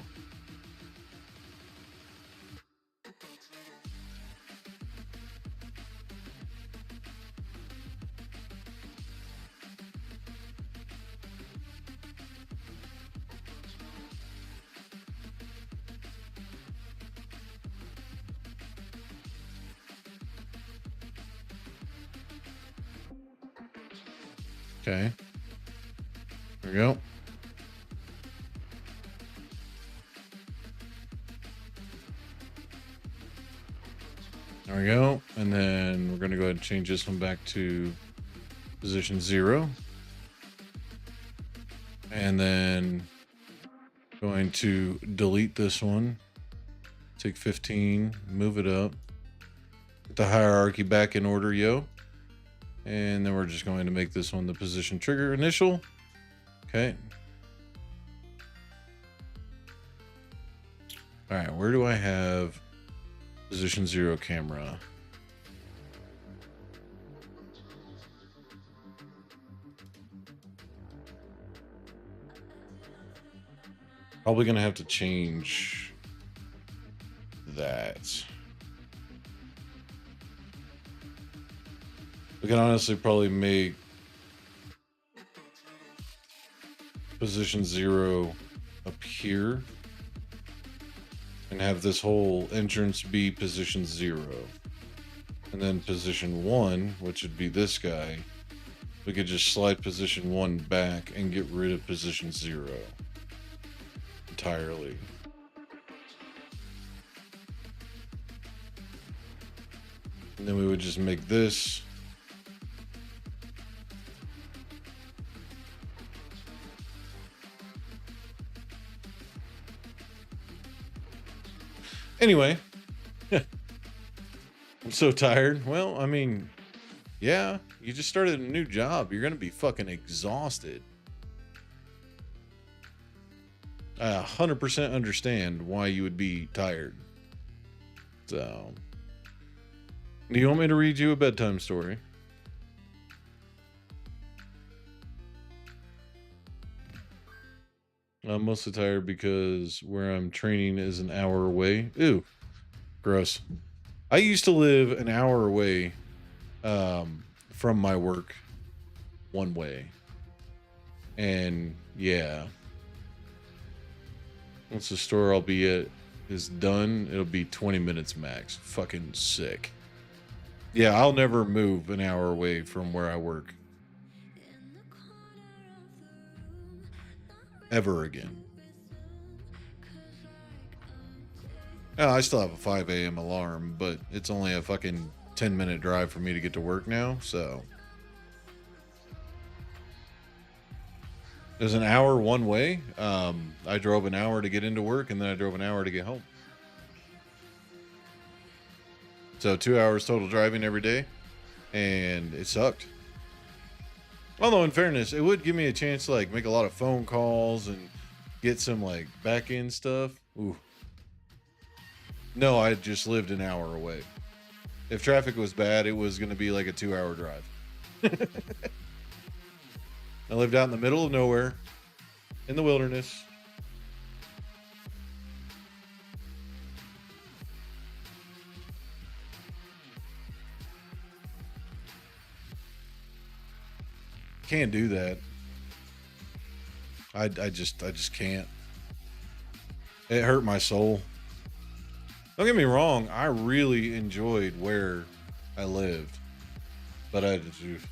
Okay. There we go. There we go. And then we're going to go ahead and change this one back to position 0. And then going to delete this one. Take 15, move it up. Get the hierarchy back in order, yo. And then we're just going to make this one the position trigger initial. Okay. All right, where do I have position 0 camera? Probably gonna have to change that. We can honestly probably make position 0 up here and have this whole entrance be position 0. And then position 1, which would be this guy, we could just slide position 1 back and get rid of position 0 entirely. And then we would just make this anyway. I'm so tired. Well, I mean, yeah, you just started a new job. You're gonna be fucking exhausted. I 100% understand why you would be tired. So, do you want me to read you a bedtime story? I'm mostly tired because where I'm training is an hour away. Ew, gross. I used to live an hour away from my work one way. And yeah, once the store I'll be at is done, it'll be 20 minutes max. Fucking sick. Yeah, I'll never move an hour away from where I work. Ever again. I still have a 5 a.m. alarm, but it's only a fucking 10-minute drive for me to get to work now, so. There's an hour one way. I drove an hour to get into work, and then I drove an hour to get home. So 2 hours total driving every day, and it sucked. Although in fairness, it would give me a chance to like make a lot of phone calls and get some like back end stuff. Ooh. No, I just lived an hour away. If traffic was bad, it was going to be like a 2-hour drive. I lived out in the middle of nowhere, in the wilderness. Can't do that. I just can't. It hurt my soul. Don't get me wrong, I really enjoyed where I lived, but I just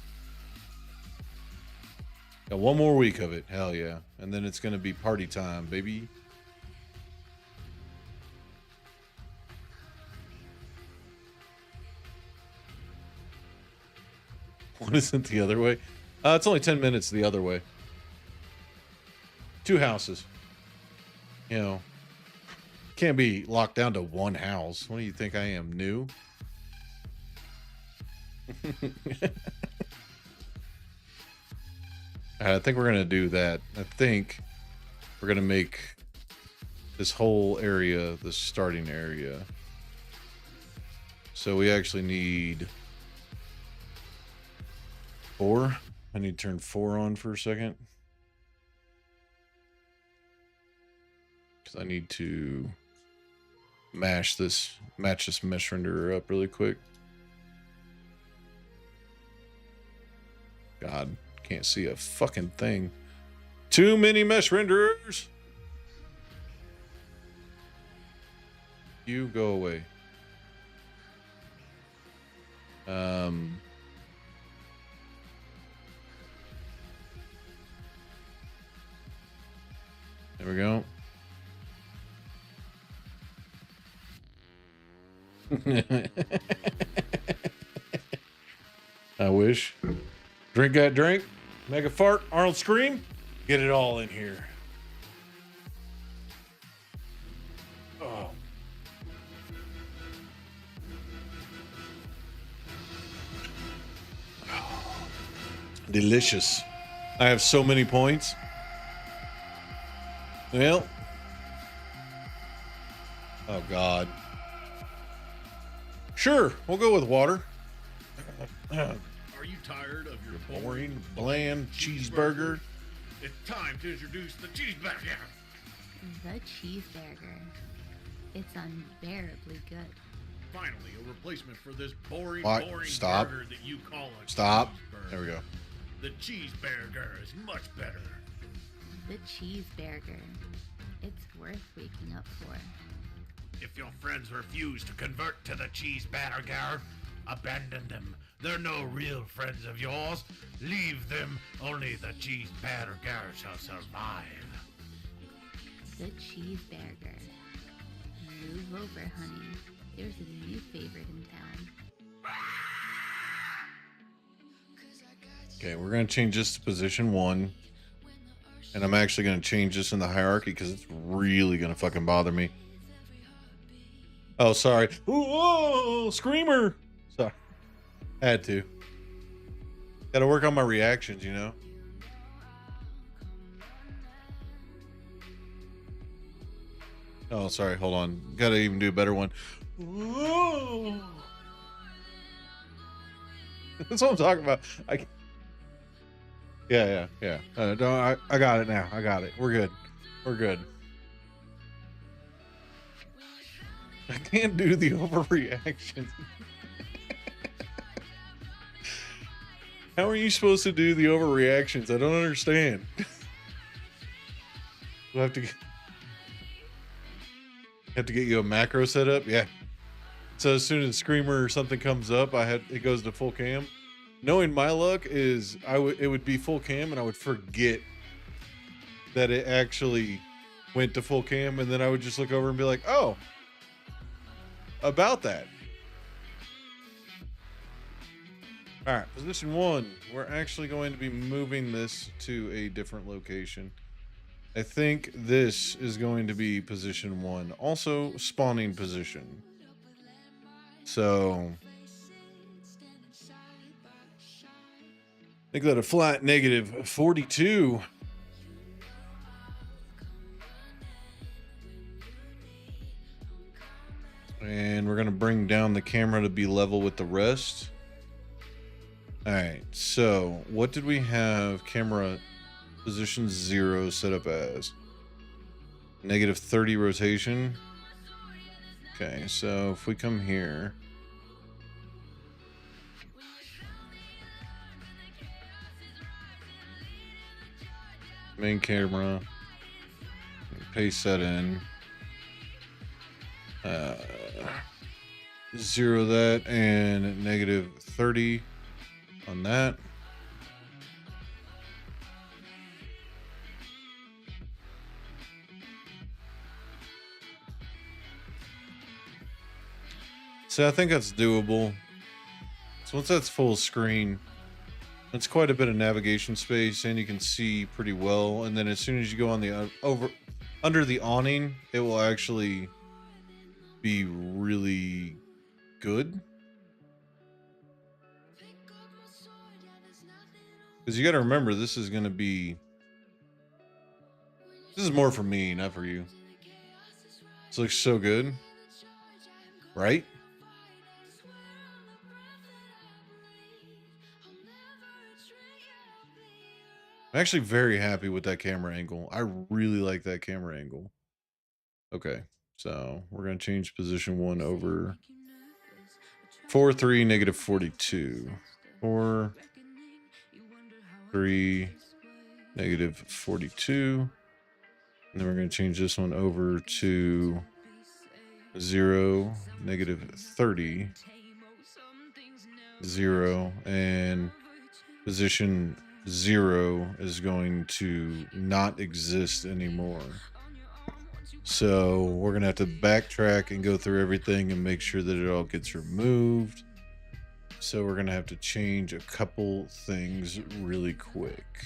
got one more week of it. Hell yeah. And then it's gonna be party time, baby. What isn't the other way? It's only 10 minutes the other way. 2 houses. You know, can't be locked down to one house. What do you think I am, new? I think we're going to do that. I think we're going to make this whole area the starting area. So we actually need 4. I need to turn 4 on for a second. Because I need to match this mesh renderer up really quick. God, can't see a fucking thing. Too many mesh renderers. You go away. There we go. I wish. Drink that drink. Make a fart. Arnold scream. Get it all in here. Oh. Delicious. I have so many points. Well. Oh, God. Sure, we'll go with water. Are you tired of your Boring, bland cheeseburger. It's time to introduce the cheeseburger. The cheeseburger. It's unbearably good. Finally, a replacement for this boring Stop. burger that you call a Stop. cheeseburger. There we go. The cheeseburger is much better. The cheeseburger. It's worth waking up for. If your friends refuse to convert to the cheeseburger, abandon them. They're no real friends of yours. Leave them. Only the cheeseburger shall survive. The cheeseburger. Move over, honey. There's a new favorite in town. Okay, we're going to change this to position 1. And I'm actually going to change this in the hierarchy because it's really going to fucking bother me. Oh, sorry. Ooh, whoa, screamer. Sorry. Had to. Got to work on my reactions, you know? Oh, sorry. Hold on. Got to even do a better one. Whoa. That's what I'm talking about. Yeah. No, I got it now. I got it. We're good. We're good. I can't do the overreaction. How are you supposed to do the overreactions? I don't understand. We'll have to get you a macro setup. Yeah. So as soon as screamer or something comes up, it goes to full cam. Knowing my luck is it would be full cam and I would forget that it actually went to full cam, and then I would just look over and be like, "Oh, about that." All right, position 1. We're actually going to be moving this to a different location. I think this is going to be position 1, also spawning position. So make that a flat negative 42. And we're going to bring down the camera to be level with the rest. All right, so what did we have camera position 0 set up as? Negative 30 rotation. Okay, so if we come here, main camera, paste that in, 0 that, and negative 30 on that. So I think that's doable. So once that's full screen, it's quite a bit of navigation space and you can see pretty well. And then as soon as you go on the under the awning, it will actually be really good. Because you got to remember, this is more for me, not for you. This looks so good, right? I'm actually very happy with that camera angle. I really like that camera angle. Okay, so we're going to change position 1 over 4, 3, negative 42. 4, 3, negative 42. And then we're going to change this one over to 0, negative 30, 0, and position 0 is going to not exist anymore. So we're going to have to backtrack and go through everything and make sure that it all gets removed. So we're going to have to change a couple things really quick.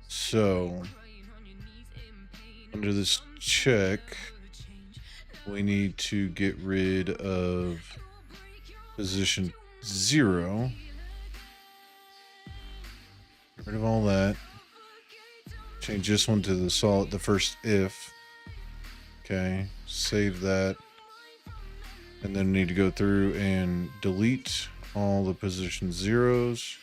So under this check, we need to get rid of position 0. Get rid of all that. Change this one to the first if. Okay, save that. And then need to go through and delete all the position 0s.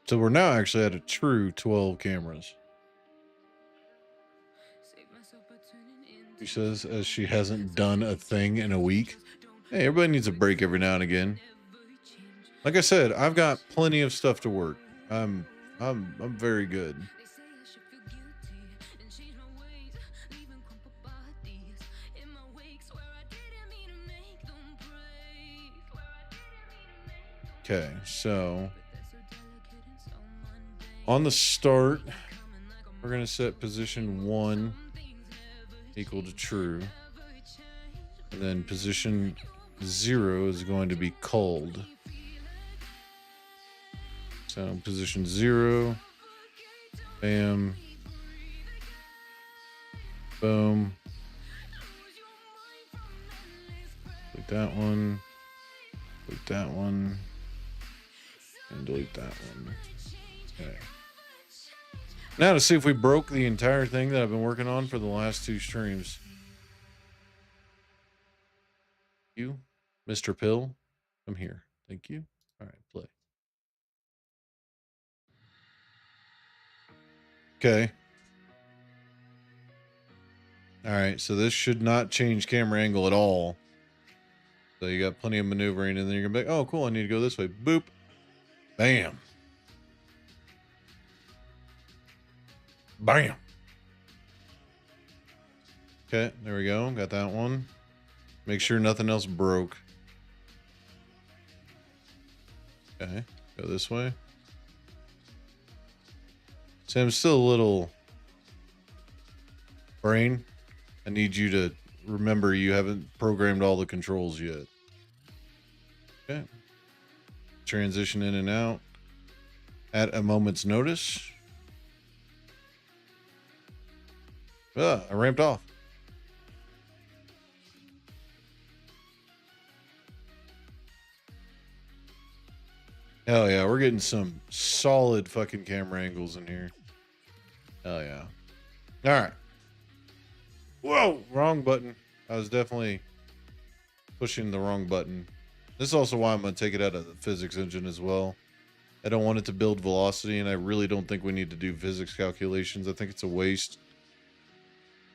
So we're now actually at a true 12 cameras. She says, as she hasn't done a thing in a week. Hey, everybody needs a break every now and again. Like I said, I've got plenty of stuff to work. I'm very good. Okay, so on the start, we're going to set position 1 equal to true. And then position 0 is going to be cold. So position 0, bam, boom. Delete that one, delete that one, and delete that one. Okay. Now to see if we broke the entire thing that I've been working on for the last 2 streams. You, Mr. Pill, come here. Thank you. All right, play. Okay. All right, so this should not change camera angle at all. So you got plenty of maneuvering, and then you're gonna be like, oh, cool, I need to go this way. Boop. Bam. Bam. Okay, there we go. Got that one. Make sure nothing else broke. Okay, go this way. So I'm still a little brain. I need you to remember you haven't programmed all the controls yet. Okay. Transition in and out at a moment's notice. I ramped off. Hell yeah, we're getting some solid fucking camera angles in here. Hell yeah. All right. Whoa, wrong button. I was definitely pushing the wrong button. This is also why I'm going to take it out of the physics engine as well. I don't want it to build velocity, and I really don't think we need to do physics calculations. I think it's a waste.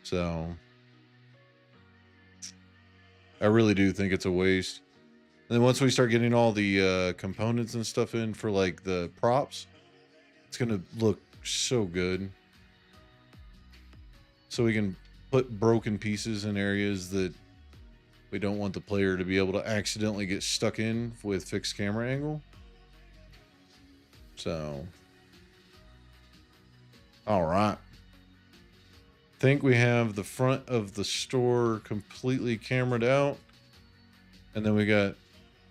So I really do think it's a waste. And then once we start getting all the components and stuff in for like the props, it's going to look so good. So we can put broken pieces in areas that we don't want the player to be able to accidentally get stuck in with fixed camera angle. So, all right. Think we have the front of the store completely cameraed out. And then we got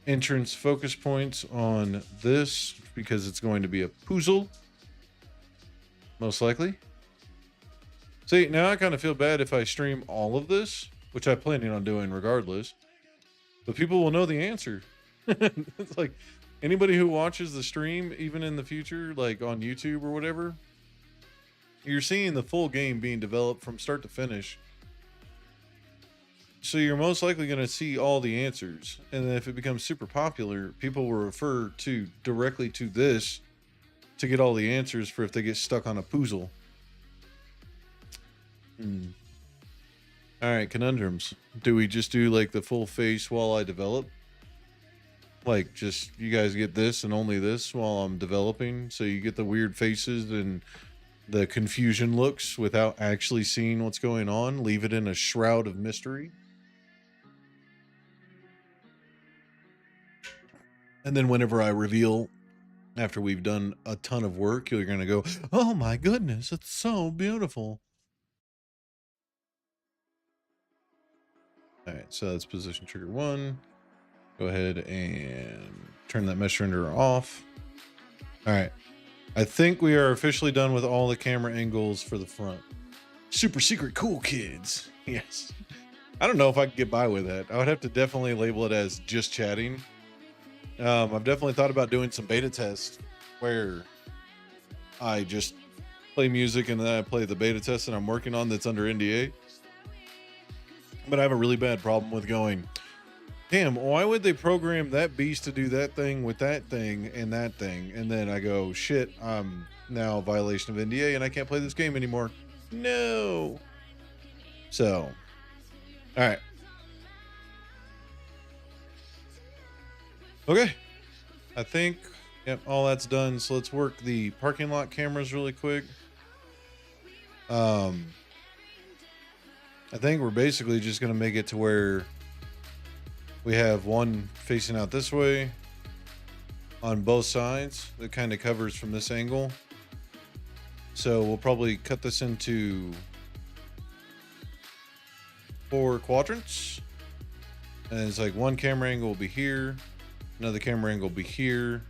entrance focus points on this because it's going to be a puzzle. Most likely. See, now I kind of feel bad if I stream all of this, which I'm planning on doing regardless. But people will know the answer. It's like anybody who watches the stream, even in the future, like on YouTube or whatever, you're seeing the full game being developed from start to finish. So you're most likely going to see all the answers. And then if it becomes super popular, people will refer to directly to this to get all the answers for if they get stuck on a puzzle. All right, conundrums. Do we just do like the full face while I develop? Like just you guys get this and only this while I'm developing, so you get the weird faces and the confusion looks without actually seeing what's going on. Leave it in a shroud of mystery. And then whenever I reveal, after we've done a ton of work, you're going to go, oh my goodness, it's so beautiful. All right, so that's position trigger 1. Go ahead and turn that mesh renderer off. All right. I think we are officially done with all the camera angles for the front. Super secret cool kids. Yes. I don't know if I could get by with that. I would have to definitely label it as just chatting. I've definitely thought about doing some beta tests where I just play music and then I play the beta test that I'm working on that's under NDA. But I have a really bad problem with going, damn, why would they program that beast to do that thing with that thing and that thing? And then I go, shit, I'm now a violation of NDA and I can't play this game anymore. No. So, all right. Okay. I think, yep, all that's done. So let's work the parking lot cameras really quick. I think we're basically just going to make it to where we have one facing out this way on both sides that kind of covers from this angle. So we'll probably cut this into 4 quadrants. And it's like one camera angle will be here, another camera angle will be here,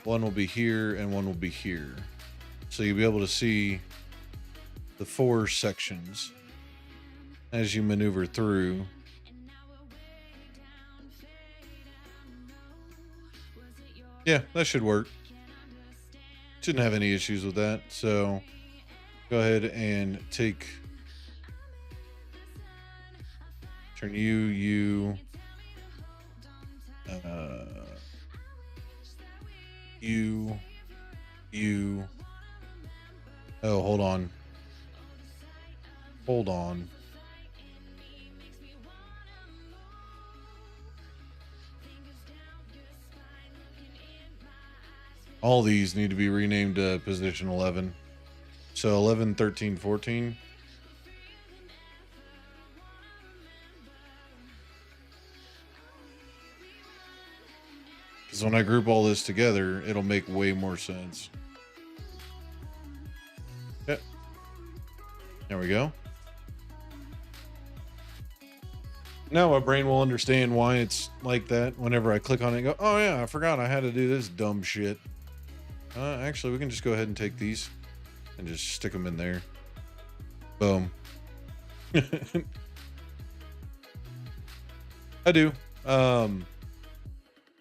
one will be here, and one will be here. So you'll be able to see the 4 sections as you maneuver through. Yeah, that should work. Shouldn't have any issues with that. So go ahead and turn you, oh, hold on. All these need to be renamed to position 11. So 11, 13, 14. Because when I group all this together, it'll make way more sense. Yep. There we go. Now my brain will understand why it's like that whenever I click on it and go, oh yeah, I forgot I had to do this dumb shit. Actually, we can just go ahead and take these and just stick them in there. Boom. I do.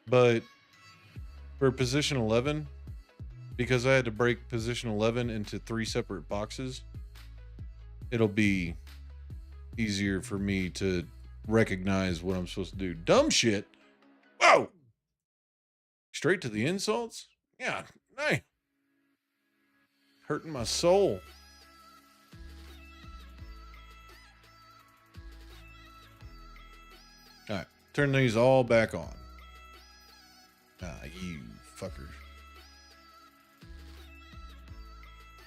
But for position 11, because I had to break position 11 into 3 separate boxes, it'll be easier for me to recognize what I'm supposed to do. Dumb shit. Whoa! Straight to the insults? Yeah, hey. Hurting my soul. All right, turn these all back on. Ah, you fuckers.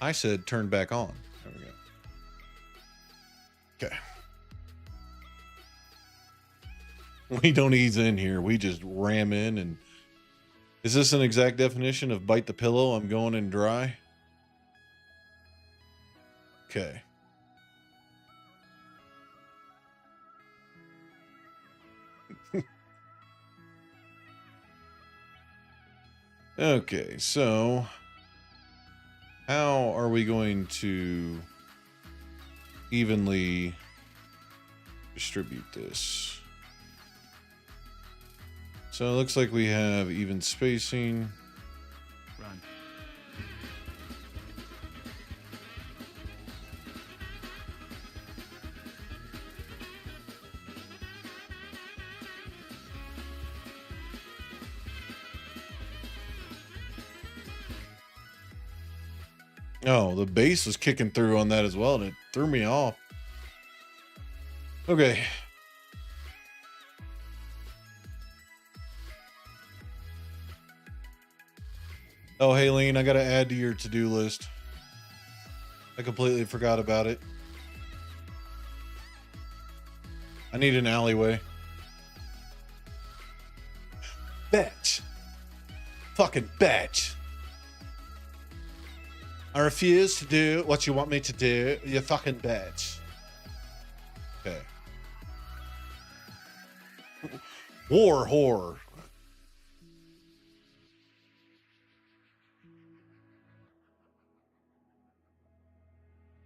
I said turn back on. There we go. Okay. We don't ease in here. We just ram in. And is this an exact definition of bite the pillow? I'm going in dry. Okay. Okay, so how are we going to evenly distribute this? So it looks like we have even spacing. Run. Oh, the bass was kicking through on that as well, and it threw me off. Okay. Oh, hey, Lean, I got to add to your to-do list. I completely forgot about it. I need an alleyway. Bitch. Fucking bitch. I refuse to do what you want me to do, you fucking bitch. Okay. War whore.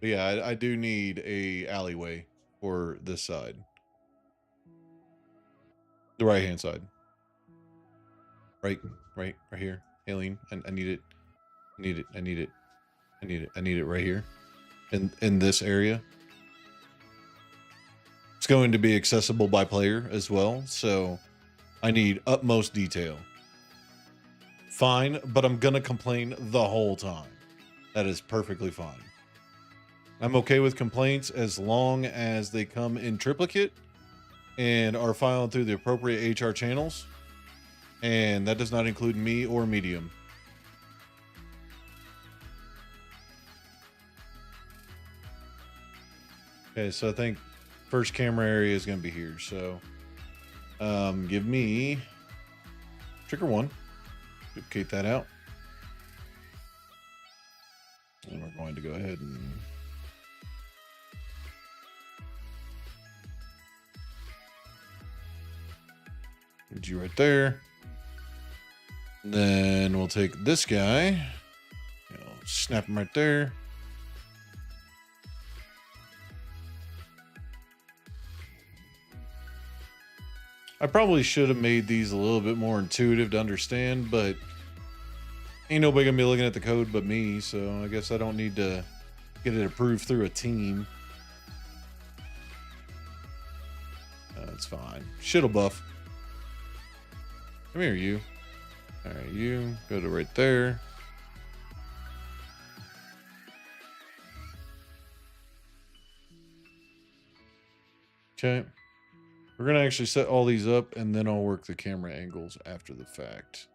But yeah, I do need a alleyway for this side. The right hand side. Right here. Aileen, I need it. I need it. I need it. I need it. I need it right here. In this area. It's going to be accessible by player as well, so I need utmost detail. Fine, but I'm gonna complain the whole time. That is perfectly fine. I'm okay with complaints as long as they come in triplicate and are filed through the appropriate HR channels. And that does not include me or Medium. Okay, so I think first camera area is going to be here. So give me trigger 1. Duplicate that out. And we're going to go ahead and put you right there. And then we'll take this guy. Snap him right there. I probably should have made these a little bit more intuitive to understand, but ain't nobody gonna be looking at the code but me, so I guess I don't need to get it approved through a team. That's fine. Shit'll buff. Come here, you. Alright, you go to right there. Okay. We're going to actually set all these up, and then I'll work the camera angles after the fact.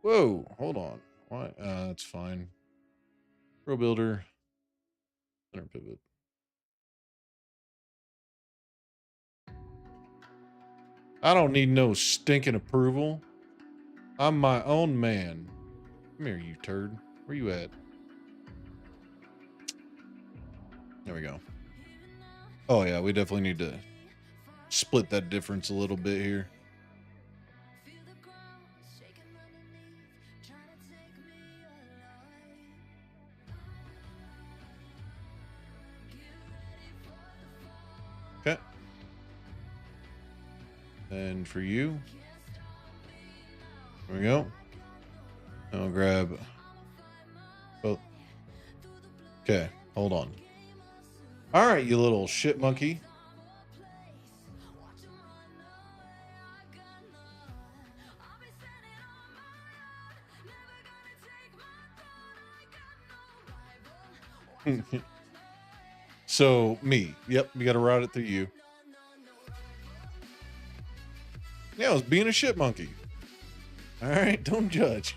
Whoa, hold on. What? That's fine. Pro builder. Center pivot. I don't need no stinking approval. I'm my own man. Come here, you turd. Where you at? There we go. Oh, yeah, we definitely need to split that difference a little bit here. Okay. And for you, there we go. I'll grab both. Okay, hold on. All right, you little shit monkey. So me, yep, we got to route it through you. Yeah, I was being a shit monkey. All right, don't judge.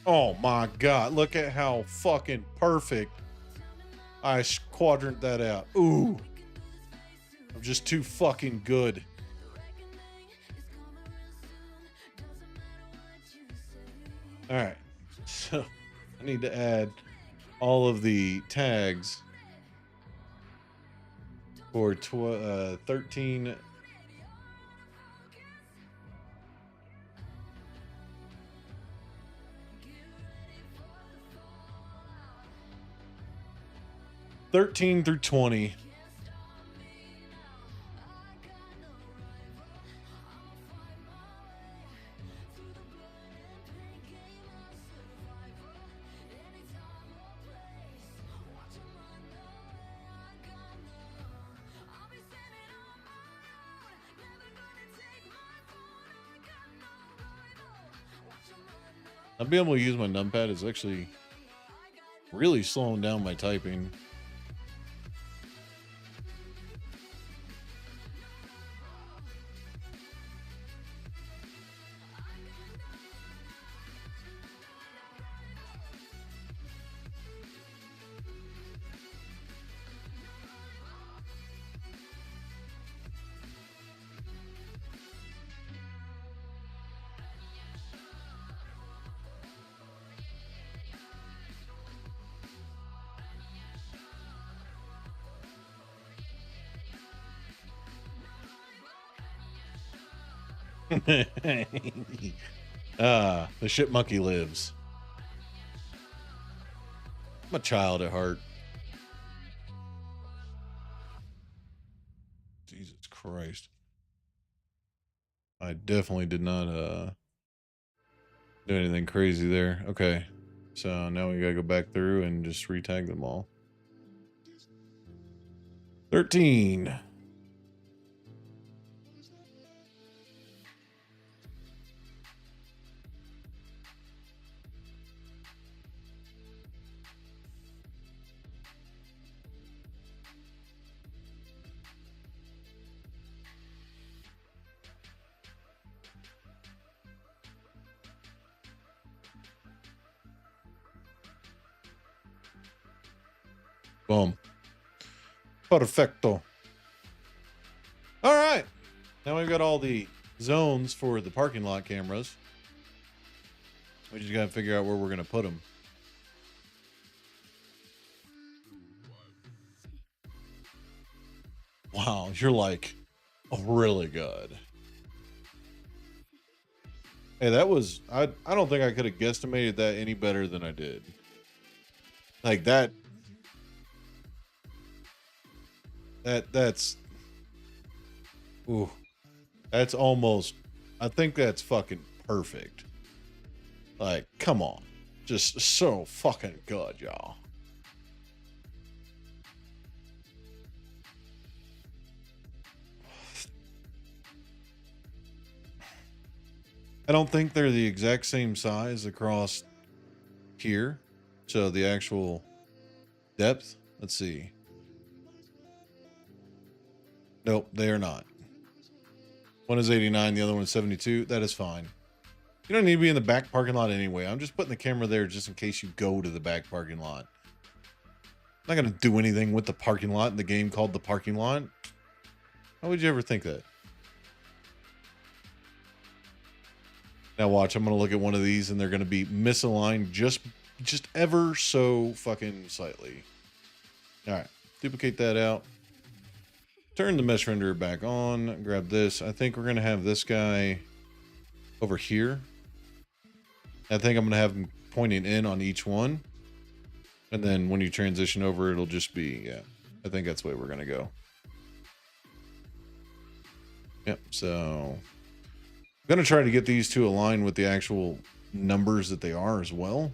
Oh my God, look at how fucking perfect I quadrant that out. Ooh. I'm just too fucking good. All right. So I need to add all of the tags for 13. Through 20. I'll be able to use my numpad. It's actually really slowing down my typing. The shit monkey lives. I'm a child at heart. Jesus Christ. I definitely did not do anything crazy there. Okay. So now we gotta go back through and just retag them all. 13. Boom. Perfecto. All right. Now we've got all the zones for the parking lot cameras. We just got to figure out where we're going to put them. Wow, you're like, oh, really good. Hey, that was, I don't think I could have guesstimated that any better than I did. Like that's, ooh, that's almost, I think that's fucking perfect. Like, come on. Just so fucking good, y'all. I don't think they're the exact same size across here. So the actual depth, let's see. Nope, they are not. One is 89, the other one is 72. That is fine. You don't need to be in the back parking lot anyway. I'm just putting the camera there just in case you go to the back parking lot. I'm not going to do anything with the parking lot in the game called the parking lot. How would you ever think that? Now watch, I'm going to look at one of these and they're going to be misaligned just ever so fucking slightly. All right, duplicate that out. Turn the mesh renderer back on. Grab this. I think we're going to have this guy over here. I think I'm going to have him pointing in on each one. And then when you transition over, it'll just be, yeah, I think that's the way we're going to go. Yep, so I'm going to try to get these to align with the actual numbers that they are as well,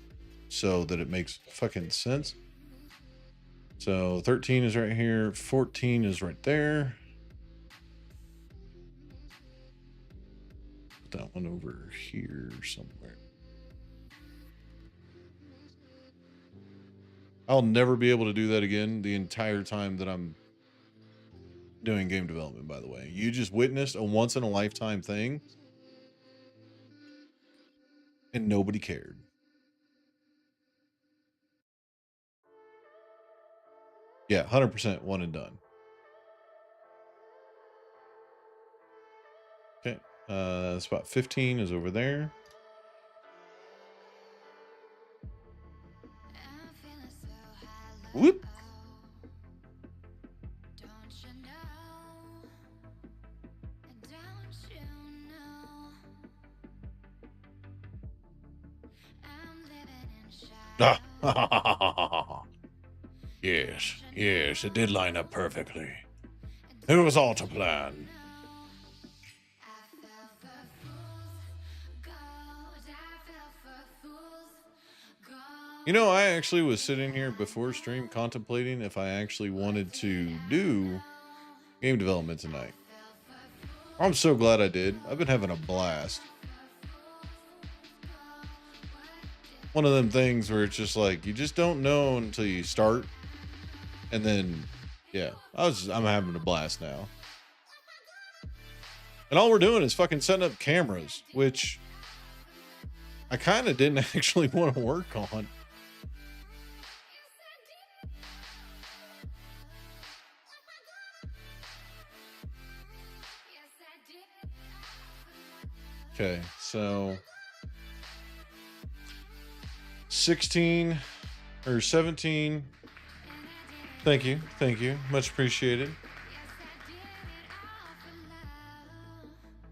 so that it makes fucking sense. So 13 is right here, 14 is right there. Put that one over here somewhere. I'll never be able to do that again the entire time that I'm doing game development, by the way. You just witnessed a once in a lifetime thing and nobody cared. Yeah, 100% one and done. Okay, spot 15 is over there. Whoop. Ah. Yes, yes, it did line up perfectly. It was all to plan. You know, I actually was sitting here before stream contemplating if I actually wanted to do game development tonight. I'm so glad I did. I've been having a blast. One of them things where it's just like, you just don't know until you start. And then, yeah, I'm having a blast now. And all we're doing is fucking setting up cameras, which I kind of didn't actually want to work on. Okay, so 16 or 17. Thank you, much appreciated.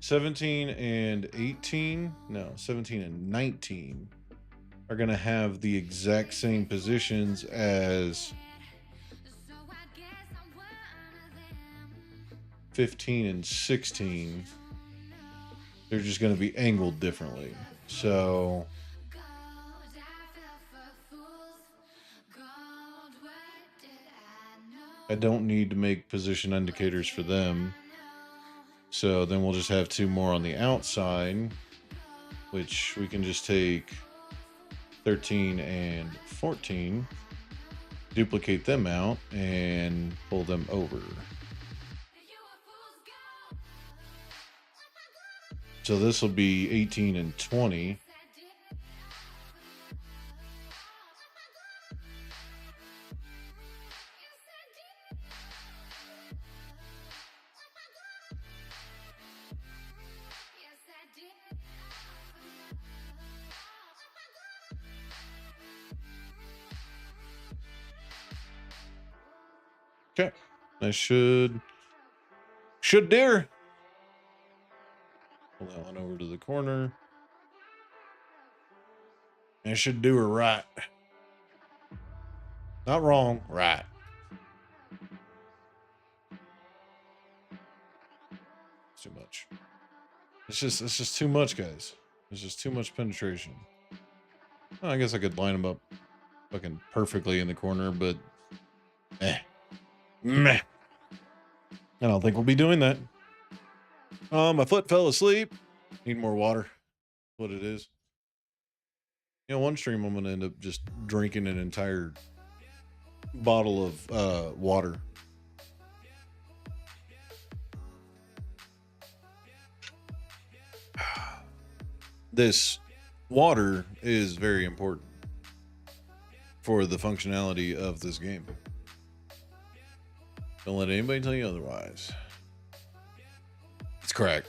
17 and 18, no, 17 and 19 are going to have the exact same positions as 15 and 16. They're just going to be angled differently. So I don't need to make position indicators for them. So then we'll just have two more on the outside, which we can just take 13 and 14, duplicate them out, and pull them over. So this will be 18 and 20. Okay, I should dare. Pull that one over to the corner. I should do her right. Not wrong, right. It's too much. It's just too much, guys. It's just too much penetration. Well, I guess I could line them up fucking perfectly in the corner, but meh. I don't think we'll be doing that. My foot fell asleep. Need more water. What it is. You know, one stream I'm gonna end up just drinking an entire bottle of water. This water is very important for the functionality of this game. Don't let anybody tell you otherwise. It's crack.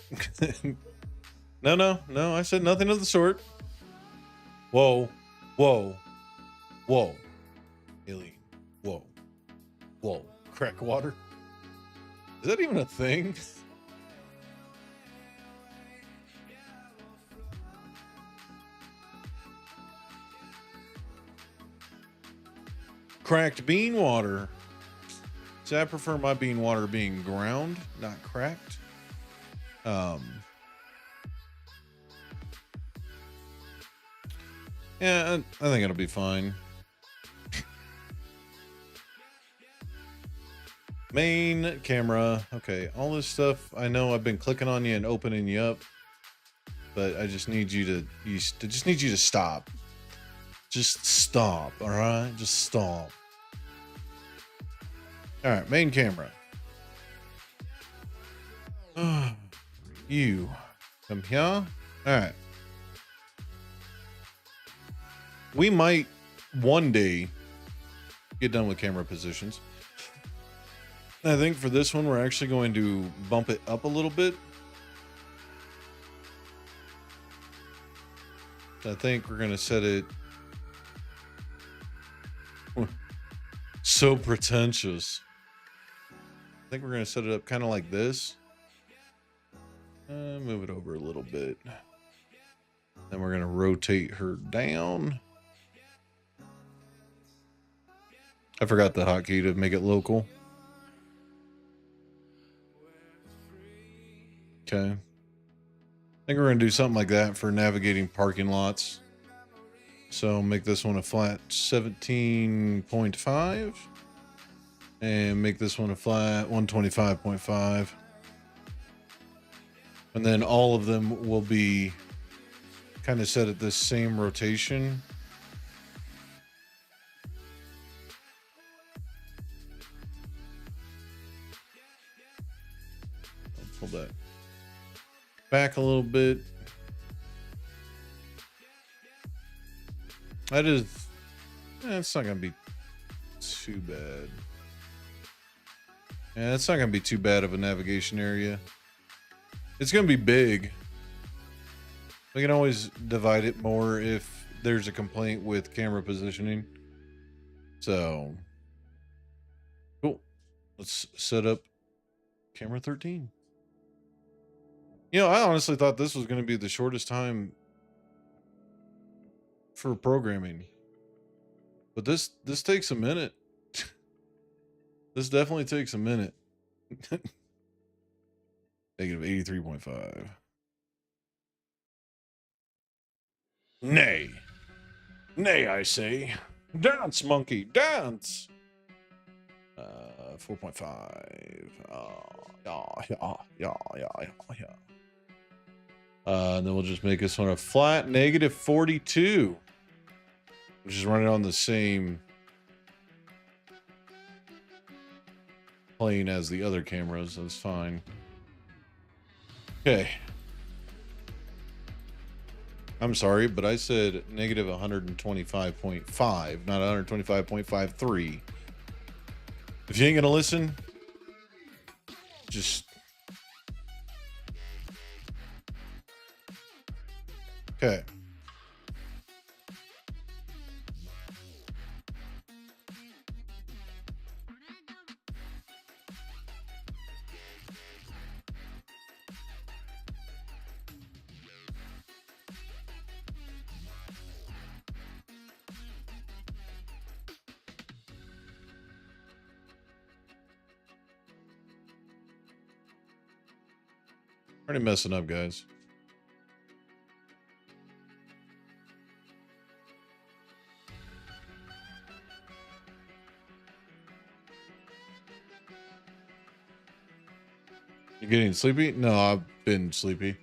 No, I said nothing of the sort. Whoa. Alien. Whoa. Crack water. Is that even a thing? Cracked bean water. See, I prefer my bean water being ground, not cracked. Yeah, I think it'll be fine. Main camera. Okay, all this stuff. I know I've been clicking on you and opening you up, but I just need you to stop. Just stop, all right? Just stop. All right, main camera. You come here. All right. We might one day get done with camera positions. I think for this one, we're actually going to bump it up a little bit. I think we're going to set it. So pretentious. I think we're going to set it up kind of like this. Move it over a little bit. Then we're going to rotate her down. I forgot the hotkey to make it local. Okay. I think we're going to do something like that for navigating parking lots. So make this one a flat 17.5 and make this one a flat 125.5. And then all of them will be kind of set at this same rotation. I'll pull that back a little bit. That is, it's not going to be too bad. Yeah, it's not going to be too bad of a navigation area. It's going to be big. We can always divide it more if there's a complaint with camera positioning. So, cool. Let's set up camera 13. You know, I honestly thought this was going to be the shortest time for programming, but this takes a minute. This definitely takes a minute. Negative 83.5. Nay. Nay, I say. Dance, monkey, dance! 4.5. Yeah. And then we'll just make this one a flat negative 42. Which is running on the same plane as the other cameras. That's fine. Okay. I'm sorry, but I said negative 125.5, not 125.53. If you ain't gonna listen, just... Okay. Already messing up, guys. You getting sleepy? No, I've been sleepy.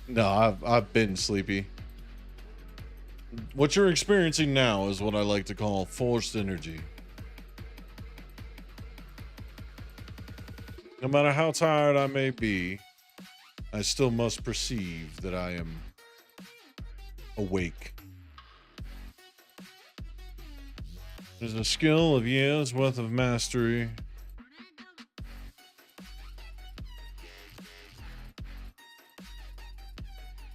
No, I've been sleepy. What you're experiencing now is what I like to call forced energy. No matter how tired I may be, I still must perceive that I am awake. There's a skill of years worth of mastery.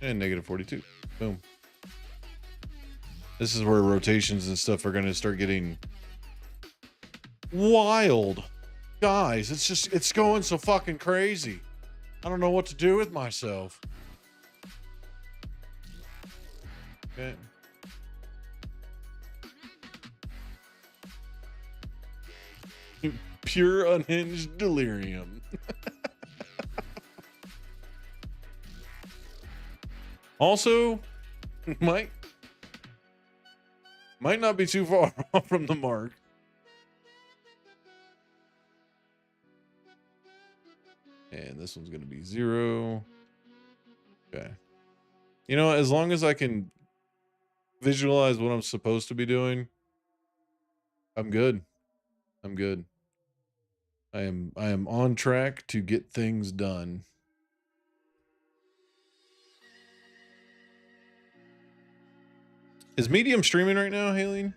And negative 42. Boom. This is where rotations and stuff are going to start getting wild. Guys, it's going so fucking crazy. I don't know what to do with myself. Okay. Pure unhinged delirium. Also, might not be too far off from the mark. And this one's going to be 0. Okay. You know, as long as I can visualize what I'm supposed to be doing, I'm good. I'm good. I am on track to get things done. Is Medium streaming right now, Haleen?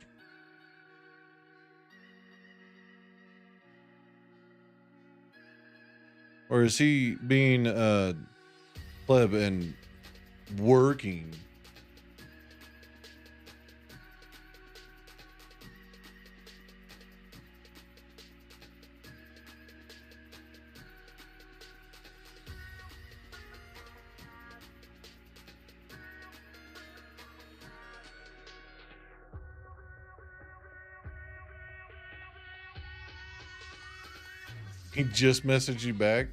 Or is he being pleb and working? He just messaged you back?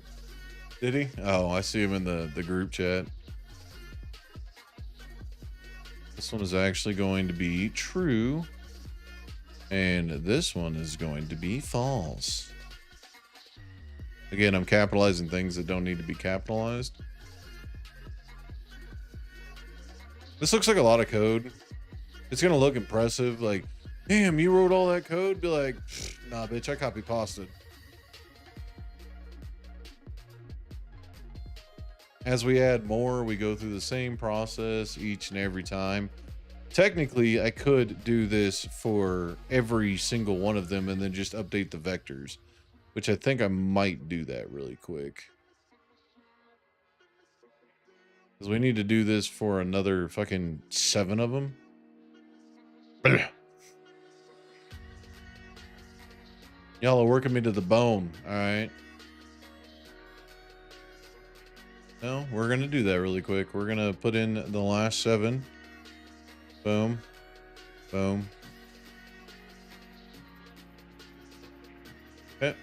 Did he? Oh, I see him in the group chat. This one is actually going to be true. And this one is going to be false. Again, I'm capitalizing things that don't need to be capitalized. This looks like a lot of code. It's going to look impressive. Like, damn, you wrote all that code? Be like, nah, bitch, I copy pasted. As we add more, we go through the same process each and every time. Technically, I could do this for every single one of them and then just update the vectors, which I think I might do that really quick. Because we need to do this for another fucking 7 of them. Y'all are working me to the bone, all right? No, we're going to do that really quick. We're going to put in the last 7. Boom. Boom. Okay.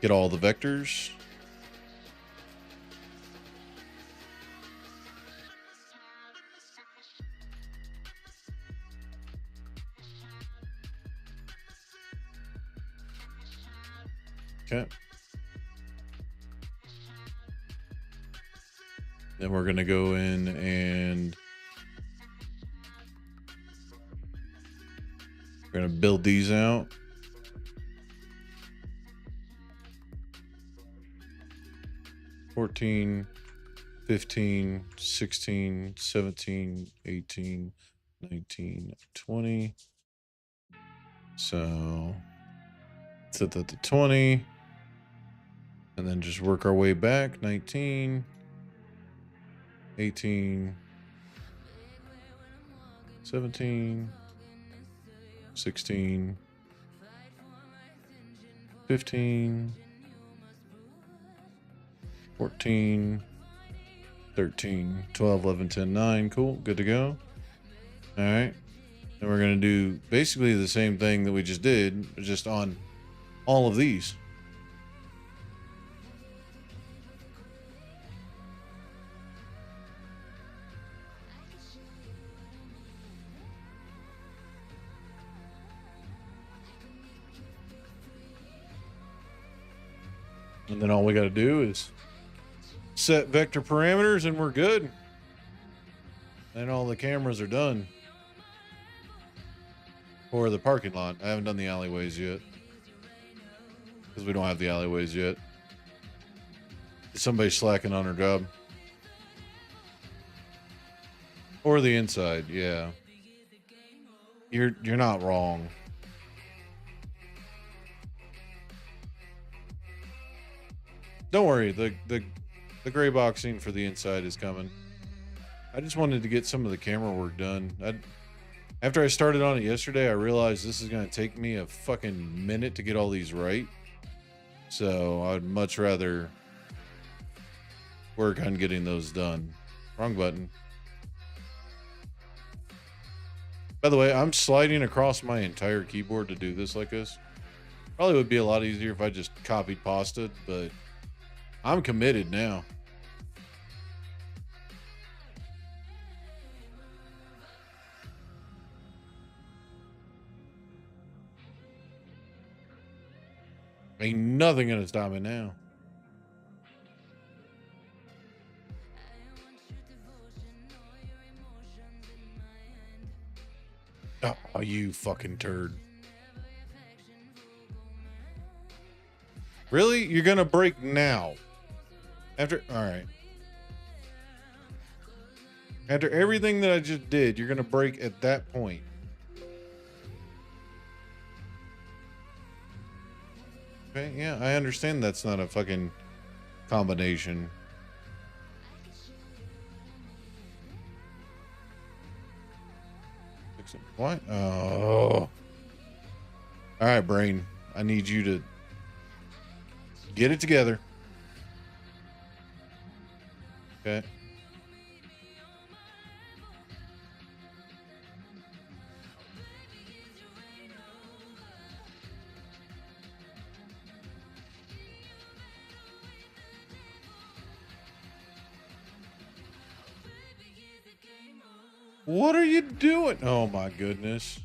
Get all the vectors. Okay. Then we're going to go in and we're going to build these out. $14, 15, 16, 17, 18, 19, 20. So set that to 20. And then just work our way back. 19, 18, 17, 16, 15, 14, 13, 12, 11, 10, 9. Cool. Good to go. All right. And we're going to do basically the same thing that we just did, just on all of these. And then all we got to do is set vector parameters and we're good. And all the cameras are done. For the parking lot. I haven't done the alleyways yet. Because we don't have the alleyways yet. Somebody's slacking on her job. Or the inside, yeah. You're not wrong. Don't worry, the gray boxing for the inside is coming. I just wanted to get some of the camera work done. After I started on it yesterday, I realized this is going to take me a fucking minute to get all these right. So I'd much rather work on getting those done. Wrong button. By the way, I'm sliding across my entire keyboard to do this like this. Probably would be a lot easier if I just copied pasted, but I'm committed now. Ain't nothing gonna stop me now. Oh, you fucking turd. Really? You're gonna break now? All right. After everything that I just did, you're gonna break at that point. Okay, yeah, I understand that's not a fucking combination. What? Oh. All right, brain. I need you to get it together. Okay. What are you doing? Oh my goodness.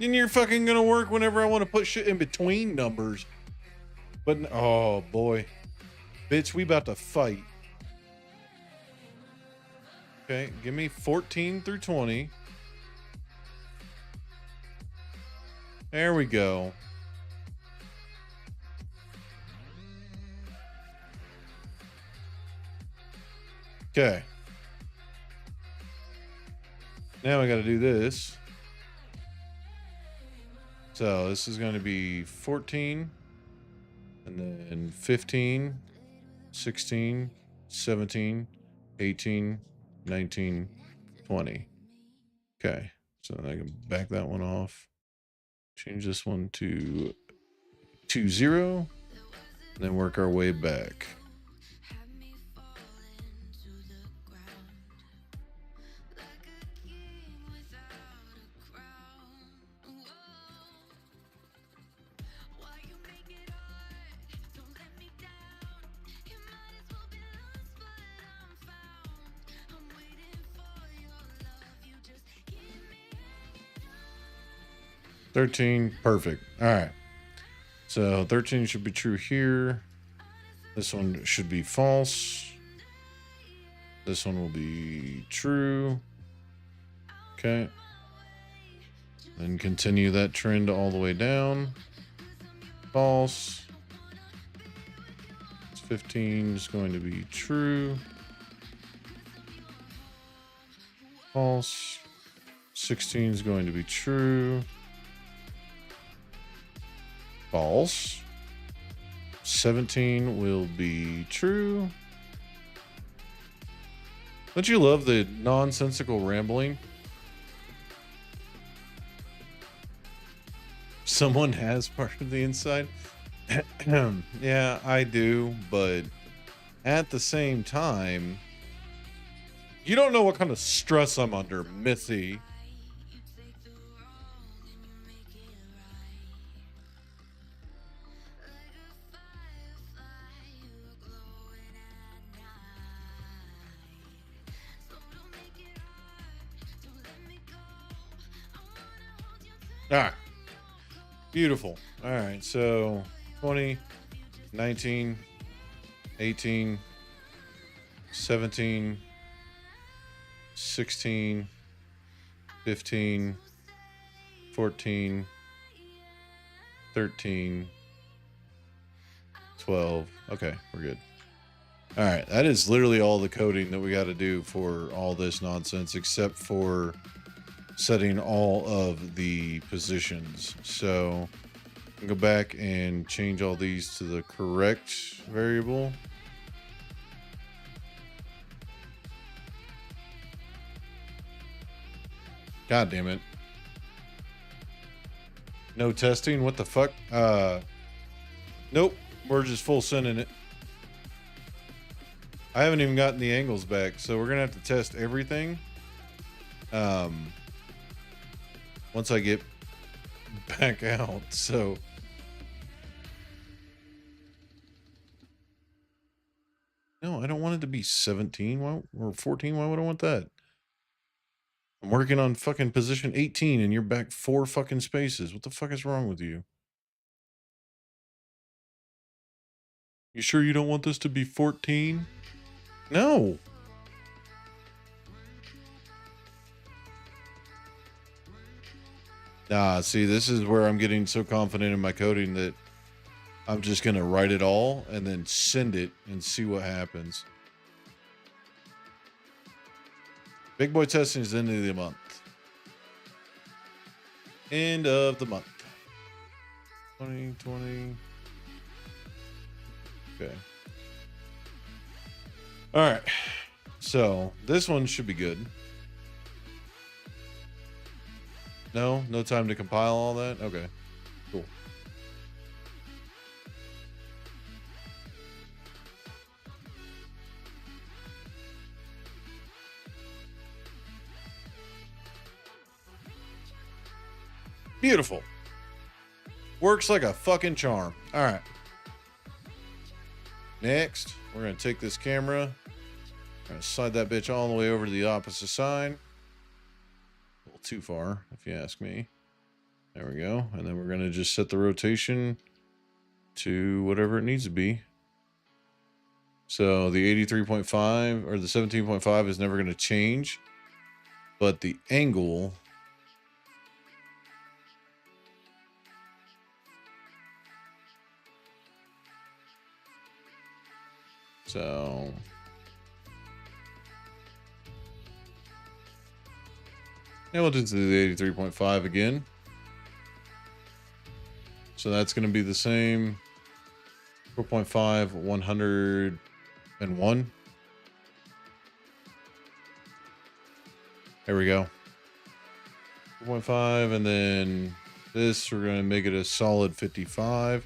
And you're fucking gonna work whenever I want to put shit in between numbers. But, oh boy. Bitch, we about to fight. Okay, give me 14 through 20. There we go. Okay. Now I got to do this. So this is going to be 14, and then 15, 16, 17, 18, 19, 20. Okay. So I can back that one off. Change this one to 2-0. And then work our way back. $13, perfect. All right. So 13 should be true here. This one should be false. This one will be true. Okay. Then continue that trend all the way down. False. 15 is going to be true. False. 16 is going to be true. False. 17 will be true. Don't you love the nonsensical rambling? Someone has part of the inside. Yeah, I do, but at the same time, you don't know what kind of stress I'm under, Missy. All right. Beautiful. All right. So 20, 19, 18, 17, 16, 15, 14, 13, 12. Okay, we're good. All right. That is literally all the coding that we got to do for all this nonsense, except for setting all of the positions. So go back and change all these to the correct variable. God damn it. No testing? What the fuck? Nope. We're just full sending it. I haven't even gotten the angles back, so we're gonna have to test everything. Once I get back out, so no, I don't want it to be 17 or 14. Why would I want that? I'm working on fucking position 18 and you're back 4 fucking spaces. What the fuck is wrong with you? You sure you don't want this to be 14? No. Nah, see, this is where I'm getting so confident in my coding that I'm just going to write it all and then send it and see what happens. Big boy testing is the end of the month. End of the month. 2020. Okay. All right. So this one should be good. No time to compile all that. Okay, cool. Beautiful. Works like a fucking charm. All right. Next, we're going to take this camera. We're going to slide that bitch all the way over to the opposite side. A little too far, if you ask me. There we go. And then we're going to just set the rotation to whatever it needs to be. So the 83.5 or the 17.5 is never going to change. But the angle... So... and we'll just do the 83.5 again. So that's going to be the same. 4.5, 101. There we go. 4.5, and then this, we're going to make it a solid 55.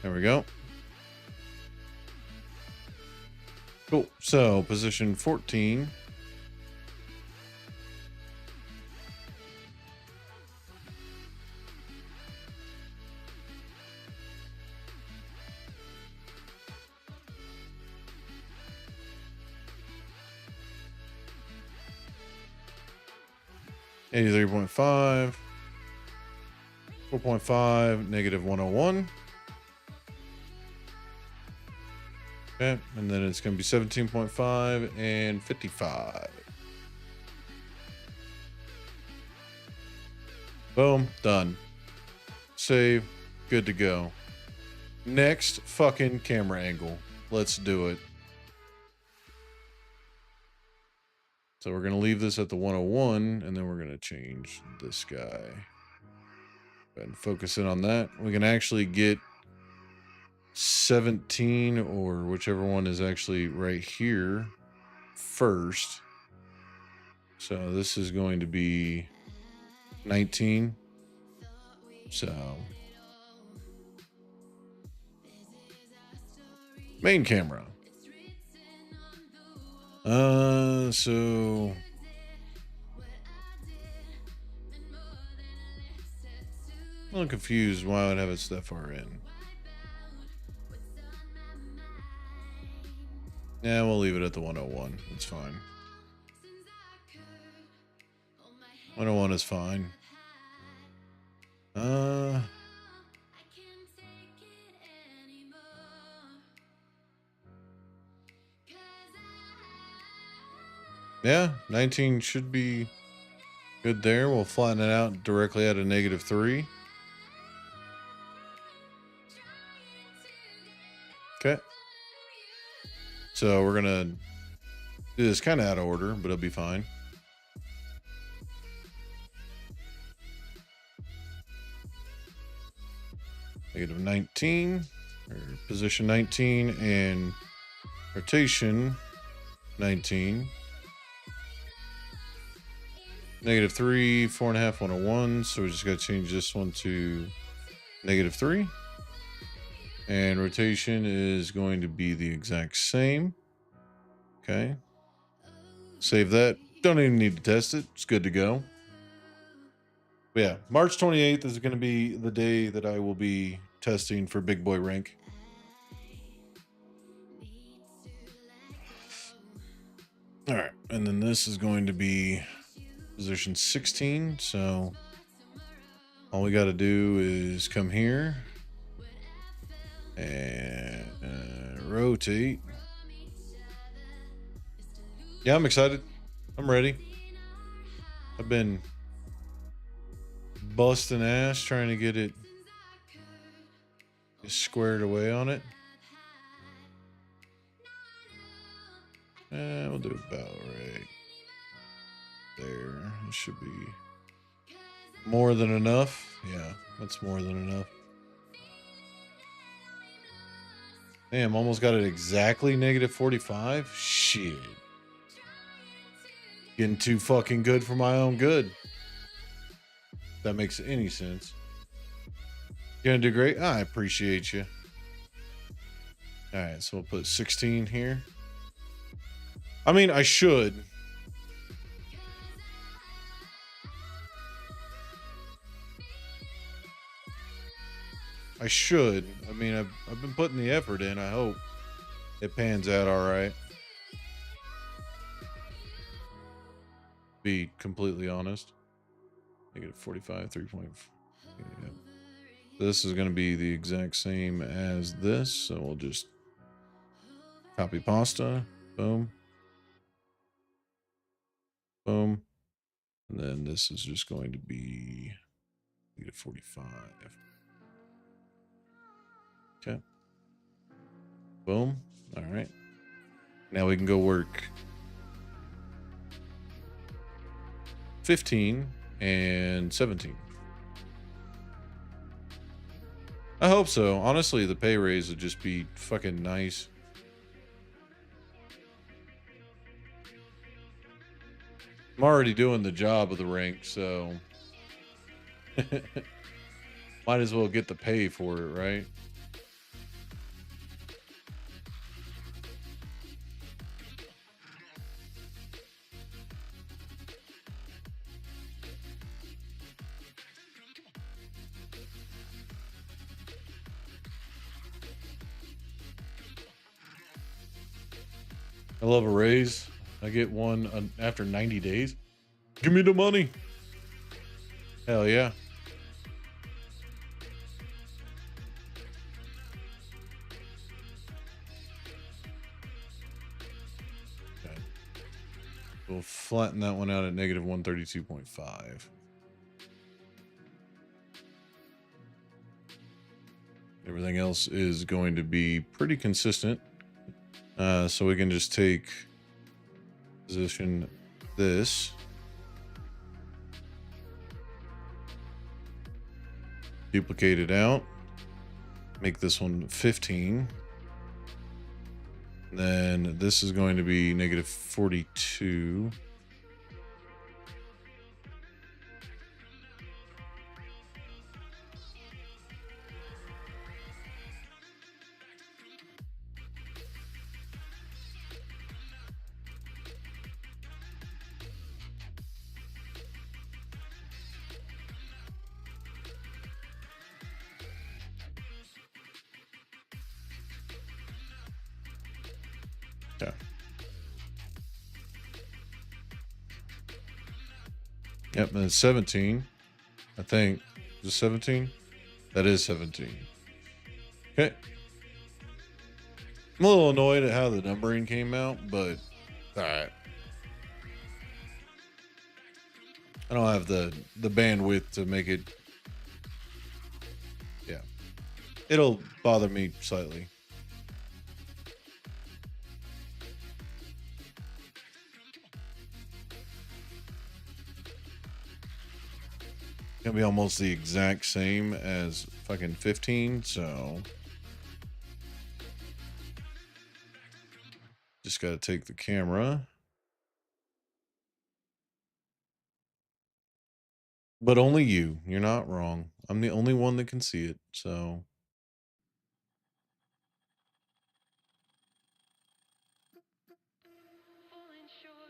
There we go. Cool. So, position 14. $83.5, 4.5, negative 101. Okay, and then it's going to be 17.5 and 55. Boom, done. Save, good to go. Next fucking camera angle. Let's do it. So we're going to leave this at the 101, and then we're going to change this guy. Go ahead and focus in on that. We can actually get 17, or whichever one is actually right here, first. So this is going to be 19. So main camera. So I'm a little confused why I would have it that far in. Yeah, we'll leave it at the 101. It's fine. 101 is fine. Yeah, 19 should be good there. We'll flatten it out directly at a -3. Okay. So we're gonna do this kind of out of order, but it'll be fine. -19, or position 19, and rotation 19. -3, 4.5, 101. So we just got to change this one to -3. And rotation is going to be the exact same. Okay. Save that. Don't even need to test it. It's good to go. But yeah, March 28th is going to be the day that I will be testing for Big Boy rank. All right. And then this is going to be position 16. So all we got to do is come here and rotate. Yeah, I'm excited. I'm ready. I've been busting ass trying to get it squared away on it. And we'll do about right there. It should be more than enough. Yeah, that's more than enough. Damn, almost got it exactly -45. Shit. Getting too fucking good for my own good. If that makes any sense. You're gonna do great. I appreciate you. All right, so we'll put 16 here. I mean, I should. I mean, I've been putting the effort in. I hope it pans out all right. Be completely honest. -45, 3. Yeah. This is going to be the exact same as this. So we'll just copy pasta. Boom. Boom. And then this is just going to be -45. Okay. Boom. All right. Now we can go work 15 and 17. I hope so. Honestly, the pay raise would just be fucking nice. I'm already doing the job of the rink, so might as well get the pay for it, right? I love a raise. I get one after 90 days. Give me the money. Hell yeah. Okay. We'll flatten that one out at negative 132.5. Everything else is going to be pretty consistent. So we can just take position this. Duplicate it out. Make this one 15. Then this is going to be negative 42. Yeah. Yep, and it's 17. I think. Is it 17? That is 17. Okay. I'm a little annoyed at how the numbering came out, but alright. I don't have the bandwidth to make it. Yeah. It'll bother me slightly. Gonna be almost the exact same as fucking 15, so just gotta take the camera. But only you. You're not wrong. I'm the only one that can see it, so Falling short,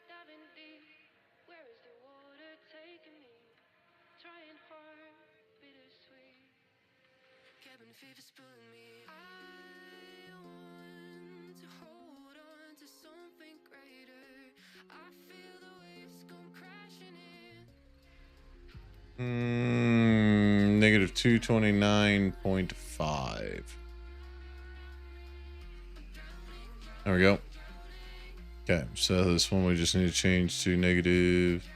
diving deep. Where is the water taking me? Trying hard, bittersweet. Cabin fever's pulling me. I want to hold on to something greater. I feel the waves come crashing in. negative 229.5. There we go. Okay, so this one we just need to change to negative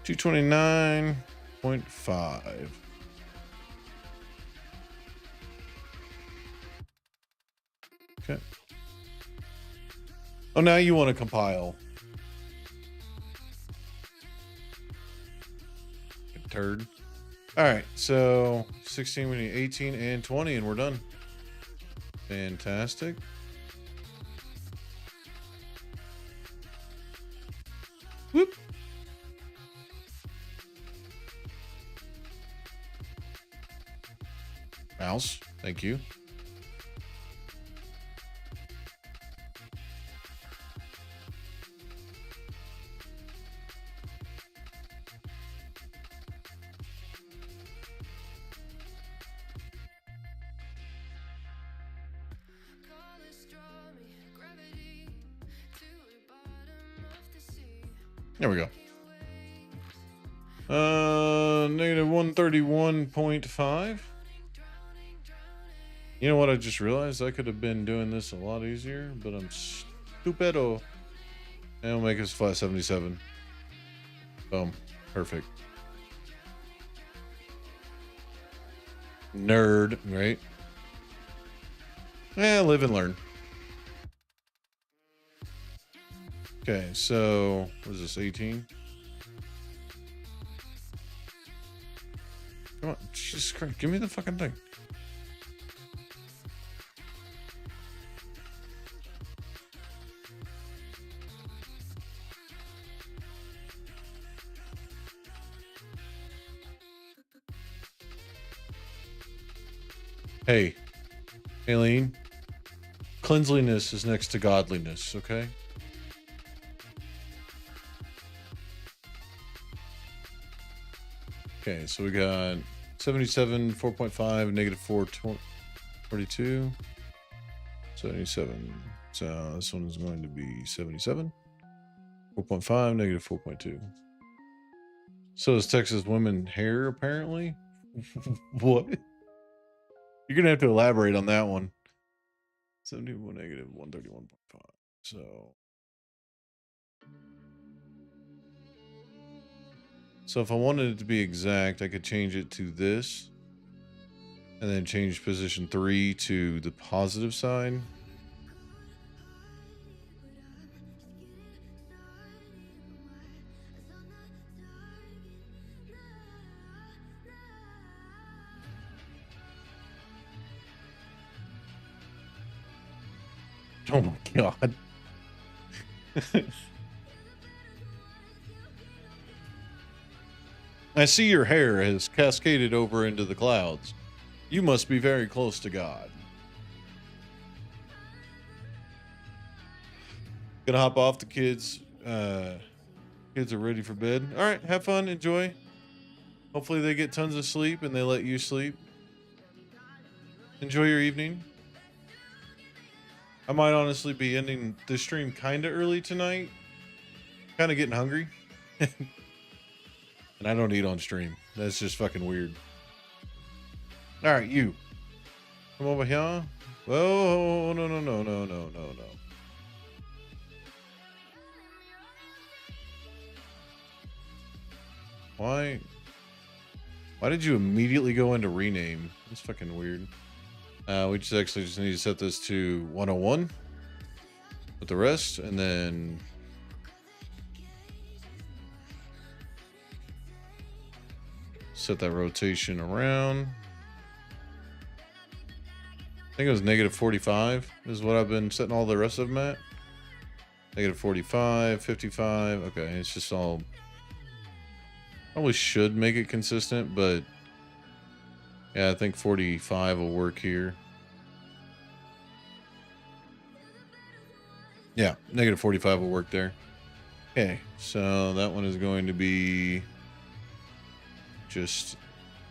229.5. Okay. Oh, now you want to compile. Turd. All right, so 16, we need 18 and 20, and we're done. Fantastic. Whoop. Mouse, thank you. There we go. Negative 131.5. You know what? I just realized I could have been doing this a lot easier, but I'm stupido. And it'll make us flat 77. Boom. Perfect. Nerd, right? Live and learn. Okay, so what is this, 18? Come on, Jesus Christ, give me the fucking thing. Hey, Aileen, cleanliness is next to godliness, okay? Okay, so we got 77, 4.5, negative 442, 77. So this one is going to be 77, 4.5, negative 4.2. So is Texas women hair, apparently? What? You're going to have to elaborate on that one. 71, negative 131.5. So if I wanted it to be exact, I could change it to this. And then change position 3 to the positive side. Oh my god. I see your hair has cascaded over into the clouds. You must be very close to God. Gonna hop off. The kids are ready for bed. All right, have fun, enjoy. Hopefully they get tons of sleep and they let you sleep. Enjoy your evening. I might honestly be ending the stream kind of early tonight. Kind of getting hungry. And I don't eat on stream. That's just fucking weird. All right, you. Come over here. Oh, no, no, no, no, no, no, no. Why did you immediately go into rename? That's fucking weird. We just need to set this to 101 with the rest, and then set that rotation around. I think it was negative 45 is what I've been setting all the rest of them at. Negative 45, 55. Okay, it's just all... Probably should make it consistent, but yeah, I think 45 will work here. Yeah, negative 45 will work there. Okay, so that one is going to be just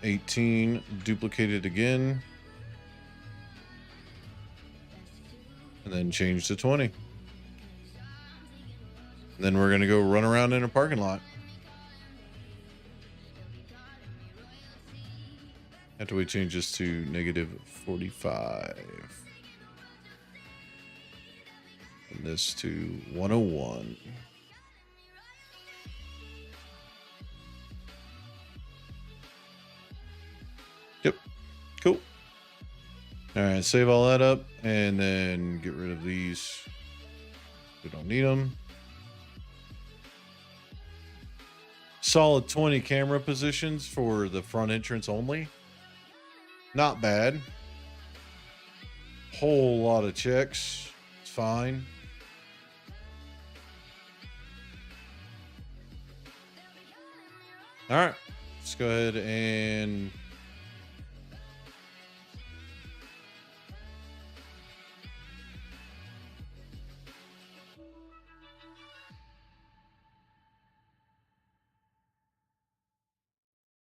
18 duplicated again. And then change to 20. And then we're going to go run around in a parking lot. After we change this to negative 45. And this to 101. Yep. Cool. All right, save all that up and then get rid of these. We don't need them. Solid 20 camera positions for the front entrance only. Not bad. Whole lot of checks. It's fine. All right, let's go ahead and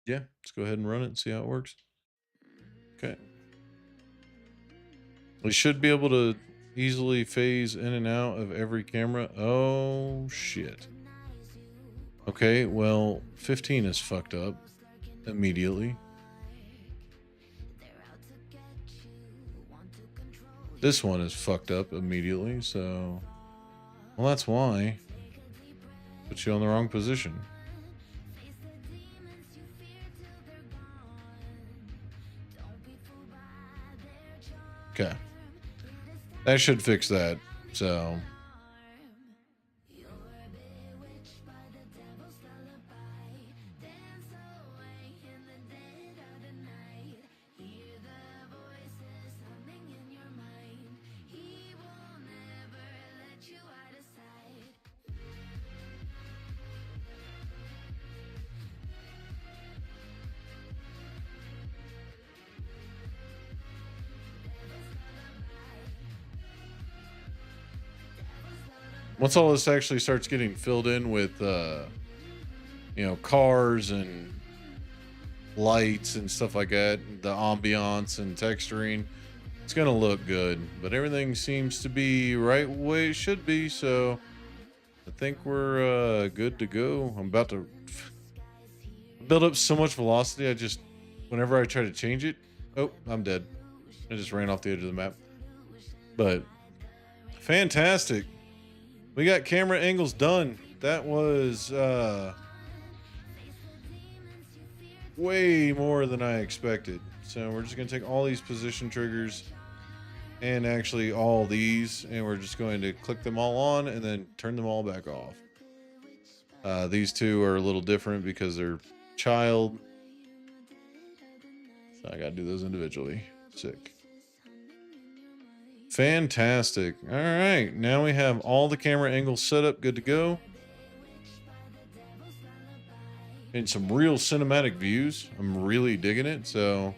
yeah, let's go ahead and run it and see how it works. Okay. We should be able to easily phase in and out of every camera. Oh, shit. Okay, well, 15 is fucked up immediately. This one is fucked up immediately, so... Well, that's why. Put you on the wrong position. Okay. That should fix that, so... Once all this actually starts getting filled in with, you know, cars and lights and stuff like that, the ambiance and texturing, it's gonna look good. But everything seems to be right way it should be, so I think we're good to go. I'm about to build up so much velocity. I just, whenever I try to change it, oh, I'm dead. I just ran off the edge of the map. But fantastic. We got camera angles done. That was way more than I expected. So we're just going to take all these position triggers and actually all these, and we're just going to click them all on and then turn them all back off. These two are a little different because they're child. So I got to do those individually. Sick. Fantastic. All right. Now we have all the camera angles set up, good to go. And some real cinematic views. I'm really digging it. So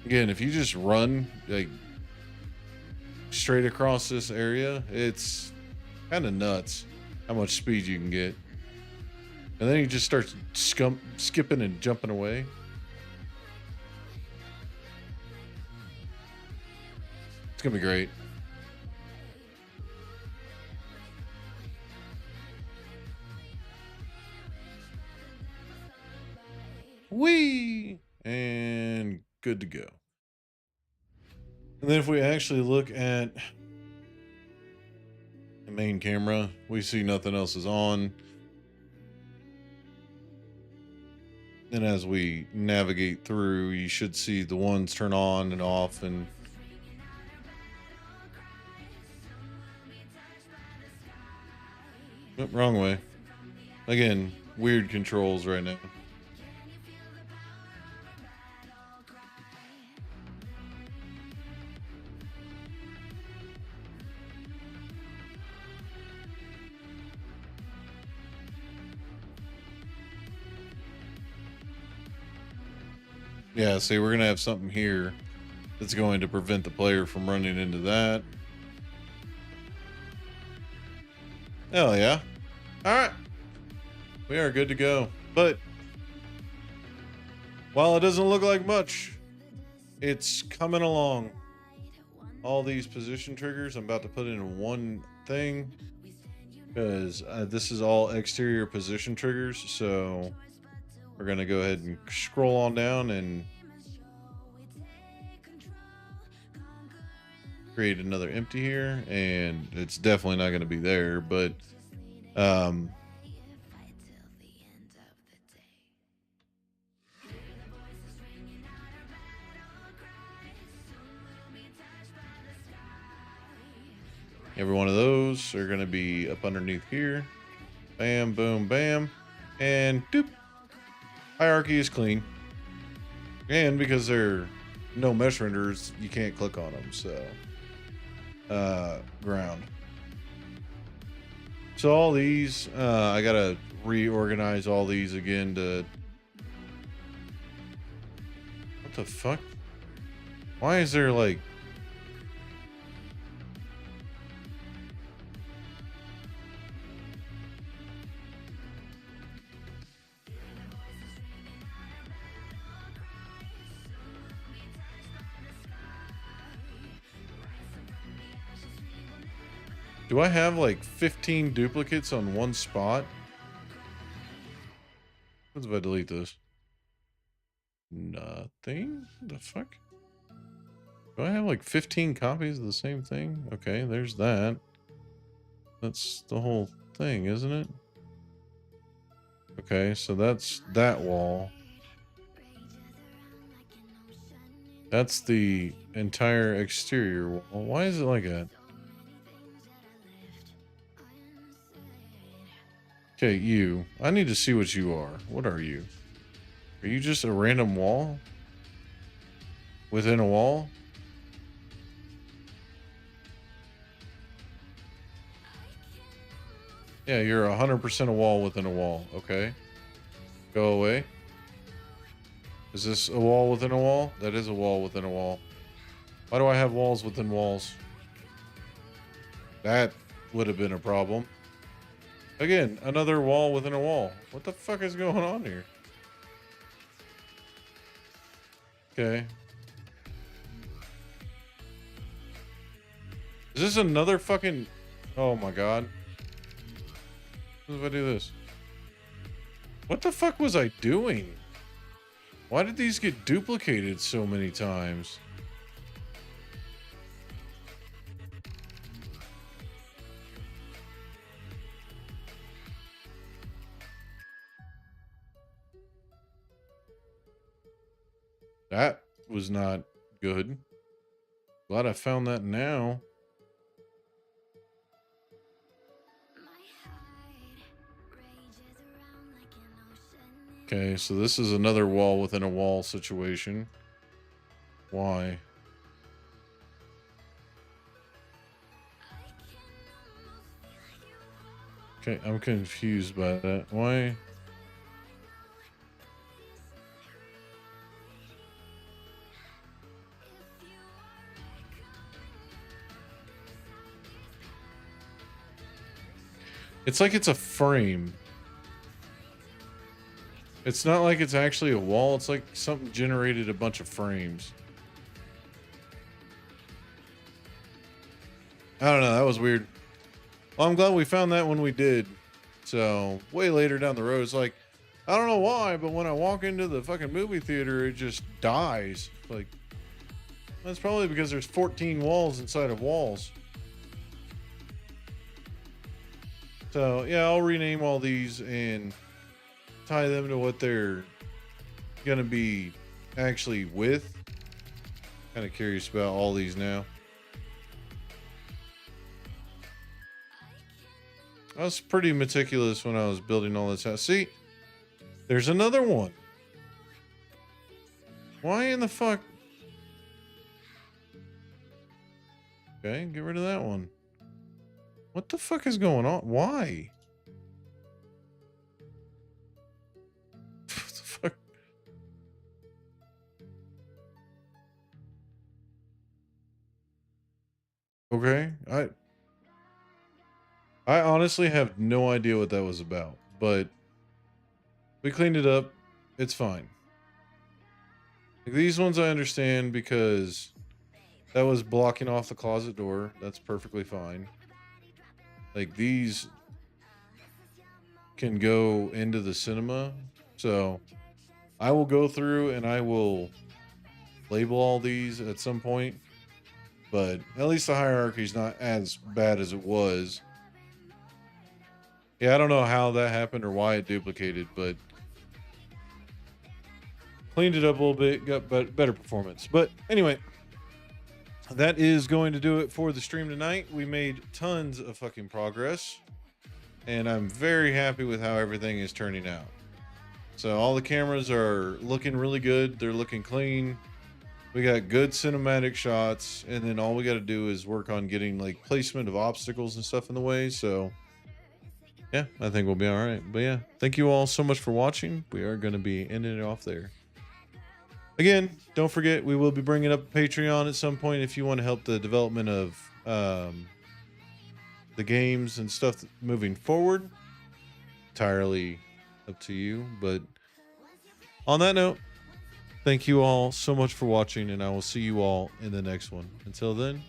again, if you just run like straight across this area, it's kind of nuts how much speed you can get. And then he just starts skipping and jumping away. It's gonna be great. Whee! And good to go. And then if we actually look at the main camera, we see nothing else is on. And as we navigate through, you should see the ones turn on and off, and oh, wrong way. Again, weird controls right now. Yeah, see, we're going to have something here that's going to prevent the player from running into that. Hell yeah. All right. We are good to go. But while it doesn't look like much, it's coming along. All these position triggers I'm about to put in one thing because this is all exterior position triggers. So we're going to go ahead and scroll on down and create another empty here. And it's definitely not going to be there, but every one of those are going to be up underneath here. Bam, boom, bam. And doop. Hierarchy is clean. And because they're no mesh renders, you can't click on them. So, ground. So all these, I got to reorganize all these again to... What the fuck? Why is there like... Do I have like 15 duplicates on one spot? What if I delete this? Nothing? What the fuck? Do I have like 15 copies of the same thing? Okay, there's that. That's the whole thing, isn't it? Okay, so that's that wall. That's the entire exterior wall. Why is it like that? Okay, you. I need to see what you are. What are you? Are you just a random wall? Within a wall? Yeah, you're 100% a wall within a wall. Okay. Go away. Is this a wall within a wall? That is a wall within a wall. Why do I have walls within walls? That would have been a problem. Again, another wall within a wall. What the fuck is going on here? Okay. Is this another fucking... Oh my god. What if I do this? What the fuck was I doing? Why did these get duplicated so many times? That was not good. Glad I found that now. Okay, so this is another wall within a wall situation. Why? Okay, I'm confused by that. Why? It's like it's a frame. It's not like it's actually a wall. It's like something generated a bunch of frames. I don't know. That was weird. Well, I'm glad we found that when we did. So way later down the road, it's like, I don't know why, but when I walk into the fucking movie theater, it just dies. Like, that's probably because there's 14 walls inside of walls. So yeah, I'll rename all these and tie them to what they're gonna be actually with. Kind of curious about all these now. I was pretty meticulous when I was building all this house. See, there's another one. Why in the fuck? Okay, get rid of that one. What the fuck is going on? Why? What the fuck? Okay, I honestly have no idea what that was about, but we cleaned it up. It's fine. Like, these ones I understand because that was blocking off the closet door. That's perfectly fine. Like, these can go into the cinema. So I will go through and I will label all these at some point. But at least the hierarchy is not as bad as it was. Yeah, I don't know how that happened or why it duplicated, but cleaned it up a little bit, got better performance. But anyway, that is going to do it for the stream tonight. We made tons of fucking progress, and I'm very happy with how everything is turning out. So all the cameras are looking really good. They're looking clean. We got good cinematic shots, and then all we got to do is work on getting like placement of obstacles and stuff in the way. So yeah, I think we'll be all right. But yeah, thank you all so much for watching. We are going to be ending it off there. Again, don't forget, we will be bringing up Patreon at some point if you want to help the development of the games and stuff moving forward. Entirely up to you. But on that note, thank you all so much for watching, and I will see you all in the next one. Until then,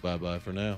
bye-bye for now.